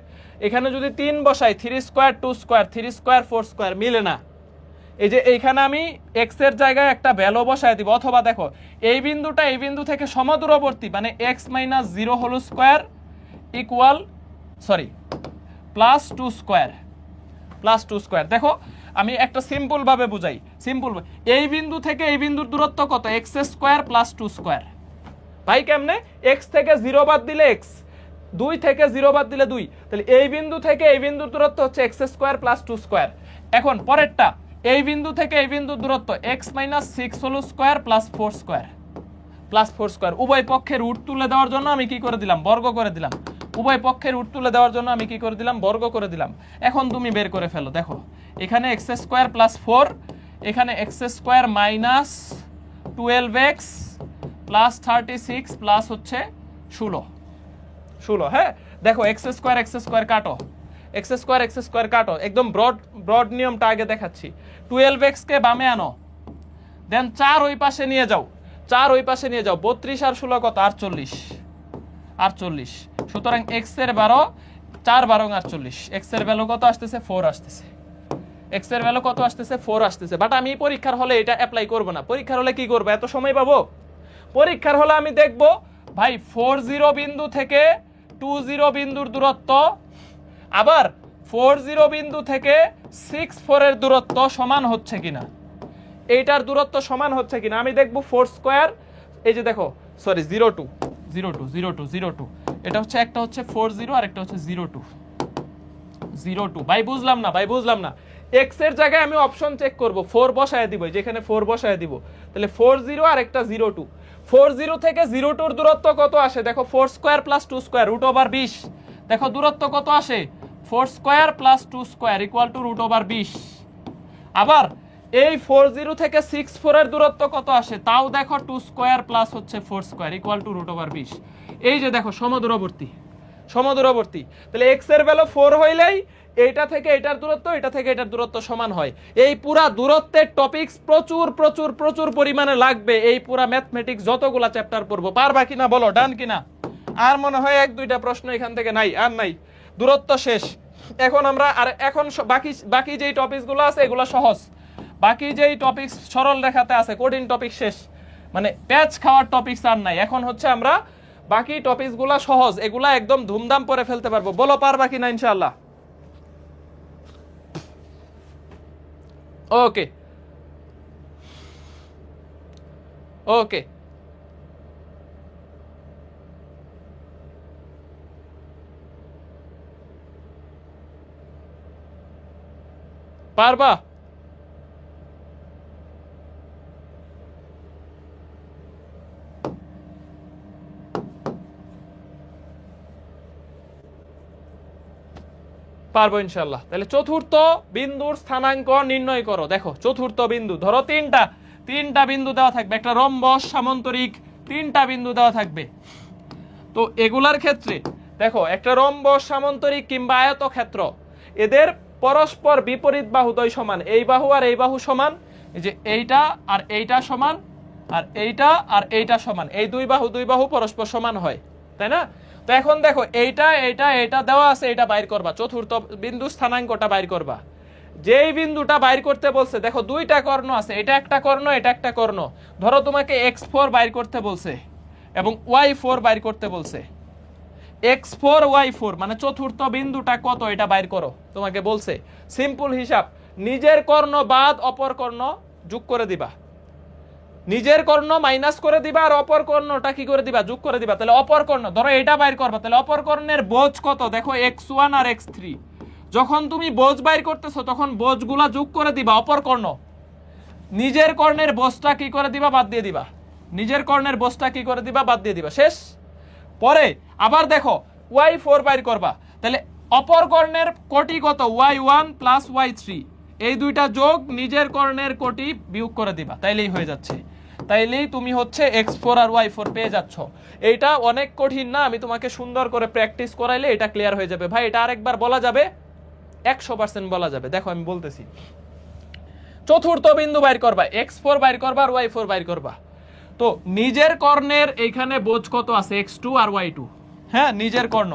এখানে যদি 3 বসাই, 3 স্কয়ার 2 স্কয়ার 3 স্কয়ার 4 স্কয়ার মিলে না, এই যে এইখানে আমি x এর জায়গায় একটা ভ্যালু বসায় দিব। অথবা দেখো এই বিন্দুটা এই বিন্দু থেকে সমদূরবর্তী, মানে x - 0 whole square equal +2 square. দেখো আমি একটা সিম্পল ভাবে বুঝাই, এই বিন্দু থেকে এই বিন্দুর দূরত্ব কত, x স্কয়ার +2 স্কয়ার। ভাই কেমনে, x থেকে 0 বাদ দিলে x, 2 থেকে 0 বাদ দিলে 2, তাহলে এই বিন্দু থেকে এই বিন্দুর দূরত্ব হচ্ছে x স্কয়ার +2 স্কয়ার। এখন পরেরটা, এই বিন্দু থেকে এই বিন্দুর দূরত্ব x - 6 হোল স্কয়ার +4 স্কয়ার। উভয় পক্ষে রুট তুলে দেওয়ার জন্য আমি কি করে দিলাম, বর্গ করে দিলাম। উভয় পক্ষে রুট তুলে দেওয়ার জন্য আমি কি করে দিলাম, বর্গ করে দিলাম। এখন তুমি বের করে ফেলো, দেখো এখানে x স্কয়ার +4, এখানে x স্কয়ার -12x +36 প্লাস হচ্ছে 16, হ্যাঁ। দেখো x স্কয়ার কাটো, x স্কয়ার কাটো, একদম ব্রড নিয়মটা আগে দেখাচ্ছি। 12x কে বামে আনো, দেন 4 ওই পাশে নিয়ে যাও, 32 আর 16 কত, 48। সুতরাং x এর 12, 4 12 48, x এর ভ্যালু কত আসতেছে, 4 আসতেছে। x এর ভ্যালু কত আসতেছে, 4 আসতেছে। বাট আমি পরীক্ষার হলে এটা অ্যাপ্লাই করব না। পরীক্ষার হলে কি করব, এত সময় পাবো? পরীক্ষার হলে আমি দেখব ভাই 40 বিন্দু থেকে 20 বিন্দুর দূরত্ব, আবার 40 বিন্দু থেকে 64 এর দূরত্ব সমান হচ্ছে কিনা, এইটার দূরত্ব সমান হচ্ছে কিনা আমি দেখব। 4 স্কয়ার, এই যে দেখো 02, এটা হচ্ছে, একটা হচ্ছে 40 আর একটা হচ্ছে 02। ভাই বুঝলাম না। x এর জায়গায় আমি অপশন চেক করব, 4 বসায় দিব, যেখানে 4 বসায় দিব, তাহলে 40 আর একটা 02। 40 থেকে 02 দূরত্ব কত আসে, দেখো 4 স্কয়ার +2 স্কয়ার √20। দেখো দূরত্ব কত আসে, 4 স্কয়ার +2 স্কয়ার √20। আবার এই 40 থেকে 64 এর দূরত্ব কত আসে, তাও দেখো 2 স্কয়ার প্লাস হচ্ছে 4 স্কয়ার √20। এই যে দেখো সমদূরবর্তী। তাহলে x এর ভ্যালু 4 হইলেই এইটা থেকে এটার দূরত্ব, এটা থেকে এটার দূরত্ব সমান হয়। এই পুরা দূরত্বের টপিকস প্রচুর পরিমাণে লাগবে। এই পুরা ম্যাথমেটিক্স যতগুলা চ্যাপ্টার পড়বো, পারবা কিনা বলো, ডান কিনা? আর মনে হয় 1-2টা প্রশ্ন এখান থেকে নাই, আর নাই, দূরত্ব শেষ। এখন আমরা এখন বাকি যেই টপিকসগুলো আছে এগুলো সহজ, বাকি যেই টপিকস সরল রেখাতে আছে, কঠিন টপিক শেষ, মানে প্যাচ খাওয়ার টপিকস আর নাই। এখন হচ্ছে আমরা বাকি টপিকসগুলো সহজ, এগুলা একদম ধুমধাম করে ফেলতে পারবো। বলো পারবা কিনা ইনশাআল্লাহ? ওকে ওকে, পারবা? পারবো ইনশাল্লাহ। তাহলে চতুর্থ বিন্দুর স্থানাঙ্ক নির্ণয় করো। দেখো চতুর্থ বিন্দু, ধরো তিনটা বিন্দু দেওয়া থাকবে, একটা রম্বস, সামান্তরিক, তিনটা বিন্দু দেওয়া থাকবে। তো এগুলার ক্ষেত্রে দেখো একটা রম্বস, সামান্তরিক কিংবা আয়তক্ষেত্র, এদের পরস্পর বিপরীত বাহু দ্বয় সমান, এই বাহু আর এই বাহু সমান, এই যে এইটা আর এইটা সমান, আর এইটা আর এইটা সমান, এই দুই বাহু পরস্পর সমান হয়, তাই না? তো এখন দেখো এইটা দেওয়া আছে, এটা বাইর করবা, চতুর্থ বিন্দু স্থানাঙ্কটা বাইর করবা। যেই বিন্দুটা বাইর করতে বলছে, দেখো দুইটা কর্ণ আছে, এটা একটা কর্ণ, এটা একটা কর্ণ। ধরো তোমাকে x4 বাইর করতে বলছে এবং y4 বাইর করতে বলছে। x4 y4 মানে চতুর্থ বিন্দুটা কত এটা বাইর করো তোমাকে বলছে। সিম্পল হিসাব, নিজের কর্ণ বাদ অপর কর্ণ যোগ করে দিবা, নিজের কর্ণ মাইনাস করে দিবা আর অপর কর্ণটা কি করে দিবা, যোগ করে দিবা। তাহলে অপর কর্ণ ধরো এটা বাইর করবা, তাহলে অপর কর্ণের বোঝ কত, দেখো x1 আর x3। যখন তুমি বোঝ বাইর করতেছো তখন বোঝগুলা যোগ করে দিবা অপর কর্ণ, নিজের কর্ণের বোঝটা কি করে দিবা, বাদ দিয়ে দিবা, নিজের কর্ণের বোঝটা কি করে দিবা, বাদ দিয়ে দিবা, শেষ। পরে আবার দেখো y4 বাইর করবা, তাহলে অপর কর্ণের কোটি কত, y1 প্লাস y3, এই দুইটা যোগ নিজের কর্ণের কোটি বিয়োগ করে দিবা, তাইলেই হয়ে যাচ্ছে। তাইলেই তুমি হচ্ছে x4 আর y4 পেয়ে যাচ্ছ। এইটা অনেক কঠিন না, আমি তোমাকে সুন্দর করে প্র্যাকটিস করাইলে এটা ক্লিয়ার হয়ে যাবে। ভাই এটা আরেকবার বলা যাবে, 100% বলা যাবে। দেখো আমি বলতেছি, চতুর্থ বিন্দু বাইর করবা, x4 বাইর করবা আর y4 বাইর করবা। তো নিজের কর্ণের এইখানে বোঝ কত আছে, x2 আর y2, হ্যাঁ নিজের কর্ণ,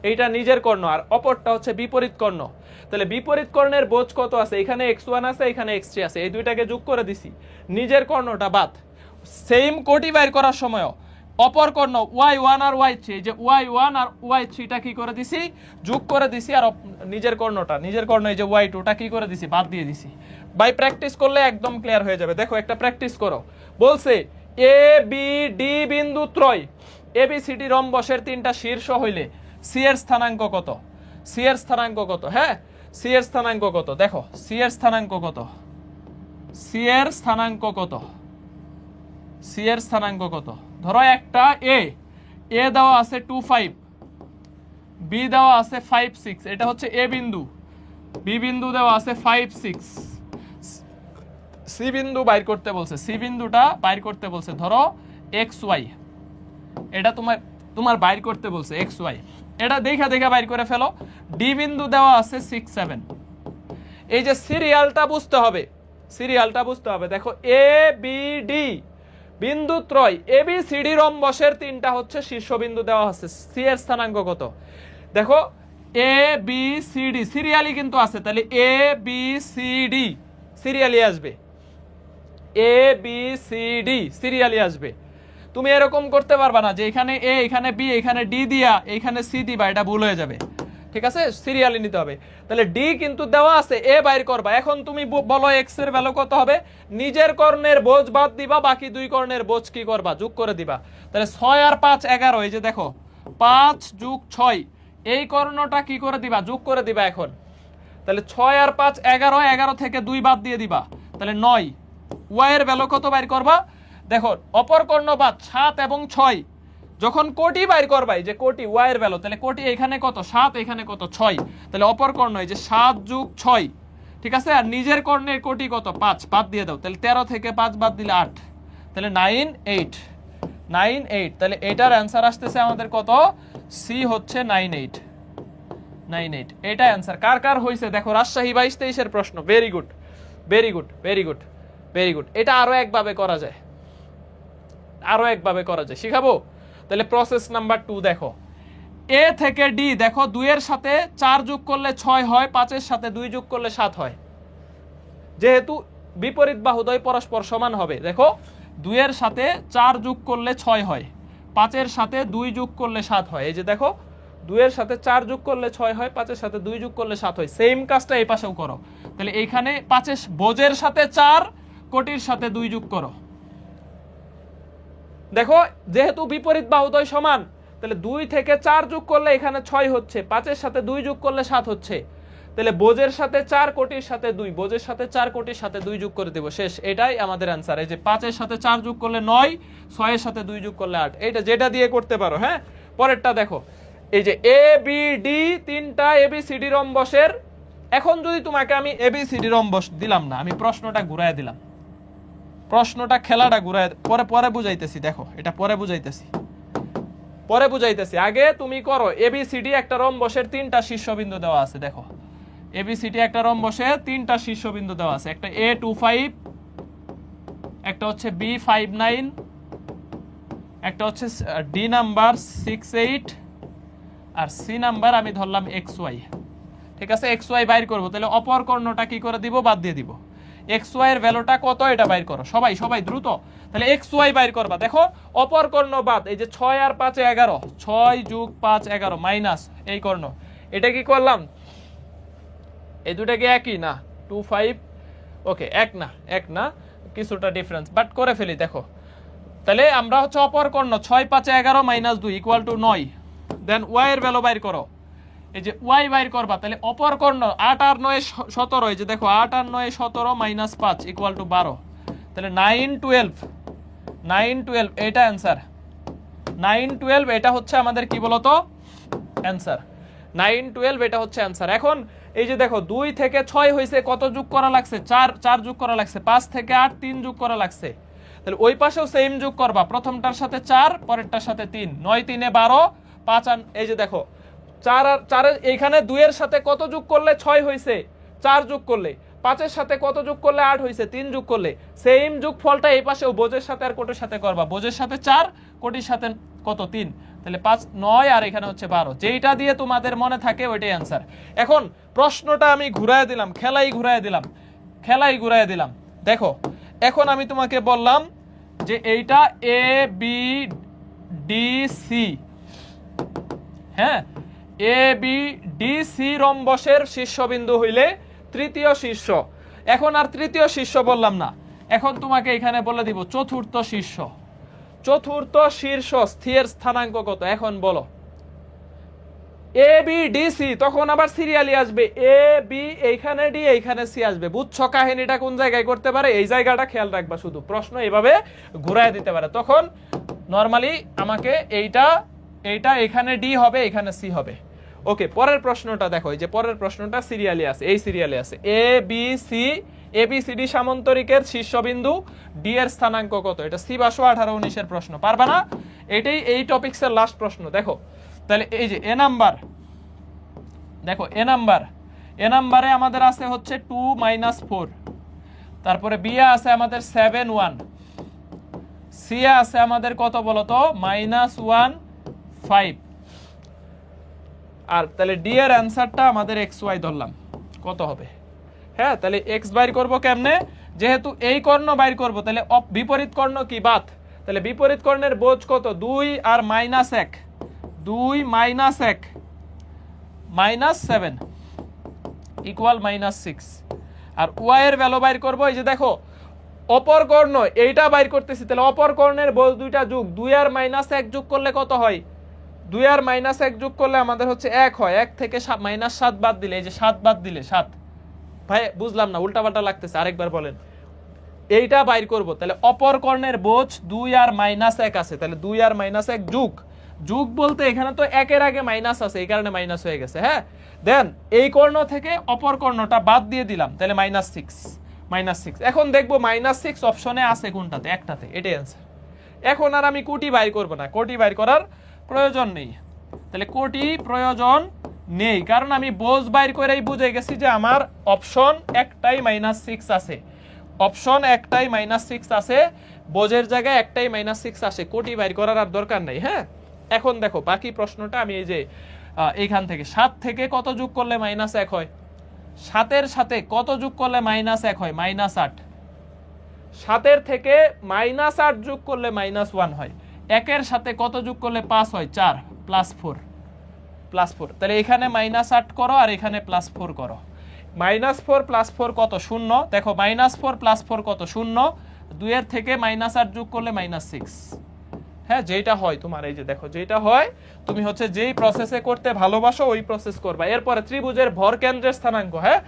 এইটা নিজের কর্ণ আর অপরটা হচ্ছে বিপরীত কর্ণ। তাহলে বিপরীত কর্ণের বোঝ কত আছে, এখানে x1 আছে, এখানে x3 আছে, এই দুইটাকে যোগ করে দিছি, নিজের কর্ণটা বাদ। সেম কোটি বাইর করার সময় অপর কর্ণ y1 আর y3, এই যে y1 আর y3টা কি করে দিছি, যোগ করে দিছি, আর নিজের কর্ণ এই যে y2টা কি করে দিছি, বাদ দিয়ে দিছি। বাই প্র্যাকটিস করলে একদম ক্লিয়ার হয়ে যাবে। দেখো একটা প্র্যাকটিস করো, বলছে এ বি ডি বিন্দু ত্রয়, এ বি সি ডি রম্বসের তিনটা শীর্ষ হইলে সি এর স্থানাঙ্ক কত, সি এর স্থানাঙ্ক কত, হ্যাঁ সি এর স্থানাঙ্ক কত, দেখো সি এর স্থানাঙ্ক কত, সি এর স্থানাঙ্ক কত, সি এর স্থানাঙ্ক কত। ধরো একটা এ দেওয়া আছে 2 5, বি দেওয়া আছে 5 6, এটা হচ্ছে এ বিন্দু, বি বিন্দু দেওয়া আছে 5 6, সি বিন্দু বাইর করতে বলছে, সি বিন্দুটা বাইর করতে বলছে, ধরো xy, এটা তোমার বাইর করতে বলছে xy, এটা দেখা বাইর করে ফেলো। ডি বিন্দু দেওয়া আছে 6 7, এই যে সিরিয়ালটা বুঝতে হবে, দেখো এ বি ডি বিন্দু ত্রয়, এ বি সি ডি রম্বসের তিনটা হচ্ছে শীর্ষবিন্দু দেওয়া আছে, সি এর স্থানাঙ্ক কত, দেখো A B C D serially কিন্তু আছে, তাহলে A B C D serially আসবে, A B C D serially আসবে। তুমি এরকম করতে পারবা না যে এখানে এ, এখানে বি, এখানে ডি দিয়া এখানে সি দিবা, এটা ভুল হয়ে যাবে, ঠিক আছে? সিরিয়ালি নিতে হবে। তাহলে ডি কিন্তু দেওয়া আছে, এ বাইর করবা। এখন তুমি বলো এক্স এর ভ্যালু কত হবে, নিজের কর্ণের বোঝ বাদ দিবা, বাকি দুই কর্ণের বোঝ কি করবা, যোগ করে দিবা। তাহলে 6 আর 5 11, এই যে দেখো 5 যোগ 6, এই কর্ণটা কি করে দিবা, যোগ করে দিবা। এখন তাহলে 6 আর 5 11, 11 থেকে 2 বাদ দিয়ে দিবা, তাহলে 9। ওয়াই এর ভ্যালু কত বাইর করবা, দেখো অপর কর্ণ বাদ 7 এবং 6, যখন কোটি বাইর করবা, এই যে কোটি ওয়াই এর ভ্যালু, তাহলে কোটি এখানে কত 7, এখানে কত 6, তাহলে অপর কর্ণ এই যে 7 যোগ 6, ঠিক আছে? আর নিজের কর্ণের কোটি কত 5, বাদ দিয়ে দাও, তাহলে 13 থেকে 5 বাদ দিলে 8, তাহলে 9 8, 9 8। তাহলে এটার অ্যান্সার আসতেছে আমাদের কত, সি হচ্ছে 9 8, 9 8, এটা অ্যান্সার। কার কার হইছে দেখো, রাজশাহী 22 23 এর প্রশ্ন, very good very good very good very good. এটা আরো একভাবে করা যায়, শিখাবো। তাহলে প্রসেস নাম্বার 2 দেখো, এ থেকে ডি, দেখো 2 এর সাথে 4 যোগ করলে 6 হয়, 5 এর সাথে 2 যোগ করলে 7 হয়। যেহেতু বিপরীত বাহুদ্বয় পরস্পর সমান হবে, দেখো 2 এর সাথে 4 যোগ করলে 6 হয়, 5 এর সাথে 2 যোগ করলে 7 হয়। এই যে দেখো 2 এর সাথে 4 যোগ করলে 6 হয়, 5 এর সাথে 2 যোগ করলে 7 হয়। সেম কাজটা এই পাশেও করো, তাহলে এইখানে 5 বোঝের সাথে 4, কোটির সাথে 2 যোগ করো। দেখো যেহেতু বিপরীত বাহুদ্বয় সমান, তাহলে 2 থেকে 4 যোগ করলে এখানে 6 হচ্ছে, 5-এর সাথে 2 যোগ করলে 7 হচ্ছে। তাহলে বোঝের সাথে 4, কোটির সাথে 2, বোঝের সাথে 4, কোটির সাথে 2 যোগ করে দেব, শেষ। এটাই আমাদের অ্যান্সার। এই যে 5-এর সাথে 4 যোগ করলে 9, 6-এর সাথে 2 যোগ করলে 8, এইটা যেটা দিয়ে করতে পারো। হ্যাঁ, পরেরটা দেখো, এই যে এ বি ডি, তিনটা এবিসিডি রম্বসের, এখন যদি তোমাকে আমি এবিসিডি রম্বস দিলাম না, আমি প্রশ্নটা ঘুরায় দিলাম, প্রশ্নটা খেলাটা ঘুরায় পরে বুঝাইতেছি। দেখো এটা পরে বুঝাইতেছি, আগে তুমি করো। এবিসিডি একটা রম্বসের 3টা শীর্ষবিন্দু দেওয়া আছে। দেখো এবিসিডি একটা রম্বসের 3টা শীর্ষবিন্দু দেওয়া আছে, একটা A25, একটা হচ্ছে B59, একটা হচ্ছে ডি নাম্বার 68, আর সি নাম্বার আমি ধরলাম XY। ঠিক আছে, XY বাইর করব, তাহলে অপর কর্ণটা কি করে দিব? বাদ দিয়ে দিব। XY এর ভ্যালুটা কত এটা বাইর করো, সবাই দ্রুত। তাহলে XY বাইর করবা। দেখো অপর কর্ণ বাদ, এই যে 6 আর 5 11, 6 যোগ 5 11 মাইনাস এই কর্ণ, এটা কি করলাম? এই দুটা কি একই না? 2 5, ওকে, এক না, কিছুটা ডিফারেন্স, বাট করে ফেলি। দেখো তাহলে আমরা হচ্ছে অপর কর্ণ 6 5 11 minus 2 equal to 9। Then y এর ভ্যালু বাইর করো, এই যে ওয়াই বাইর করবা। তাহলে অপর কর্ণ 8 আর 9 17, এই যে দেখো 8 আর 9 17 মাইনাস 5 ইকুয়াল টু 12। তাহলে 9 12 এটা অ্যান্সার। 9 12 এটা হচ্ছে আমাদের কি বলতো অ্যান্সার। 9 12 এটা হচ্ছে অ্যান্সার। এখন এই যে দেখো 2 থেকে 6 হয়েছে, কত যোগ করা লাগছে? 4 যোগ করা লাগছে। 5 থেকে 8 3 যোগ করা লাগছে। তাহলে ওই পাশেও সেম যোগ করবা, প্রথমটার সাথে 4, পরেরটার সাথে 3, 9 3 12, 5 আর এই যে দেখো 4 আর 4 এইখানে 2 এর সাথে কত যোগ করলে 6 হয়েছে? 4 যোগ করলে। 5 এর সাথে কত যোগ করলে 8 হয়েছে? 3 যোগ করলে। সেম যোগফলটা এই পাশেও বোঝের সাথে আর কোটির সাথে করবা, বোঝের সাথে 4, কোটির সাথে কত? 3। তাহলে 5 9 আর এখানে হচ্ছে 12, যেইটা দিয়ে তোমাদের মনে থাকে ওইটাই অ্যান্সার। এখন প্রশ্নটা আমি ঘুরায় দিলাম, খেলাই ঘুরায় দিলাম। দেখো এখন আমি তোমাকে বললাম যে এইটা এ বি ডি সি, হ্যাঁ, এ বি ডি সি রম্বসের শীর্ষবিন্দু হইলে তৃতীয় শীর্ষ। এখন আর তৃতীয় শীর্ষ বললাম না, এখন তোমাকে এখানে বলে দিব চতুর্থ শীর্ষ। চতুর্থ শীর্ষ স্থির স্থানাঙ্ক কত? এখন বলো। এ বি ডি সি, তখন আবার সিরিয়ালি আসবে, এ বি এইখানে, ডি এইখানে, সি আসবে। বুঝছো কাহিনীটা কোন জায়গায় করতে পারে? এই জায়গাটা খেয়াল রাখবা, শুধু প্রশ্ন এইভাবে ঘুরায় দিতে পারে। তখন নরমালি আমাকে এইটা এখানে ডি হবে, এখানে সি হবে। ওকে, পরের প্রশ্নটা দেখো, এই যে পরের প্রশ্নটা সিরিয়ালি আছে, এই সিরিয়ালে আছে A B C, A B C D সামান্তরিকের শীর্ষবিন্দু ডি এর স্থানাঙ্ক কত? এটা সি 18 19 এর প্রশ্ন, পারবা না? এটাই এই টপিক্সের লাস্ট প্রশ্ন। দেখো তাহলে এই যে এ নাম্বার, দেখো এ নাম্বারে আমাদের আছে হচ্ছে 2 - 4, তারপরে বি এ আছে আমাদের 7 1, সি এ আছে আমাদের কত বলতো? -1 5। আর তাহলে ডি এর অ্যান্সারটা আমাদের XY ধরলাম, কত হবে? হ্যাঁ, তাহলে এক্স বাইর করব কেমনে? যেহেতু এই কর্ণ বাইর করব, তাহলে বিপরীত কর্ণ কি? বাদ। তাহলে বিপরীত কর্ণের বোঝ কত? 2 আর -1, 2 - 1 -7 ইকুয়াল -6। আর ওয়াই এর ভ্যালু বাইর করব, এই যে দেখো অপর কর্ণ এইটা বাইর করতেছি, তাহলে অপর কর্ণের বোঝ দুইটা যোগ, 2 আর -1 যোগ করলে কত হয়? 2 আর -1 যোগ করলে আমাদের হচ্ছে 1 হয়। 1 থেকে -7 বাদ দিলে, এই যে 7 বাদ দিলে 7। ভাই বুঝলাম না, উল্টাপাল্টা লাগতেছে, আরেকবার বলেন। এইটা বাইর করব, তাহলে অপর কর্ণের বোঝ 2 আর -1 আছে, তাহলে 2 আর -1 যোগ বলতে এখানে তো 1 এর আগে মাইনাস আছে, এই কারণে মাইনাস হয়ে গেছে। হ্যাঁ, দেন এই কর্ণ থেকে অপর কর্ণটা বাদ দিয়ে দিলাম, তাহলে -6। এখন দেখবো -6 অপশনে আছে কোনটাতে? একটাতে, এটাই অ্যান্সার। এখন আর আমি কোটি বাইর করব না, কোটি বাইর করার প্রয়োজন নেই। তাহলে কোটি প্রয়োজন নেই, কারণ আমি বোঝ বাইর করেই বুঝে গেছি যে আমার অপশন একটাই -6 আছে, অপশন একটাই -6 আছে, বোঝের জায়গায় একটাই -6 আসে, কোটি বাইর করার আর দরকার নেই। হ্যাঁ, এখন দেখো বাকি প্রশ্নটা আমি এই যে এইখান থেকে 7 থেকে কত যোগ করলে -1 হয়? 7 এর সাথে কত যোগ করলে -1 হয়? -8। 7 এর থেকে -8 যোগ করলে -1 হয়। 1 এর সাথে কত যোগ করলে 5 হয়? 4 +4। তাহলে এখানে -8 করো আর এখানে +4 করো। -4 + 4 কত? 0। দেখো -4 + 4 কত? 0। 2 এর থেকে -8 যোগ করলে -6। হ্যাঁ, যেটা হয় তোমার, এই যে দেখো যেটা হয়, তুমি হচ্ছে যেই প্রসেসে করতে ভালোবাসো ওই প্রসেস করবা। এরপরে ত্রিভুজের ভর কেন্দ্রের স্থানাঙ্ক। হ্যাঁ,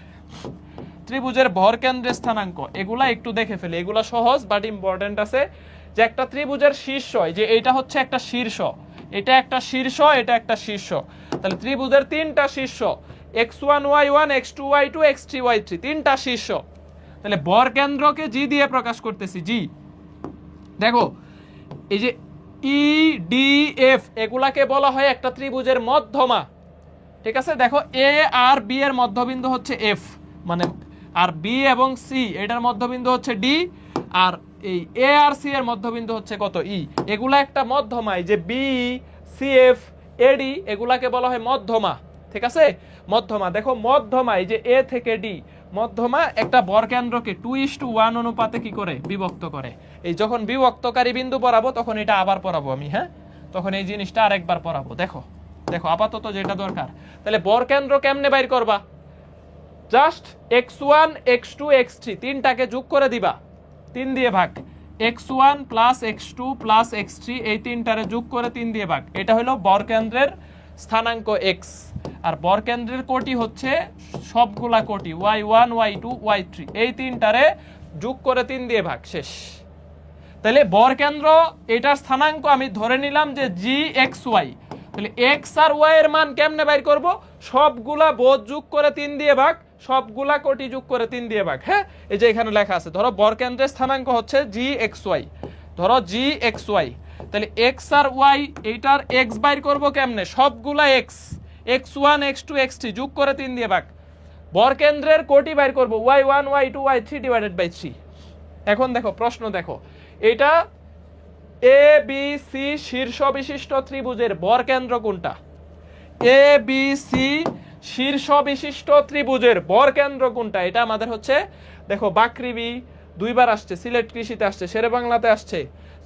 ত্রিভুজের ভর কেন্দ্রের স্থানাঙ্ক এগুলা একটু দেখে ফেলি, এগুলা সহজ বাট ইম্পর্টেন্ট আছে। যে একটা ত্রিভুজের শীর্ষ, এই যে এইটা হচ্ছে একটা শীর্ষ, এটা একটা শীর্ষ, এটা একটা শীর্ষ। তাহলে ত্রিভুজের তিনটা শীর্ষ, x1 y1 x2 y2 x3 y3, তিনটা শীর্ষ। তাহলে ভর কেন্দ্রকে জি দিয়ে প্রকাশ করতেছি, জি। দেখো এই যে ই ডি এফ এগুলাকে বলা হয় একটা ত্রিভুজের মধ্যমা, ঠিক আছে। দেখো এ আর বি এর মধ্যবিন্দু হচ্ছে এফ, মানে আর বি এবং সি এটার মধ্যবিন্দু হচ্ছে ডি, আর এই এ আর সি এর মধ্যবিন্দু হচ্ছে কত? ই। এগুলা একটা মধ্যমা, এই যে বি সি এফ এডি এগুলাকে বলা হয় মধ্যমা, ঠিক আছে, মধ্যমা। দেখো মধ্যমা, এই যে এ থেকে ডি, মধ্যমা একটা বরকেন্দ্রকে 2:1 অনুপাতে কি করে? বিভক্ত করে। এই যখন বিভক্তকারী বিন্দু পড়াবো তখন এটা আবার পড়াবো আমি, হ্যাঁ, তখন এই জিনিসটা আরেকবার পড়াবো। দেখো দেখো আপাতত যেটা দরকার, তাহলে বরকেন্দ্র কেমনে বাইর করবা? জাস্ট x1 x2 x3 তিনটাকে যোগ করে দিবা, 3 দিয়ে ভাগ। x1 + x2 + x3 এই তিনটারে যোগ করে 3 দিয়ে ভাগ। এটা হলো বরকেন্দ্রের স্থানাঙ্ক x। আর বরকেন্দ্রের কোটি হচ্ছে সবগুলা কোটি y1 y2 y3, এই তিনটারে যোগ করে 3 দিয়ে ভাগ, শেষ। তাহলে বরকেন্দ্র এটার স্থানাঙ্ক আমি ধরে নিলাম যে gxy। তাহলে x আর y এর মান কেমনে বাইর করব? সবগুলা বোধ যোগ করে 3 দিয়ে ভাগ, সবগুলা কোটি যোগ করে 3 দিয়ে ভাগ। হ্যাঁ, এই যে এখানে লেখা আছে, ধরো বরকেন্দ্রের স্থানাঙ্ক হচ্ছে gxy, ধরো gxy। তাহলে x আর y এইটার x বাইর করব কেমনে? সবগুলা x, x1 x2 x3 যোগ করে 3 দিয়ে ভাগ। বরকেন্দ্রের কোটি বাইর করব y1 y2 y3 / 3। এখন দেখো প্রশ্ন, দেখো এটা এ বি সি শীর্ষ বিশিষ্ট ত্রিভুজের বরকেন্দ্র কোনটা? এ বি সি শীর্ষ বিশিষ্ট ত্রিভুজের বরকেন্দ্র কোনটা? এটা আমাদের হচ্ছে, দেখো বাকৃবি 2 বার আসছে, সিলেট কৃষিতে আসছে, শেরে বাংলাতে আসছে,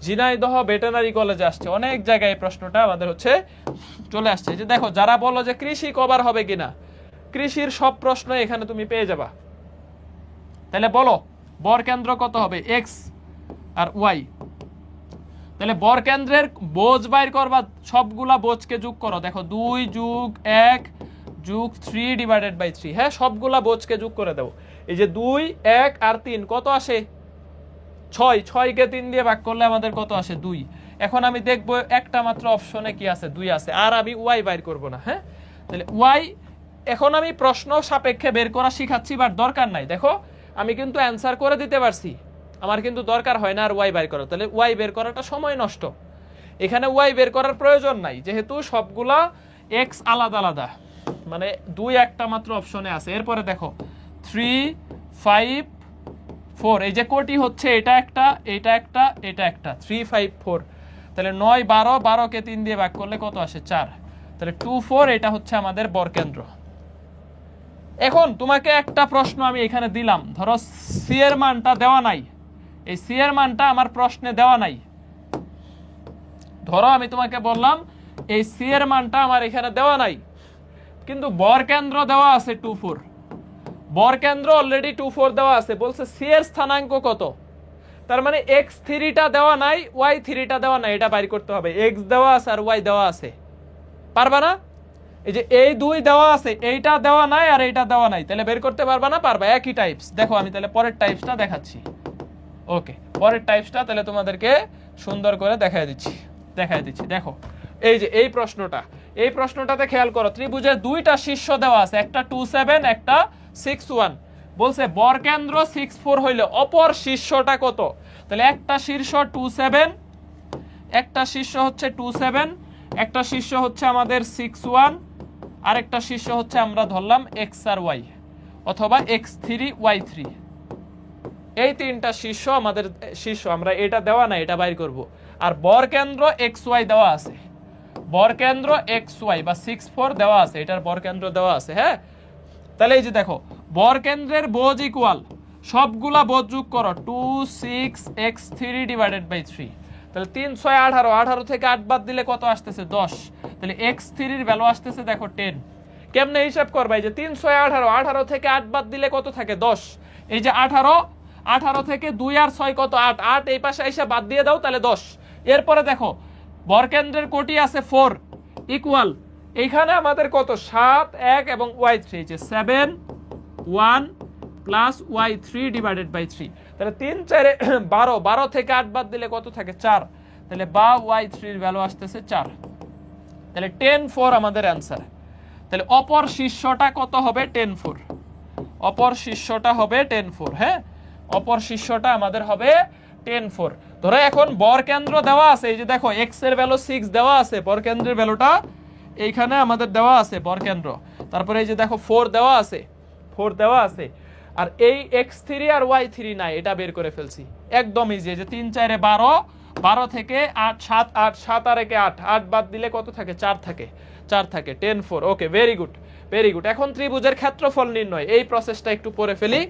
ঝিনাইদহ ভেটেরিনারি কলেজে আসছে, অনেক জায়গায় এই প্রশ্নটা আমাদের হচ্ছে চলে আসছে। যে দেখো যারা বলো যে কৃষি কভার হবে কিনা, কৃষির সব প্রশ্ন এখানে তুমি পেয়ে যাবা। তাহলে বলো বরকেন্দ্র কত হবে? x আর y। তাহলে বরকেন্দ্রের বোঝ বাইর করবা, সবগুলা বোঝকে যোগ করো। দেখো 2 + 1 + 3 / 3। হ্যাঁ, সবগুলা বোঝকে যোগ করে দাও। এই যে 2 1 আর 3 কত আসে? 6। 6 কে 3 দিয়ে ভাগ করলে আমাদের কত আসে? 2। এখন আমি দেখব একটা মাত্র অপশনে কি আছে? 2 আছে, আর আমি y বাইর করব না। হ্যাঁ, তাহলে y এখন আমি প্রশ্ন সাপেক্ষে বের করা শিখাচ্ছি, বাট দরকার নাই। দেখো আমি কিন্তু অ্যান্সার করে দিতে পারছি, আমার কিন্তু দরকার হয় না আর ওয়াই বের করা। তাহলে ওয়াই বের করাটা সময় নষ্ট, এখানে ওয়াই বের করার প্রয়োজন নাই, যেহেতু সবগুলা এক্স আলাদা আলাদা, মানে 2 একটা মাত্র অপশনে আছে। এরপরে দেখো 3 5 4, এই যে কোটি হচ্ছে এটা একটা, এটা একটা, এটা একটা, 3 5 4। তাহলে 9 12, 12 কে 3 দিয়ে ভাগ করলে কত আসে? 4। তাহলে 2 4 এটা হচ্ছে আমাদের বরকেন্দ্র। এখন তোমাকে একটা প্রশ্ন আমি এখানে দিলাম, ধরো সি এর মানটা দেওয়া নাই, এই সি এর মানটা আমার প্রশ্নে দেওয়া নাই। ধরো আমি তোমাকে বললাম এই সি এর মানটা আমার এখানে দেওয়া নাই, কিন্তু বরকেন্দ্র দেওয়া আছে 2 4। বরকেন্দ্র অলরেডি 2 4 দেওয়া আছে, বলছে সি এর স্থানাঙ্ক কত? তার মানে x3 টা দেওয়া নাই, y3 টা দেওয়া নাই, এটা বাইর করতে হবে। x দেওয়া আছে আর y দেওয়া আছে, পারবা না? এই যে এই 2 দেওয়া আছে, এইটা দেওয়া নাই আর এইটা দেওয়া নাই, তাহলে বের করতে পারবা না? পারবা, একই টাইপস। দেখো আমি তাহলে পরের টাইপসটা দেখাচ্ছি। ওকে, পরের টাইপসটা তাহলে তোমাদেরকে সুন্দর করে দেখাই দিচ্ছি। দেখো এই যে এই প্রশ্নটা, এই প্রশ্নটাতে খেয়াল করো, ত্রিভুজের 2টা শীর্ষ দেওয়া আছে, একটা 2 7 একটা 6 1। বলছে বরকেন্দ্র 6 4 হইলে অপর শীর্ষটা কত? তাহলে একটা শীর্ষ 2 7, একটা শীর্ষ হচ্ছে 2 7, একটা শীর্ষ হচ্ছে আমাদের 6 1, আর একটা শীর্ষ হচ্ছে আমরা ধরলাম x আর y অথবা x3 y3। এই তিনটা শীর্ষ আমাদের শীর্ষ, আমরা এটা দেওয়া না, এটা বাইর করব। আর বরকেন্দ্র xy দেওয়া আছে, বরকেন্দ্র xy বা 6 4 দেওয়া আছে, এটার বরকেন্দ্র দেওয়া আছে। হ্যাঁ, তাহলে এই যে দেখো বরকেন্দ্রের বোঝ ইকুয়াল সবগুলা বোঝ যোগ করো 2 6 x3 / 3। তাহলে 3 6 18, 18 থেকে 8 বাদ দিলে কত আসতেছে? 10। তাহলে x3 এর ভ্যালু আসতেছে দেখো 10। কেমনে হিসাব করবা? এই যে 3 6 18, 18 থেকে 8 বাদ দিলে কত থাকে? 10। এই যে 18, 18 থেকে 2 আর 6 কত? 8, 8 এই পাশে এসে বাদ দিয়ে দাও, তাহলে 10। এরপরে দেখো বরকেন্দ্রের কোটি আছে 4 ইকুয়াল, এইখানে আমাদের কত? 7 1 এবং y3, এই যে 7 1 প্লাস y3 ডিভাইডেড বাই 3। তাহলে 3 4 12, 12 থেকে 8 বাদ দিলে কত থাকে? 4। তাহলে বা y3 এর ভ্যালু আসতেছে 4। তাহলে 10 4 আমাদের অ্যান্সার। তাহলে অপর শীর্ষটা কত হবে? 10 4। অপর শীর্ষটা হবে 10 4। হ্যাঁ, অপর শীর্ষটা আমাদের হবে 10 4। ধরো এখন বরকেন্দ্র দেওয়া আছে, এই যে দেখো x এর ভ্যালু 6 দেওয়া আছে, বরকেন্দ্রের ভ্যালুটা এইখানে আমাদের দেওয়া আছে বরকেন্দ্র। তারপরে এই যে দেখো 4 দেওয়া আছে, 4 দেওয়া আছে। আর এই x3 আর y3 নাই, এটা বের করে ফেলছি একদম ইজি। এই যে 3 4 12, 12 থেকে 8 7 8, 7 আর 1 8, 8 বাদ দিলে কত থাকে? 4 থাকে, 4 থাকে। 10 4। ওকে, ভেরি গুড, ভেরি গুড। এখন ত্রিভুজের ক্ষেত্রফল নির্ণয়, এই প্রসেসটা একটু পড়ে ফেলি।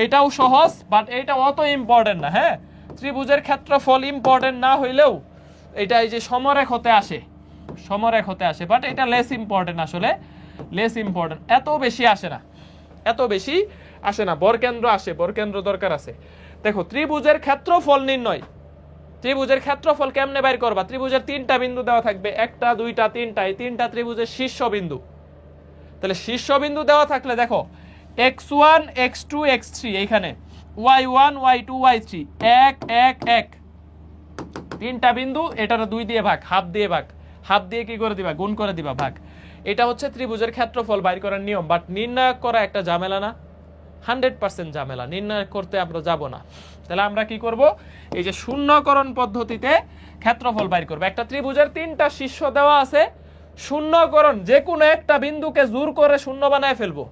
এটাও সহজ, বাট এটা অত ইম্পর্টেন্ট না। হ্যাঁ, ত্রিভুজের ক্ষেত্রফল ইম্পর্টেন্ট না হইলেও এটা এই যে সমরেখ হতে আসে, সমরেখ হতে আসে, বাট এটা লেস ইম্পর্টেন্ট, আসলে লেস ইম্পর্টেন্ট, এত বেশি আসে না, এত বেশি আসে না। বরকেন্দ্র আসে, বরকেন্দ্র দরকার আছে। দেখো ত্রিভুজের ক্ষেত্রফল নির্ণয়, ত্রিভুজের ক্ষেত্রফল কেমনে বের করবা? ত্রিভুজের 3টা বিন্দু দেওয়া থাকবে, 1টা 2টা 3টা, এই 3টা ত্রিভুজের শীর্ষবিন্দু। তাহলে শীর্ষবিন্দু দেওয়া থাকলে দেখো x1 x2 x3, এইখানে y1 y2 y3, 1 1 1, 3টা বিন্দু, এটার 2 দিয়ে ভাগ, হাফ দিয়ে ভাগ, হাফ দিয়ে কি করে দিবা? গুণ করে দিবা, ভাগ। এটা হচ্ছে ত্রিভুজের ক্ষেত্রফল বাইর করার নিয়ম, বাট নির্ণয় করা একটা ঝামেলা না? 100% ঝামেলা, নির্ণয় করতে আমরা যাব না। তাহলে আমরা কি করব? এই যে শূন্যকরণ পদ্ধতিতে ক্ষেত্রফল বাইর করব। একটা ত্রিভুজের 3টা শীর্ষ দেওয়া আছে, শূন্যকরণ, যে কোনো একটা বিন্দুকে জোর করে শূন্য বানায় ফেলবো,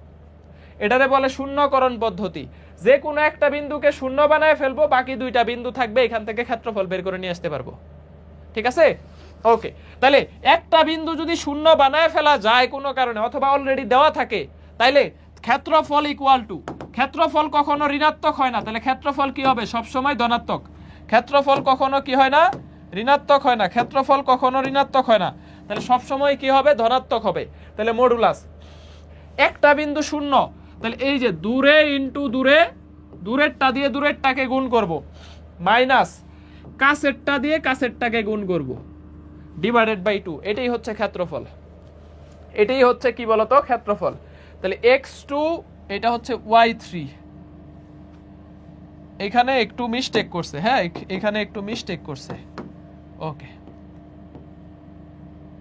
এটারে বলে শূন্যকরণ পদ্ধতি। যে কোনো একটা বিন্দুকে শূন্য বানায় ফেলবো, বাকি 2টা বিন্দু থাকবে, এখান থেকে ক্ষেত্রফল বের করে নিয়ে আসতে পারবো। ঠিক আছে? ওকে, তাহলে একটা বিন্দু যদি শূন্য বানায় ফেলা যায় কোনো কারণে, অথবা অলরেডি দেওয়া থাকে, তাইলে ক্ষেত্রফল ইকুয়াল টু, ক্ষেত্রফল কখনো ঋণাত্মক হয় না, তাহলে ক্ষেত্রফল কি হবে? সবসময় ধনাত্মক। ক্ষেত্রফল কখনো কি হয় না? ঋণাত্মক হয় না। ক্ষেত্রফল কখনো ঋণাত্মক হয় না, তাহলে সবসময় কি হবে? ধনাত্মক হবে। তাহলে মডুলাস, একটা বিন্দু শূন্য, তাহলে এই যে দূরে ইন্টু দূরে, দূরেরটা দিয়ে দূরেরটাকে গুণ করব, মাইনাস কাছেরটা দিয়ে কাছেরটাকে গুণ করব, ডিভাইডেড বাই 2। এটাই হচ্ছে ক্ষেত্রফল, এটাই হচ্ছে কি বলতো? ক্ষেত্রফল। তাহলে x2, এটা হচ্ছে y3, এখানে একটু মিস্টেক করছে। হ্যাঁ, এখানে একটু মিস্টেক করছে। ওকে,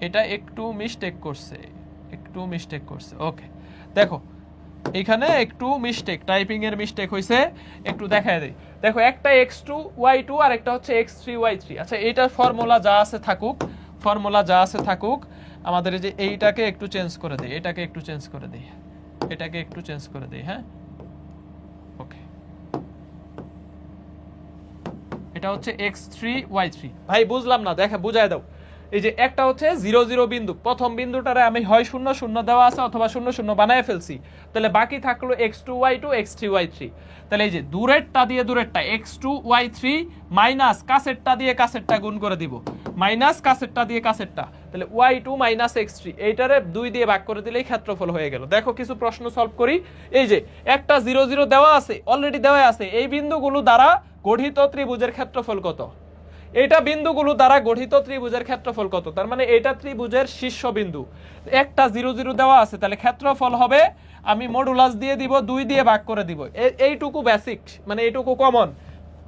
এটা একটু মিস্টেক করছে, একটু মিস্টেক করছে। ওকে, দেখো এখানে একটু মিস্টেক, টাইপিং এর মিস্টেক হয়েছে, একটু দেখায় দেই। দেখো একটা x2 y2 আর একটা হচ্ছে x3 y3। আচ্ছা, এইটার ফর্মুলা যা আছে থাকুক, ফর্মুলা যা আছে থাকুক, আমাদের এই যে এইটাকে একটু চেঞ্জ করে দেই, এটাকে একটু চেঞ্জ করে দেই, এটাকে একটু চেঞ্জ করে দেই। হ্যাঁ, ওকে, এটা হচ্ছে x3 y3। ভাই বুঝলাম না, দেখা বুঝায় দাও। এই যে একটা হচ্ছে 0 0 বিন্দু, প্রথম বিন্দুটারে আমি হয় 0 0 দেওয়া আছে, অথবা 0 0 বানায় ফেলছি, তাহলে বাকি থাকলো x2 y2 x3 y3। তাহলে এই যে দূরেরটা দিয়ে দূরেরটা x2 y3 মাইনাস কাছেরটা দিয়ে কাছেরটা গুণ করে দিব, মাইনাস কাছেরটা দিয়ে কাছেরটা, তাহলে y2 মাইনাস x3, এইটারে 2 দিয়ে ভাগ করে দিলেই ক্ষেত্রফল হয়ে গেল। দেখো কিছু প্রশ্ন সলভ করি। এই যে একটা 0 0 দেওয়া আছে, অলরেডি দেওয়া আছে, এই বিন্দুগুলো দ্বারা গঠিত ত্রিভুজের ক্ষেত্রফল কত? এটা বিন্দুগুলো দ্বারা গঠিত ত্রিভুজের ক্ষেত্রফল কত? তার মানে এটা ত্রিভুজের শীর্ষবিন্দু। একটা 0 0 দেওয়া আছে, তাহলে ক্ষেত্রফল হবে, আমি মডুলাস দিয়ে দিব, 2 দিয়ে ভাগ করে দিব। এইটুকু বেসিক, মানে এইটুকু কমন।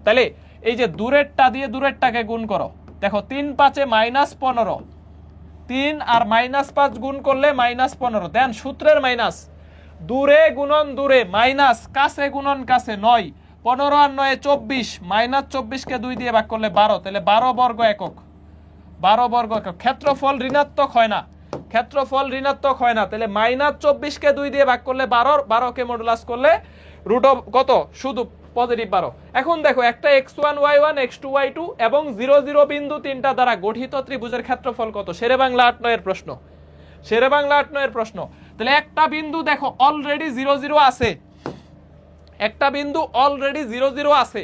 তাহলে এই যে দূরেরটা দিয়ে দূরেরটাকে গুণ করো, দেখো 3 5 -15, 3 আর -5 গুণ করলে -15, দেন সূত্রের মাইনাস, দূরে গুণন দূরে মাইনাস কাছে গুণন কাছে 9, 15 আর 9 24, -24কে 2 দিয়ে ভাগ করলে 12, তাহলে 12 বর্গ একক, 12 বর্গ একক। ক্ষেত্রফল ঋণাত্মক হয় না, ক্ষেত্রফল ঋণাত্মক হয় না, তাহলে -24কে 2 দিয়ে ভাগ করলে 12, 12কে মডুলাস করলে রুট অফ কত? শুধু পজিটিভ 12। এখন দেখো একটা x1 y1 x2 y2 এবং 0 0 বিন্দু 3টা দ্বারা গঠিত ত্রিভুজের ক্ষেত্রফল কত? শেরে বাংলা 8 9 এর প্রশ্ন, শেরে বাংলা 8 9 এর প্রশ্ন। তাহলে একটা বিন্দু দেখো অলরেডি 0 0 আছে, একটা বিন্দু অলরেডি 0 0 আছে,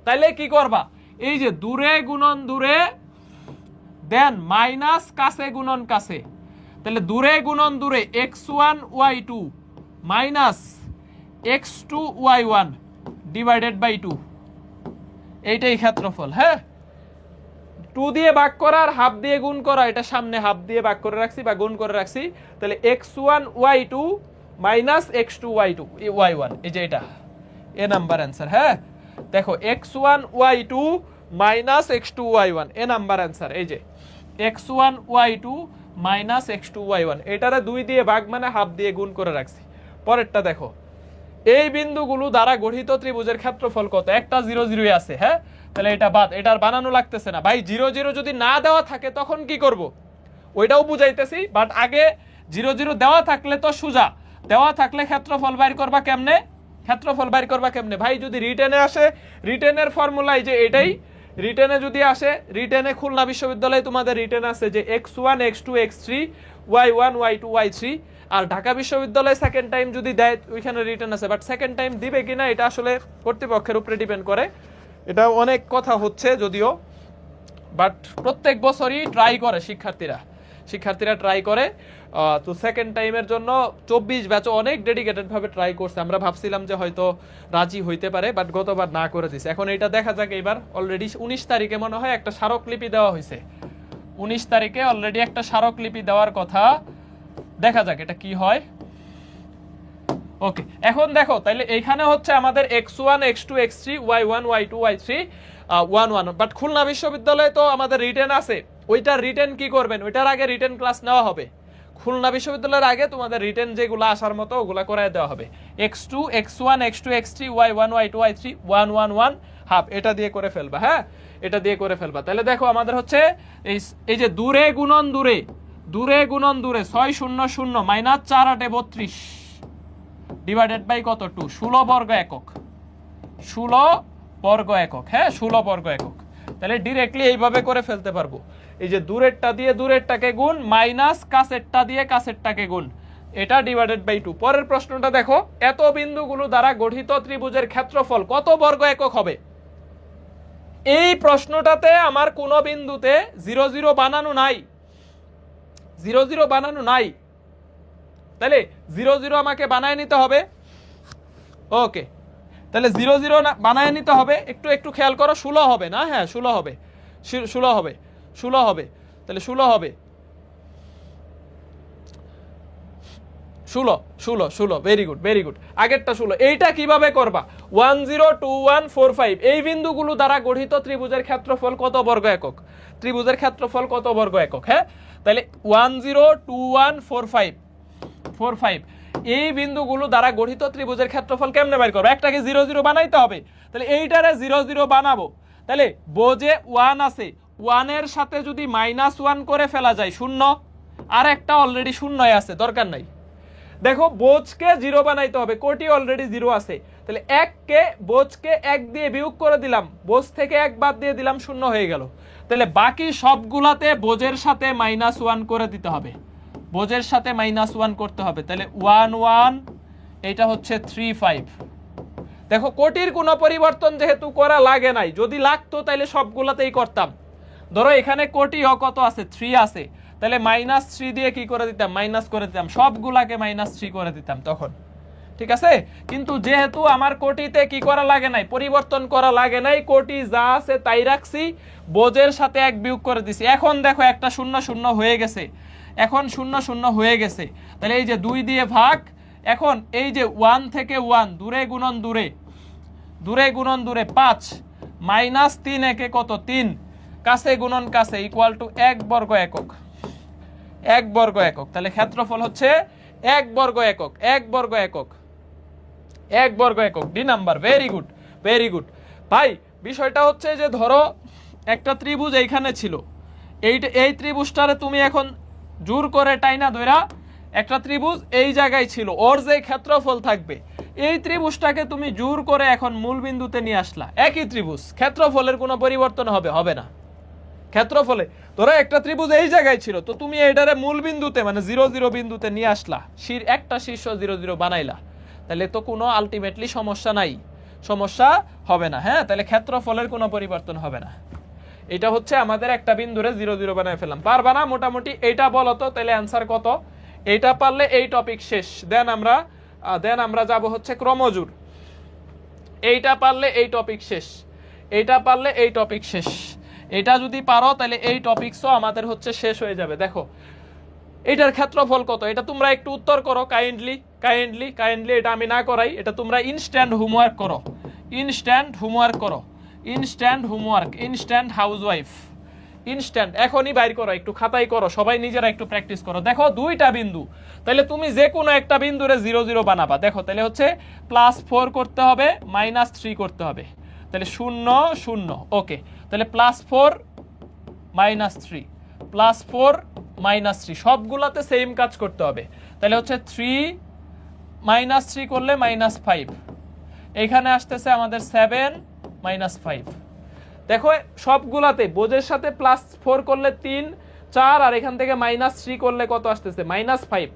তাইলে কি করবা? এই যে দূরে গুণন দূরে, দেন মাইনাস কাছে গুণন কাছে, তাহলে দূরে গুণন দূরে x1 y2 minus x2 y1 divided by 2, এইটাই ক্ষেত্রফল। হ্যাঁ, 2 দিয়ে ভাগ করা আর হাফ দিয়ে গুণ করা, এটা সামনে হাফ দিয়ে ভাগ করে রাখছি বা গুণ করে রাখছি। তাহলে x1 y2 minus x2 y1, এই যে এটা এ নাম্বার অ্যান্সার। হ্যাঁ দেখো x1 y2 minus x2 y1 এ নাম্বার অ্যান্সার। এই যে x1 y2 minus x2 y1, এটারে 2 দিয়ে ভাগ মানে হাফ দিয়ে গুণ করে রাখছি। পরেরটা দেখো, এই বিন্দুগুলো দ্বারা গঠিত ত্রিভুজের ক্ষেত্রফল কত? একটা 0 0 আছে। হ্যাঁ, তাহলে এটা বাদ, এটার বানানো লাগতেছে না ভাই। 0 0 যদি না দেওয়া থাকে তখন কি করব ওইটাও বুঝাইতেছি, বাট আগে 0 0 দেওয়া থাকলে তো সোজা, দেওয়া থাকলে ক্ষেত্রফল বাইর করবা কেমনে? ক্ষেত্রফল বাইর করবা কেমনে ভাই? যদি রিটেনে আসে, রিটেনের ফর্মুলা এই যে এটাই, রিটেনে যদি আসে, রিটেনে খুলনা বিশ্ববিদ্যালয়ে তোমাদের রিটেন আছে যে x1 x2 x3 y1 y2 y3, আর ঢাকা বিশ্ববিদ্যালয়ে সেকেন্ড টাইম যদি দেয় ওইখানে রিটেন আছে, বাট সেকেন্ড টাইম দিবে কিনা এটা আসলে কর্তৃপক্ষের উপরে ডিপেন্ড করে। এটা অনেক কথা হচ্ছে যদিও, বাট প্রত্যেক বছরই ট্রাই করে শিক্ষার্থীরা ট্রাই করে। তো সেকেন্ড টাইমের জন্য 24 ব্যাচ অনেক ডেডিকেটেড ভাবে ট্রাই করছে। আমরা ভাবছিলাম যে হয়তো রাজি হইতে পারে, বাট গতবার না করে দিছে। এখন এটা দেখা যাক, এবার অলরেডি 19 তারিখে মনে হয় একটা স্মারকলিপি দেওয়া হয়েছে। 19 তারিখে অলরেডি একটা স্মারকলিপি দেওয়ার কথা, দেখা যাক এটা কি হয়। ওকে, এখন দেখো তাইলে এইখানে হচ্ছে আমাদের x1 x2 x3 y1 y2 y3 1 1, but Khulna বিশ্ববিদ্যালয়ে তো আমাদের রিটেন আছে। ওইটার রিটেন কি করবেন? ওইটার আগে রিটেন ক্লাস নেওয়া হবে। খুলনা বিশ্ববিদ্যালয়ের আগে তোমাদের রিটেন যেগুলো আসার মতো ওগুলা করায় দেওয়া হবে। x2 x1 x2 x3 y1 y2 y3 1 1 1 half, এটা দিয়ে করে ফেলবা। হ্যাঁ, এটা দিয়ে করে ফেলবা। তাহলে দেখো আমাদের হচ্ছে এই যে দূরে গুণন দূরে, দূরে গুণন দূরে 6 0 0 মাইনাস 4 8 32 ডিভাইডেড বাই কত? 2, 16 বর্গ একক, 16 বর্গ একক। হ্যাঁ, 16 বর্গ একক। তাহলে ডিরেক্টলি এইভাবে করে ফেলতে পারবো। এই যে দূরেরটা দিয়ে দূরেরটাকে গুণ, মাইনাস কাছেরটা দিয়ে কাছেরটাকে গুণ, এটা ডিভাইডেড বাই 2। পরের প্রশ্নটা দেখো, এত বিন্দুগুলো দ্বারা গঠিত ত্রিভুজের ক্ষেত্রফল কত বর্গ একক হবে? এই প্রশ্নটাতে আমার কোনো বিন্দুতে 0 0 বানানো নাই, 0 0 বানানো নাই। তাহলে 0 0 আমাকে বানায় নিতে হবে। ওকে, তাহলে 0 0 বানায় নিতে হবে। একটু একটু খেয়াল করো, 16 হবে না? হ্যাঁ 16 হবে, 16 হবে, 16 হবে। তাহলে 16 হবে, 16 16 16, ভেরি গুড ভেরি গুড। আগেরটা 16। এইটা কিভাবে করবা? 1 0 2 1 4 5 এই বিন্দুগুলো দ্বারা গঠিত ত্রিভুজের ক্ষেত্রফল কত বর্গ একক? ত্রিভুজের ক্ষেত্রফল কত বর্গ একক? হ্যাঁ, তাহলে 1 0 2 1 4 5 4 5 এই বিন্দুগুলো দ্বারা গঠিত ত্রিভুজের ক্ষেত্রফল কেমনে বের করব? একটাকে 0 0 বানাইতে হবে। তাহলে এইটারে 0 0 বানাবো। তাহলে বোঝে 1 আছে, 1 এর সাথে যদি -1 করে ফেলা যায় 0, আর একটা অলরেডি 0 আছে, দরকার নাই। দেখো বোঝকে 0 বানাইতে হবে, কোটি অলরেডি 0 আছে। তাহলে 1 কে বোঝকে 1 দিয়ে বিয়োগ করে দিলাম, বোঝ থেকে 1 বাদ দিয়ে দিলাম, 0 হয়ে গেল। তাহলে বাকি সবগুলাতে বোঝের সাথে -1 করে দিতে হবে, বোঝের সাথে -1 করতে হবে। তাহলে 1 1, এটা হচ্ছে 3 5। দেখো কোটির কোনো পরিবর্তন যেহেতু করা লাগে নাই, যদি লাগতো তাহলে সবগুলাতেই করতাম। ধরো এখানে কোটি কত আছে? 3 আছে, তাহলে -3 দিয়ে কি করে দিতাম? মাইনাস করে দিতাম, সবগুলাকে -3 করে দিতাম তখন। ঠিক আছে, কিন্তু যেহেতু আমার কোটিতে কি করা লাগে নাই, পরিবর্তন করা লাগে নাই, কোটি যা আছে তাই রাখছি, বোঝের সাথে 1 বিয়োগ করে দিছি। এখন দেখো একটা 0 0 হয়ে গেছে, এখন 0 0 হয়ে গেছে। তাহলে এই যে 2 দিয়ে ভাগ, এখন এই যে 1 থেকে 1 দূরে গুণন দূরে, দূরে গুণন দূরে 5 -3 একে কত? 3, কাছে গুণন কাছে ইকুয়াল টু 1 বর্গ একক, 1 বর্গ একক। তাহলে ক্ষেত্রফল হচ্ছে 1 বর্গ একক, 1 বর্গ একক, 1 বর্গ একক। D number, very good very good. ভাই বিষয়টা হচ্ছে যে ধরো একটা ত্রিভুজ এইখানে ছিল, এই ত্রিভুজটারে তুমি এখন জোর করে টাইনা ধইরা, একটা ত্রিভুজ এই জায়গায় ছিল, ওর যে ক্ষেত্রফল থাকবে, এই ত্রিভুজটাকে তুমি জোর করে এখন মূল বিন্দুতে নিয়ে আসলা, একই ত্রিভুজ, ক্ষেত্রফলের কোনো পরিবর্তন হবে না। ক্ষেত্রফলে ধরো একটা ত্রিভুজ এই জায়গায় ছিল, তো তুমি এটারে মূল বিন্দুতে মানে 0 0 বিন্দুতে নিয়ে আসলা, একটা শীর্ষ 0 0 বানাইলা, তাহলে তো কোনো আলটিমেটলি সমস্যা নাই, সমস্যা হবে না। হ্যাঁ, তাহলে ক্ষেত্রফলের কোনো পরিবর্তন হবে না। এটা হচ্ছে আমাদের একটা বিন্দুরে 0 0 বানায় ফেললাম। পারবা না মোটামুটি এইটা বলো তো, তাহলে অ্যান্সার কত? এইটা পারলে এই টপিক শেষ। দেন আমরা যাব হচ্ছে ক্রমজোর। এইটা পারলে এই টপিক শেষ, এইটা পারলে এই টপিক শেষ। এটা যদি পারো তাহলে এই টপিকসও আমাদের হচ্ছে শেষ হয়ে যাবে। দেখো এটার ক্ষেত্রফল কত, এটা তোমরা একটু উত্তর করো কাইন্ডলি। এটা আমি না করাই, এটা তোমরা ইনস্ট্যান্ট হোমওয়ার্ক করো, ইনস্ট্যান্ট হাউসওয়াইফ, ইনস্ট্যান্ট এখনই বাইর করো, একটু খাতায় করো, সবাই নিজেরা একটু প্র্যাকটিস করো। দেখো দুইটা বিন্দু, তাহলে তুমি যে কোনো একটা বিন্দুরে 0 0 বানাবা। দেখো তাহলে হচ্ছে +4 করতে হবে, -3 করতে হবে, তাহলে 0 0। ওকে, তাহলে +4 -3 +4 -3 সবগুলাতে সেম কাজ করতে হবে। তাহলে হচ্ছে 3 -3 করলে -5, এখানে আসতেছে আমাদের 7 -5। দেখো সবগুলাতে বোঝের সাথে +4 করলে 3 4, আর এখান থেকে -3 করলে কত আসতেছে? -5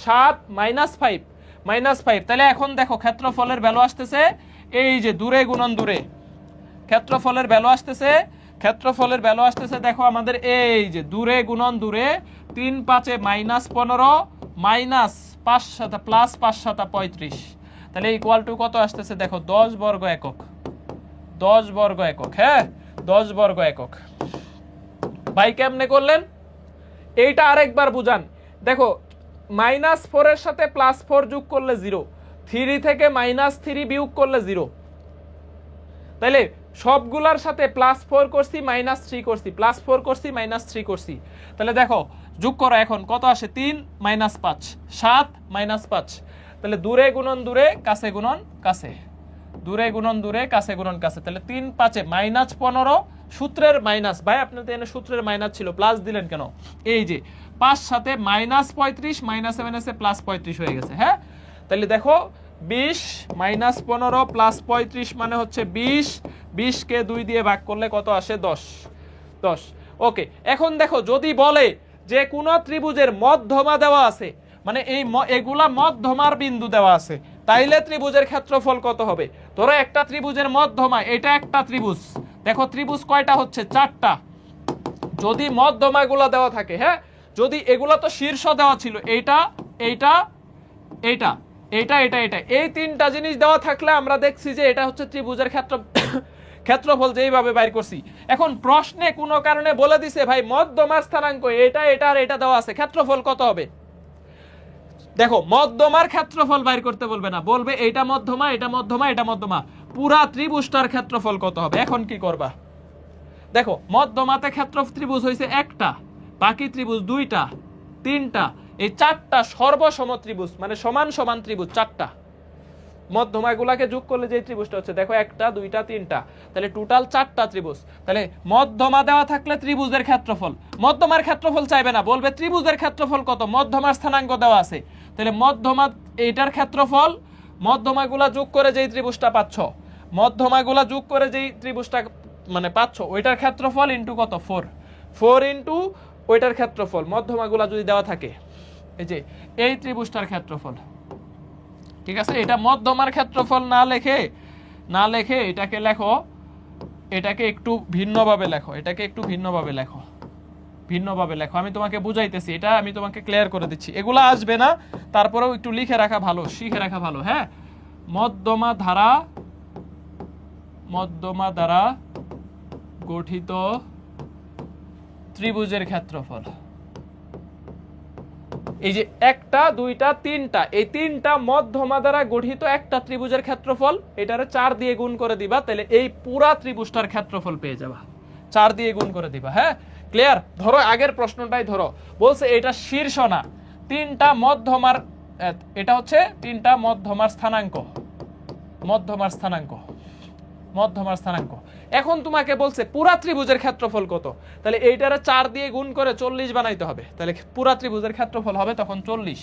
7 -5 তাহলে এখন দেখো ক্ষেত্রফলের ভ্যালু আসতেছে এই যে দূরে গুণন দূরে, ক্ষেত্রফলের ভ্যালু আসতেছে দেখো আমাদের এই যে দূরে গুণন দূরে, 3 5 -15 -5 7 +5 7 35, তাহলে ইকুয়াল টু কত আসতেছে? দেখো 10 বর্গ একক, 10 বর্গ একক। হ্যাঁ 10 বর্গ একক। ভাই কেমনে করলেন এইটা আরেকবার বুঝান। দেখো -4 এর সাথে +4 যোগ করলে 0, 3 থেকে -3 বিয়োগ করলে 0, তাইলে সবগুলার সাথে +4 করছি -3 করছি, +4 করছি -3 করছি, তাহলে দেখো যোগ করো এখন কত আসে? 3 -5 7 -5, তাহলে দূরে গুণন দূরে কাছে গুণন কাছে, দূরে গুণন দূরে কাছে গুণন কাছে, তাহলে 3 5 -15 সূত্রের মাইনাস। ভাই আপনাদের এখানে সূত্রের মাইনাস ছিল, প্লাস দিলেন কেন? এই যে 5 সাথে -35 -7 এসে +35 হয়ে গেছে। হ্যাঁ তাহলে দেখো 20 -15 +35 মানে হচ্ছে 20, 20 কে 2 দিয়ে ভাগ করলে কত আসে? 10। ওকে, এখন দেখো যদি বলে যে কোন ত্রিভুজের মধ্যমা দেওয়া আছে, মানে এগুলা মধ্যমার বিন্দু দেওয়া আছে, তাইলে ত্রিভুজের ক্ষেত্রফল কত হবে? ধরো একটা ত্রিভুজের মধ্যমা, এটা একটা ত্রিভুজ, দেখো ত্রিভুজ কয়টা হচ্ছে? 4টা। যদি মধ্যমাগুলো দেওয়া থাকে, হ্যাঁ যদি এগুলা তো শীর্ষ দেওয়া ছিল, এইটা এইটা এইটা এইটা এটা এটা, এই 3টা জিনিস দেওয়া থাকলে আমরা দেখছি যে এটা হচ্ছে ত্রিভুজের ক্ষেত্রফল যেইভাবে বাইর করছি। এখন প্রশ্নে কোনো কারণে বলে দিছে ভাই মধ্যমার স্থানাঙ্ক এটা এটা আর এটা দেওয়া আছে, ক্ষেত্রফল কত হবে? দেখো মধ্যমার ক্ষেত্রফল বাইর করতে বলবে না, বলবে এটা মধ্যমা এটা মধ্যমা এটা মধ্যমা, পুরা ত্রিভুজটার ক্ষেত্রফল কত হবে? এখন কি করবা? দেখো মধ্যমাতে ত্রিভুজ হয়েছে একটা, বাকি ত্রিভুজ 2টা 3টা, এই 4টা সর্বসম ত্রিভুজ, মানে সমান সমান ত্রিভুজ 4টা। মধ্যমাগুলাকে যোগ করলে যে ত্রিভুজটা হচ্ছে দেখো 1টা 2টা 3টা, তাহলে টোটাল 4টা ত্রিভুজ। তাহলে মধ্যমা দেওয়া থাকলে ত্রিভুজের ক্ষেত্রফল, মধ্যমার ক্ষেত্রফল চাইবে না, বলবে ত্রিভুজের ক্ষেত্রফল কত? মধ্যমার স্থানাঙ্ক দেওয়া আছে, তাহলে মধ্যমা এইটার ক্ষেত্রফল, মধ্যমাগুলা যোগ করে যেই ত্রিভুজটা পাচ্ছ, মধ্যমাগুলা যোগ করে যেই ত্রিভুজটা মানে পাচ্ছ, ওইটার ক্ষেত্রফল ইনটু কত? 4 ইনটু ওইটার ক্ষেত্রফল, মধ্যমাগুলা যদি দেওয়া থাকে, এই যে এই ত্রিভুজটার ক্ষেত্রফল। ঠিক আছে, এটা মধ্যমার ক্ষেত্রফল না লেখে এটাকে লেখো, এটাকে একটু ভিন্নভাবে লেখো, ভিন্নভাবে লেখো। আমি তোমাকে বুঝাইতেছি, এটা আমি তোমাকে ক্লিয়ার করে দিচ্ছি, এগুলা আসবে না, তারপরেও একটু লিখে রাখা ভালো, শিখে রাখা ভালো। হ্যাঁ মধ্যমা দ্বারা গঠিত ত্রিভুজের ক্ষেত্রফল, এই যে 1টা 2টা 3টা, এই 3টা মধ্যমা দ্বারা গঠিত একটা ত্রিভুজের ক্ষেত্রফল, এটারে 4 দিয়ে গুণ করে দিবা, তাহলে এই পুরা ত্রিভুজটার ক্ষেত্রফল পেয়ে যাবা, 4 দিয়ে গুণ করে দিবা। হ্যাঁ ক্লিয়ার? ধরো আগের প্রশ্নটাই ধরো, বলছে এটা শীর্ষ না, 3টা মধ্যমার, এটা হচ্ছে 3টা মধ্যমার স্থানাঙ্ক। এখন তোমাকে বলছে পুরা ত্রিভুজের ক্ষেত্রফল কত, তাহলে এইটারে 4 দিয়ে গুণ করে 40 বানাইতে হবে, তাহলে পুরা ত্রিভুজের ক্ষেত্রফল হবে তখন 40।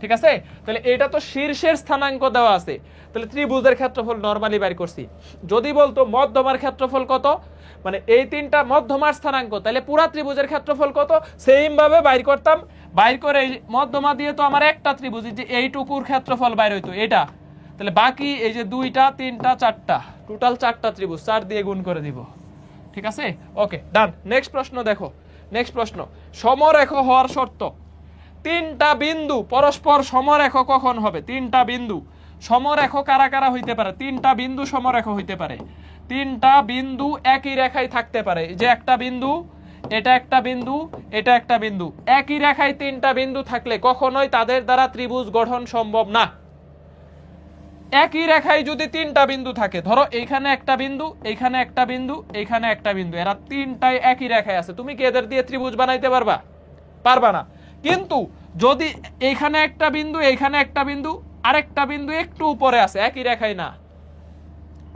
ঠিক আছে, তাহলে এটা তো শীর্ষের স্থানাঙ্ক দেওয়া আছে, তাহলে ত্রিভুজের ক্ষেত্রফল নরমালি বাইর করছি। যদি বলতো মধ্যমার ক্ষেত্রফল কত, মানে এই 3টা মধ্যমার স্থানাঙ্ক, তাহলে পুরা ত্রিভুজের ক্ষেত্রফল কত সেম ভাবে বাইর করতাম। বাইর করে মধ্যমা দিয়ে তো আমার একটা ত্রিভুজ, যে এইটুকুর ক্ষেত্রফল বাইর হইতো এটা, তাহলে বাকি এই যে 2টা 3টা 4টা, টোটাল 4টা ত্রিভুজ 4 দিয়ে গুণ করে দিব। ঠিক আছে, ওকে ডান। নেক্সট প্রশ্ন দেখো, নেক্সট প্রশ্ন, সমরেখ হওয়ার শর্ত। তিনটা বিন্দু পরস্পর সমরেখ কখন হবে? তিনটা বিন্দু সমরেখ কারা কারা হইতে পারে? তিনটা বিন্দু সমরেখ হইতে পারে, তিনটা বিন্দু একই রেখায় থাকতে পারে। যে একটা বিন্দু, এটা একটা বিন্দু, এটা একটা বিন্দু, একই রেখায় তিনটা বিন্দু থাকলে কখনোই তাদের দ্বারা ত্রিভুজ গঠন সম্ভব না। একই রেখায় যদি তিনটা বিন্দু থাকে, ধরো এইখানে একটা বিন্দু, এইখানে একটা বিন্দু, এইখানে একটা বিন্দু, এরা তিনটাই একই রেখায় আছে, তুমি কি এদের দিয়ে ত্রিভুজ বানাইতে পারবা? পারবা না। কিন্তু যদি এইখানে একটা বিন্দু, এইখানে একটা বিন্দু, আরেকটা বিন্দু একটু উপরে আছে, একই রেখায় না,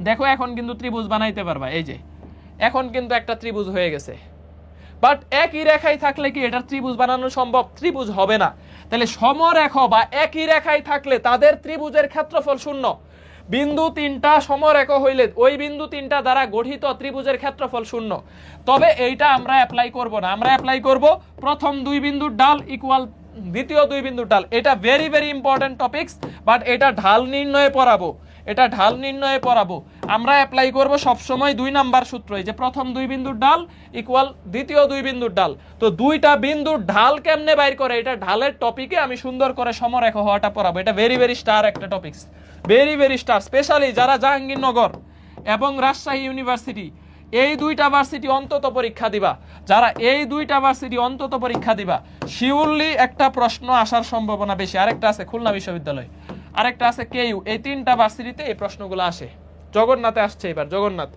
দেখো এখন কিন্তু ত্রিভুজ বানাইতে পারবা। এই যে এখন কিন্তু একটা ত্রিভুজ হয়ে গেছে। বাট একই রেখায় থাকলে কি এটা ত্রিভুজ বানানো সম্ভব? ত্রিভুজ হবে না। তাহলে সমরেখ বা একই রেখায় থাকলে তাদের ত্রিভুজের ক্ষেত্রফল শূন্য। বিন্দু তিনটা সমরেখ হইলে ওই বিন্দু তিনটা দ্বারা গঠিত ত্রিভুজের ক্ষেত্রফল শূন্য। তবে এইটা আমরা অ্যাপ্লাই করব না, আমরা অ্যাপ্লাই করব প্রথম দুই বিন্দুর ঢাল ইকুয়াল দ্বিতীয় দুই বিন্দুর ঢাল। এটা very very important topics, but এটা ঢাল নির্ণয়ে পড়াবো, এটা ঢাল নির্ণয়ে পড়াবো। আমরা অ্যাপ্লাই করব সবসময় 2 নাম্বার সূত্র, এই যে প্রথম দুই বিন্দুর ঢাল ইকুয়াল দ্বিতীয় দুই বিন্দুর ঢাল। তো দুইটা বিন্দুর ঢাল কেমনে বাইর করে, এটা ঢালের টপিকে আমি সুন্দর করে সমরেখ হওয়াটা পড়াবো। এটা ভেরি ভেরি স্টার একটা topics, very very star. Specially যারা জাহাঙ্গীরনগর এবং রাজশাহী ইউনিভার্সিটি এই দুইটা ভার্সিটি অন্তত পরীক্ষা দিবা, যারা এই দুইটা ভার্সিটি অন্তত পরীক্ষা দিবা, শিওরলি একটা প্রশ্ন আসার সম্ভাবনা বেশি। আরেকটা আছে খুলনা বিশ্ববিদ্যালয়, আরেকটা আছে কেইউ, এই তিনটা ভার্সিটিতে এই প্রশ্নগুলো আসে। জগন্নাথে আসছে এবার, জগন্নাথ।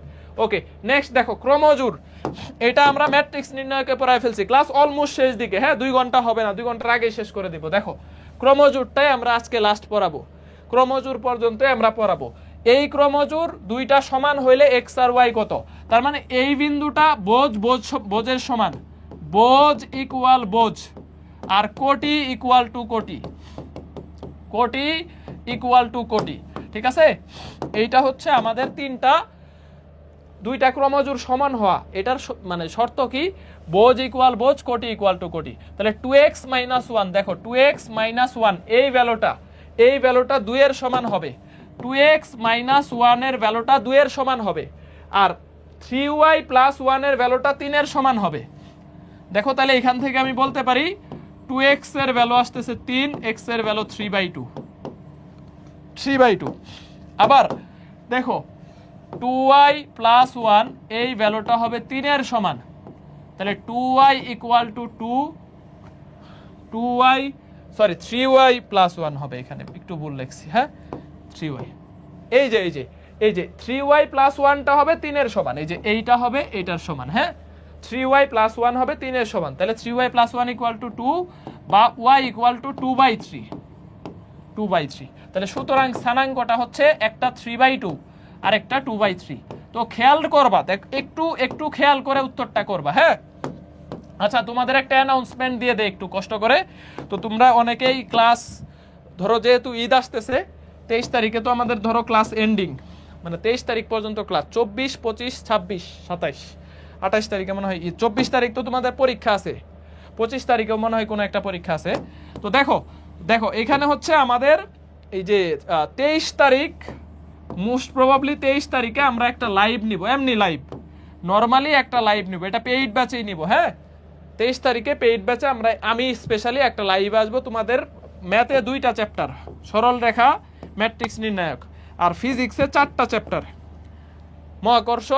ওকে নেক্সট দেখো ক্রমজোর। এটা আমরা ম্যাট্রিক্স নির্ণয়কে পড়ায় ফেলছি, ক্লাস অলমোস্ট শেষ দিকে। হ্যাঁ 2 ঘন্টা হবে না, 2 ঘন্টার আগেই শেষ করে দিব। দেখো ক্রমজোরটাই আমরা আজকে লাস্ট পড়াবো, ক্রমজোর পর্যন্তই আমরা পড়াবো। এই ক্রমজোর দুইটা সমান হইলে এক্স আর ওয়াই কত, তার মানে এই বিন্দুটা বোঝের সমান, বোঝ ইকুয়াল বোঝ, আর কোটি ইকুয়াল টু কোটি, কোটি ইকুয়াল টু কোটি। ঠিক আছে, এইটা হচ্ছে আমাদের দুইটা ক্রমজোর সমান হওয়া। এটার মানে শর্ত কি? বোঝ ইকুয়াল বোঝ, কোটি ইকুয়াল টু কোটি। তাহলে 2x - 1, দেখো 2x - 1 এই ভ্যালুটা 2 এর সমান হবে। 2x - 1 এর ভ্যালুটা 2 এর সমান হবে, আর 3y + 1 এর ভ্যালুটা 3 এর সমান হবে। দেখো তাহলে এখান থেকে আমি বলতে পারি 2x এর ভ্যালু আসতেছে 3, x এর ভ্যালু 3/2, 3/2। আবার দেখো 2y + 1 এই ভ্যালুটা হবে 3 এর সমান, তাহলে 2y = 2, 3y + 1 হবে। এখানে একটু ভুল লিখছি, হ্যাঁ 3y, এই যে 3y + 1টা হবে 3 এর সমান, এই যে এইটা হবে এটার সমান। হ্যাঁ 3y + 1 হবে 3 এর সমান, তাহলে 3y + 1 = 2 বা y = 2/3, 2/3। তাহলে সুতরাং স্থানাঙ্কটা হচ্ছে একটা 3/2 আর একটা 2/3। তো খেয়াল করবা, একটু খেয়াল করে উত্তরটা করবা। হ্যাঁ আচ্ছা তোমাদের একটা অ্যানাউন্সমেন্ট দিয়ে দেই একটু কষ্ট করে। তো তোমরা অনেকেই ক্লাস, ধরো যেহেতু ঈদ আসতেছে 23 তারিখে, তো আমাদের ধরো ক্লাস এন্ডিং, মানে 23 তারিখ পর্যন্ত ক্লাস, 24, 25, 26, 27, 28 তারিখে মনে হয় ঈদ, 24 তারিখ তো তোমাদের পরীক্ষা আছে, 25 তারিখেও মনে হয় কোনো একটা পরীক্ষা আছে। তো দেখো এখানে হচ্ছে আমাদের এই যে 23 তারিখ, মোস্ট প্রবাবলি 23 তারিখে আমরা একটা লাইভ নিব, এমনি লাইভ, নর্মালি একটা লাইভ নিব, এটা পেইড ব্যাচেই নিব। হ্যাঁ 23 তারিখে পেইড ব্যাচে আমি স্পেশালি একটা লাইভ আসবো। তোমাদের ম্যাথে 2টা চ্যাপ্টার, সরল রেখা, ম্যাট্রিক্স নির্ণায়ক, আর ফিজিক্সে 4টা চ্যাপ্টার, মহাকর্ষ,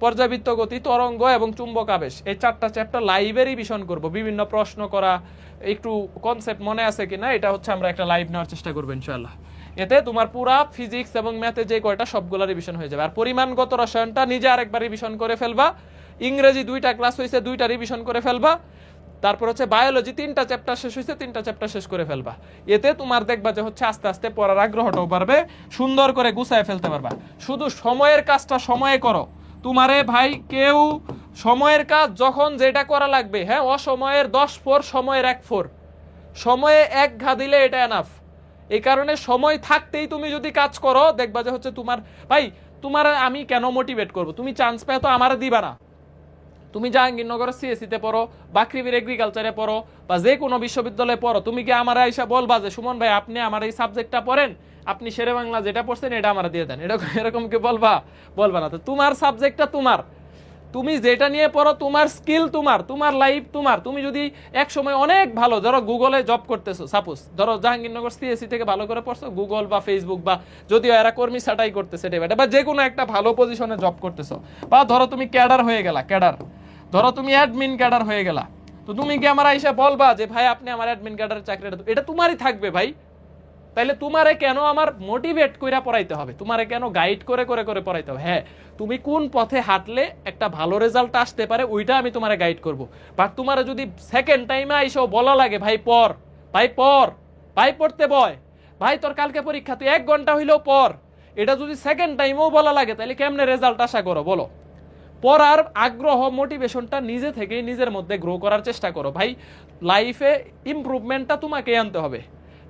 পর্যাবৃত্ত গতি, তরঙ্গ এবং চুম্বক আবেশ, এই 4টা চ্যাপ্টার লাইভে রিভিশন করব। বিভিন্ন প্রশ্ন করা, একটু কনসেপ্ট মনে আছে কিনা, এটা হচ্ছে আমরা একটা লাইভ নেওয়ার চেষ্টা করবো ইনশাআল্লাহ। এতে তোমার পুরা ফিজিক্স এবং ম্যাথে যে কয়টা সবগুলো রিভিশন হয়ে যাবে। আর পরিমাণগত রসায়নটা নিজে আরেকবার রিভিশন করে ফেলবা। ইংরেজি 2টা ক্লাস হয়েছে, 2টা রিভিশন করে ফেলবা। তারপর হচ্ছে বায়োলজি 3টা চ্যাপ্টার শেষ হয়েছে, 3টা চ্যাপ্টার শেষ করে ফেলবা। এতে তোমার দেখবা যে হচ্ছে আস্তে আস্তে পড়ার আগ্রহটাও বাড়বে, সুন্দর করে গুছায় ফেলতে পারবা। শুধু সময়ের কাজটা সময়ে করো। তোমারে ভাই কেউ সময়ের কাজ যখন যেটা করা লাগবে, হ্যাঁ অসময়ের 10 ফোর, সময়ের 1 ফোর, সময়ে 1 ঘা দিলে এটা এনাফ। এই কারণে সময় থাকতেই তুমি যদি কাজ করো, দেখবা যে হচ্ছে তোমার আমি কেন মোটিভেট করব? তুমি চান্স পেয়ে তো আমার দিবা না। তুমি জাহাঙ্গীরনগর সিএসসিতে পড়ো, বাকৃবির এগ্রিকালচারে পড়ো, বা যে কোনো বিশ্ববিদ্যালয়ে পড়ো, তুমি কি আমার আইসা বলবা যে সুমন ভাই আপনি আমার এই সাবজেক্টটা পড়েন, আপনি শেরে বাংলা যেটা পড়ছেন এটা আমার দিয়ে দেন, এরকম কি বলবা? বলবা না। তো তোমার সাবজেক্টটা তুমি যেটা নিয়ে পড়ো, তোমার স্কিল তোমার, তোমার লাইফ তোমার। তুমি যদি এক সময় অনেক ভালো, ধরো গুগলে জব করতেছো, সাপোজ ধরো জাহাঙ্গীরনগর সিএসসি থেকে ভালো করে পড়ছো, গুগল বা ফেসবুক বা যদিও এরা কর্মী ছাঁটাই করতেছে ডেবাটা, বা যে কোনো একটা ভালো পজিশনে জব করতেছো, বা ধরো তুমি ক্যাডার হয়ে গেলা, ক্যাডার, ধরো তুমি অ্যাডমিন ক্যাডার হয়ে গেলা, তো তুমি কি আমার আইসা বলবা যে ভাই আপনি আমার অ্যাডমিন ক্যাডারের চাকরিটা, এটা তোমারই থাকবে ভাই। তাইলে তোমারে কেন আমার মোটিভেট কইরা পড়াইতে হবে, তোমারে কেন গাইড করে করে করে পড়াইতে হবে? হ্যাঁ, তুমি কোন পথে হাঁটলে একটা ভালো রেজাল্ট আসতে পারে ওইটা আমি তোমারে গাইড করব। বাট তোমারে যদি সেকেন্ড টাইমে আইসো বলা লাগে ভাই পড়, ভাই পড়, ভাই পড়তে বয়, ভাই তোর কালকে পরীক্ষা তুই 1 ঘন্টা হইলেও পড়, এটা যদি সেকেন্ড টাইমেও বলা লাগে তাহলে কেমনে রেজাল্ট আশা করো বলো? পড়ার আগ্রহ, মোটিভেশনটা নিজে থেকেই নিজের মধ্যে গ্রো করার চেষ্টা করো ভাই। লাইফে ইমপ্রুভমেন্টটা তোমাকেই আনতে হবে,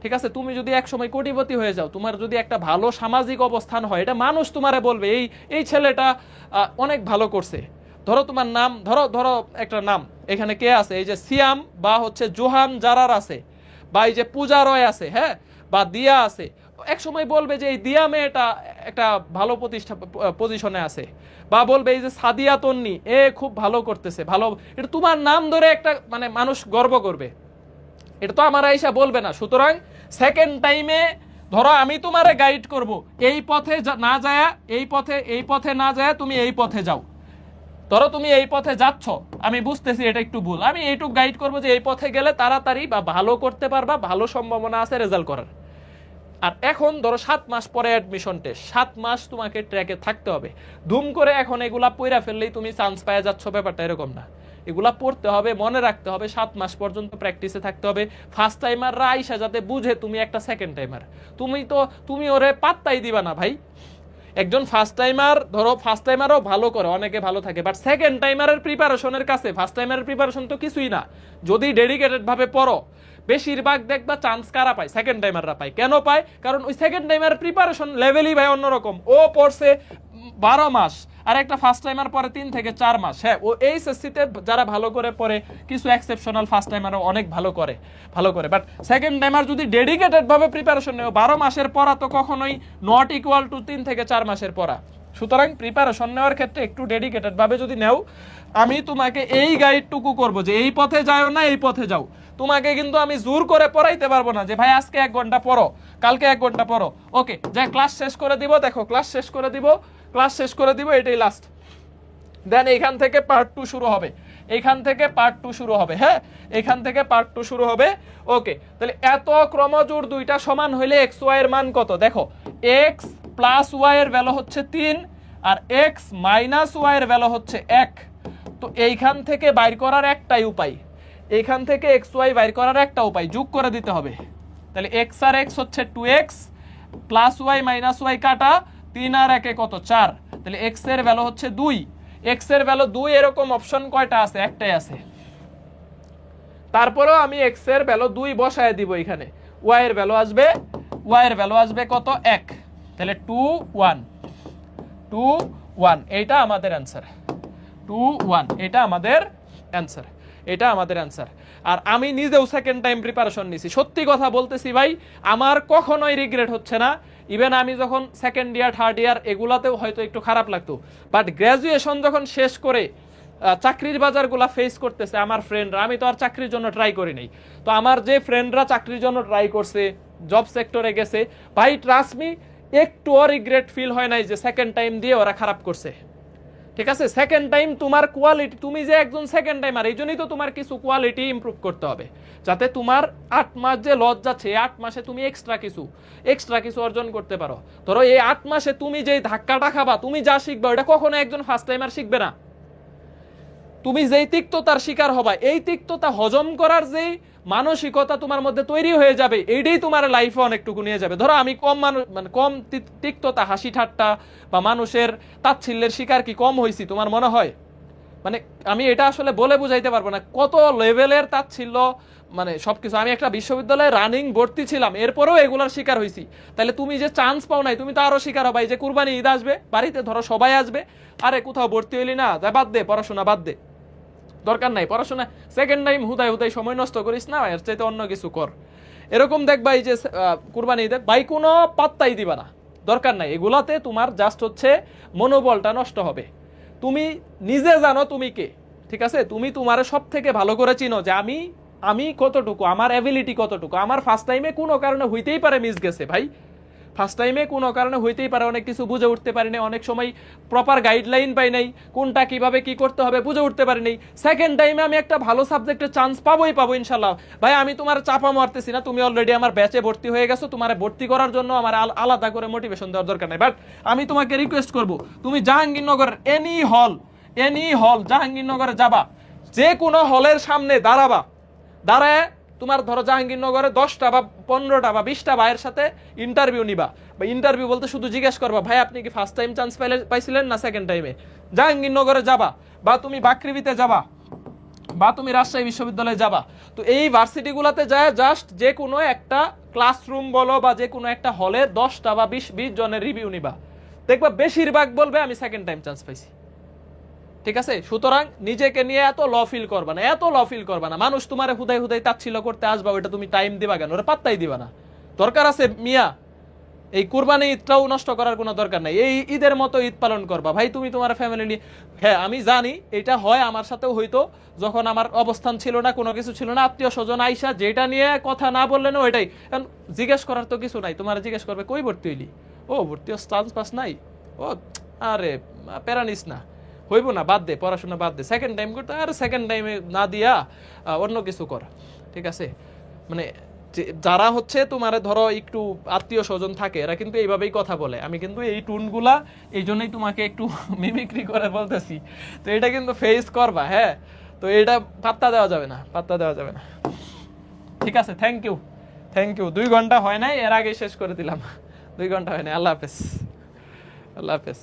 ঠিক আছে? তুমি যদি এক সময় কোটিপতি হয়ে যাও, তোমার যদি একটা ভালো সামাজিক অবস্থান হয়, এটা মানুষ তোমারে বলবে এই এই ছেলেটা অনেক ভালো করছে। ধরো তোমার নাম, ধরো ধরো একটা নাম এখানে কে আছে, এই যে সিয়াম বা হচ্ছে জোহান জারার আছে, বা এই যে পূজা রয় আছে, হ্যাঁ, বা দিয়া আছে, এক সময় বলবে যে এই দিয়া মেয়েটা একটা ভালো পজিশনে আছে, বা বলবে এই যে সাদিয়া তন্নি এ খুব ভালো করতেছে, ভালো, এটা তোমার নাম ধরে একটা মানে মানুষ গর্ব করবে, এটা তো আমার আইসা বলবে না। সুতরাং সেকেন্ড টাইমে ধরো আমি তোমারে গাইড করব, এই পথে না যায়, এই পথে না যায় তুমি এই পথে যাও। ধরো তুমি এই পথে যাচ্ছ, আমি বুঝতেছি এটা একটু ভুল, আমি এইটুকু গাইড করবো যে এই পথে গেলে তাড়াতাড়ি বা ভালো করতে পারবা, ভালো সম্ভাবনা আছে রেজাল্ট করার। আর এখন ধরো 7 মাস পরে অ্যাডমিশন টেস্ট, 7 মাস তোমাকে ট্র্যাকে থাকতে হবে। ধুম করে এখন এগুলা পড়া ফেললেই তুমি চান্স পেয়ে যাচ্ছ, ব্যাপারটা এরকম না। এগুলা পড়তে হবে, মনে রাখতে হবে, 7 মাস পর্যন্ত প্র্যাকটিসে থাকতে হবে। ফার্স্ট টাইমাররা আইসা যাতে বুঝে তুমি একটা সেকেন্ড টাইমার, তুমি ওরে পাত্তাই দিবা না ভাই। একজন ফার্স্ট টাইমার, ধরো ফার্স্ট টাইমারও ভালো করে, অনেকে ভালো থাকে, বাট সেকেন্ড টাইমারের প্রিপারেশনের কাছে ফার্স্ট টাইমারের প্রিপারেশন তো কিছুই না। যদি ডেডিকেটেড ভাবে পড়ো, বেশিরভাগ দেখবা চান্স কারা পায়, সেকেন্ড টাইমাররা পায়। কেন পায়? কারণ ওই সেকেন্ড টাইমার প্রিপারেশন লেভেলই ভাই অন্যরকম। ও পড়ছে 12 মাস, আর একটা ফার্স্ট টাইমার পরে 3 থেকে 4 মাস। হ্যাঁ, ও এইচএসসিতে যারা ভালো করে পড়ে, কিছু এক্সেপশনাল ফার্স্ট টাইমারও অনেক ভালো করে, বাট সেকেন্ড টাইমার যদি ডেডিকেটেড ভাবে প্রিপারেশন নেও, 12 মাসের পড়া তো কখনোই নট ইকুয়াল টু 3 থেকে 4 মাসের পড়া। সুতরাং প্রিপারেশন নেওয়ার ক্ষেত্রে একটু ডেডিকেটেড ভাবে যদি নেও, আমি তোমাকে এই গাইডটুকু করবো যে এই পথে যাও না, এই পথে যাও। তোমাকে কিন্তু আমি জোর করে পড়াইতে পারবো না যে ভাই আজকে 1 ঘন্টা পড়ো, কালকে 1 ঘন্টা পড়ো, ওকে যা ক্লাস শেষ করে দিব, দেখো ক্লাস শেষ করে দিব, এটাই লাস্ট। দেন এইখান থেকে পার্ট 2 শুরু হবে, হ্যাঁ, এইখান থেকে পার্ট 2 শুরু হবে। ওকে, তাহলে এত ক্রমজোড় দুইটা সমান হইলে এক্স ওয়াই এর মান কত? দেখো, এক্স প্লাস ওয়াই এর ভ্যালু হচ্ছে 3, আর এক্স মাইনাস ওয়াই এর ভ্যালু হচ্ছে 1। তো এইখান থেকে বাইর করার একটাই উপায়, এইখান থেকে এক্স ওয়াই বাইর করার একটা উপায়, যোগ করে দিতে হবে। তাহলে এক্স আর এক্স হচ্ছে 2x, plus y minus y কাটা, 3 আর 1 কত? 4। তাহলে এক্স এর ভ্যালু হচ্ছে 2, এক্স এর ভ্যালু 2, এরকম অপশন কয়টা আছে? একটাই আছে। তারপরেও আমি এক্স এর ভ্যালু 2 বসায় দিব এখানে, ওয়াই এর ভ্যালু আসবে কত? 1। তাহলে 2 1 এইটা আমাদের অ্যান্সার, 2 1 এটা আমাদের অ্যান্সার। আর আমি নিজেও সেকেন্ড টাইম প্রিপারেশন নিছি, সত্যি কথা বলতেছি ভাই, আমার কখনোই রিগ্রেট হচ্ছে না। ইভেন আমি যখন সেকেন্ড ইয়ার, থার্ড ইয়ার এগুলাতেও হয়তো একটু খারাপ লাগতো, বাট গ্র্যাজুয়েশন যখন শেষ করে চাকরির বাজারগুলা ফেস করতেছে আমার ফ্রেন্ডরা, আমি তো আর চাকরির জন্য ট্রাই করি নাই, তো আমার যে ফ্রেন্ডরা চাকরির জন্য ট্রাই করছে, জব সেক্টরে গেছে, ভাই ট্রাস্ট মি, একটুও রিগ্রেট ফিল হয় নাই যে সেকেন্ড টাইম দিয়ে ওরা খারাপ করছে। ঠিক আছে, সেকেন্ড টাইম তোমার কোয়ালিটি, তুমি যে একজন সেকেন্ড টাইমার, এই জন্যই তো তোমার কিছু কোয়ালিটি ইমপ্রুভ করতে হবে, যাতে তোমার 8 মাস যে লস যাচ্ছে, 8 মাসে তুমি এক্সট্রা কিছু অর্জন করতে পারো। ধরো এই 8 মাসে তুমি যেই ধাক্কাটা খাবা, তুমি যা শিখবা ওটা কখনো একজন ফার্স্ট টাইমার শিখবে না। তুমি যেই তিক্ততার শিকার হবা, এই তিক্ততা হজম করার যেই মানসিকতা তোমার মধ্যে তৈরি হয়ে যাবে, এইটাই তোমার লাইফে অনেকটুকু নিয়ে যাবে। ধরো আমি কম তিক্ততা, হাসি ঠাট্টা বা মানুষের তাচ্ছিল্যের শিকার কি কম হয়েছি তোমার মনে হয়? মানে আমি এটা আসলে বলে বুঝাইতে পারবো না কত লেভেলের তাচ্ছিল্য, মানে সবকিছু। আমি একটা বিশ্ববিদ্যালয়ে রানিং ভর্তি ছিলাম, এরপরেও এগুলার শিকার হয়েছি। তাহলে তুমি যে চান্স পাও নাই, তুমি তো আরো শিকার হবা। এই যে কুরবানি ঈদ আসবে, বাড়িতে ধরো সবাই আসবে, আরে কোথাও ভর্তি হইলি না, যা বাদ দে, পড়াশোনা বাদ দে, দরকার নাই পড়াশোনা, সেকেন্ড টাইম হুদাই সময় নষ্ট করিস না, এর চাইতে অন্য কিছু কর। এরকম দেখবা এই যে কুরবানি ঈদে ভাই কোনো পাত্তাই দিবা না, দরকার নাই। এগুলাতে তোমার জাস্ট হচ্ছে মনোবলটা নষ্ট হবে। তুমি নিজে জানো তুমি কে, ঠিক আছে? তুমি তোমার সব থেকে ভালো করে চিনো যে আমি কতটুকু, আমার অ্যাবিলিটি কতটুকু। আমার ফার্স্ট টাইমে কোনো কারণে হইতেই পারে মিস গেছে ভাই, ফার্স্ট টাইমে কোনো কারণে হইতেই পারে অনেক কিছু বুঝে উঠতে পারি নাই, অনেক সময় প্রপার গাইডলাইন পাই নাই, কোনটা কিভাবে কি করতে হবে বুঝে উঠতে পারি নাই। সেকেন্ড টাইমে আমি একটা ভালো সাবজেক্টের চান্স পাবো ইনশাল্লাহ। ভাই আমি তোমার চাপা মারতেছি না, তুমি অলরেডি আমার ব্যাচে ভর্তি হয়ে গেছো, তোমার ভর্তি করার জন্য আমার আলাদা করে মোটিভেশন দেওয়ার দরকার নাই। বাট আমি তোমাকে রিকোয়েস্ট করব, তুমি জাহাঙ্গীরনগর এনি হল জাহাঙ্গীরনগরে যাবা, যে কোনো হলের সামনে দাঁড়ায় তোমার ধরো জাহাঙ্গীরনগরে 10টা বা 15টা বা 20টা ভাইয়ের সাথে ইন্টারভিউ নিবা। বা ইন্টারভিউ বলতে শুধু জিজ্ঞেস করবা, ভাই আপনি কি ফার্স্ট টাইম চান্স পাইছিলেন না সেকেন্ড টাইমে? জাহাঙ্গীরনগরে যাবা, বা তুমি বাকৃবিতে যাবা, বা তুমি রাজশাহী বিশ্ববিদ্যালয়ে যাবা। তো এই ভার্সিটিগুলোতে যায় জাস্ট যে কোনো একটা ক্লাসরুম বলো বা যে কোনো একটা হলে 10টা বা 20 জনের রিভিউ নিবা, দেখবা বেশিরভাগ বলবে আমি সেকেন্ড টাইম চান্স পাইছি। ঠিক আছে? সুতরাং নিজেকে নিয়ে এত ল ফিল করবা না। মানুষ তোমার হুদাই তাচ্ছিল্য করতে আসবা, ওইটা তুমি টাইম দিবা কেন? ওরা পাত্তাই দিবা না। দরকার আছে মিয়া এই কুরবানি ঈদটাও নষ্ট করার কোনো দরকার নাই, এই ঈদের মতো ঈদ পালন করবা ভাই তুমি তোমার ফ্যামিলি নিয়ে। হ্যাঁ আমি জানি এটা হয়, আমার সাথেও হইতো, যখন আমার অবস্থান ছিল না, কোনো কিছু ছিল না, আত্মীয় স্বজন আইসা যেটা নিয়ে কথা না বললেন ওইটাই জিজ্ঞেস করার তো কিছু নাই। তোমার জিজ্ঞেস করবে কই ভর্তি হইলি, ও ভর্তি চান্স পাস নাই, ও আরে প্যারানিস না, হইব না, বাদ দে, পড়াশোনা বাদ দে, সেকেন্ড টাইম করতে, আর সেকেন্ড টাইমে না দিয়া অন্য কিছু কর। ঠিক আছে? মানে যারা হচ্ছে তোমার ধরো একটু আত্মীয় স্বজন থাকে, এরা কিন্তু এইভাবেই কথা বলে। আমি কিন্তু এই টুনগুলা এই জন্যই তোমাকে একটু মিমিক্রি করে বলতেছি, তো এটা কিন্তু ফেস করবা। হ্যাঁ, তো এটা পাত্তা দেওয়া যাবে না। ঠিক আছে, থ্যাংক ইউ 2 ঘন্টা হয় নাই, এর আগে শেষ করে দিলাম। 2 ঘন্টা হয় নাই। আল্লাহ হাফেজ।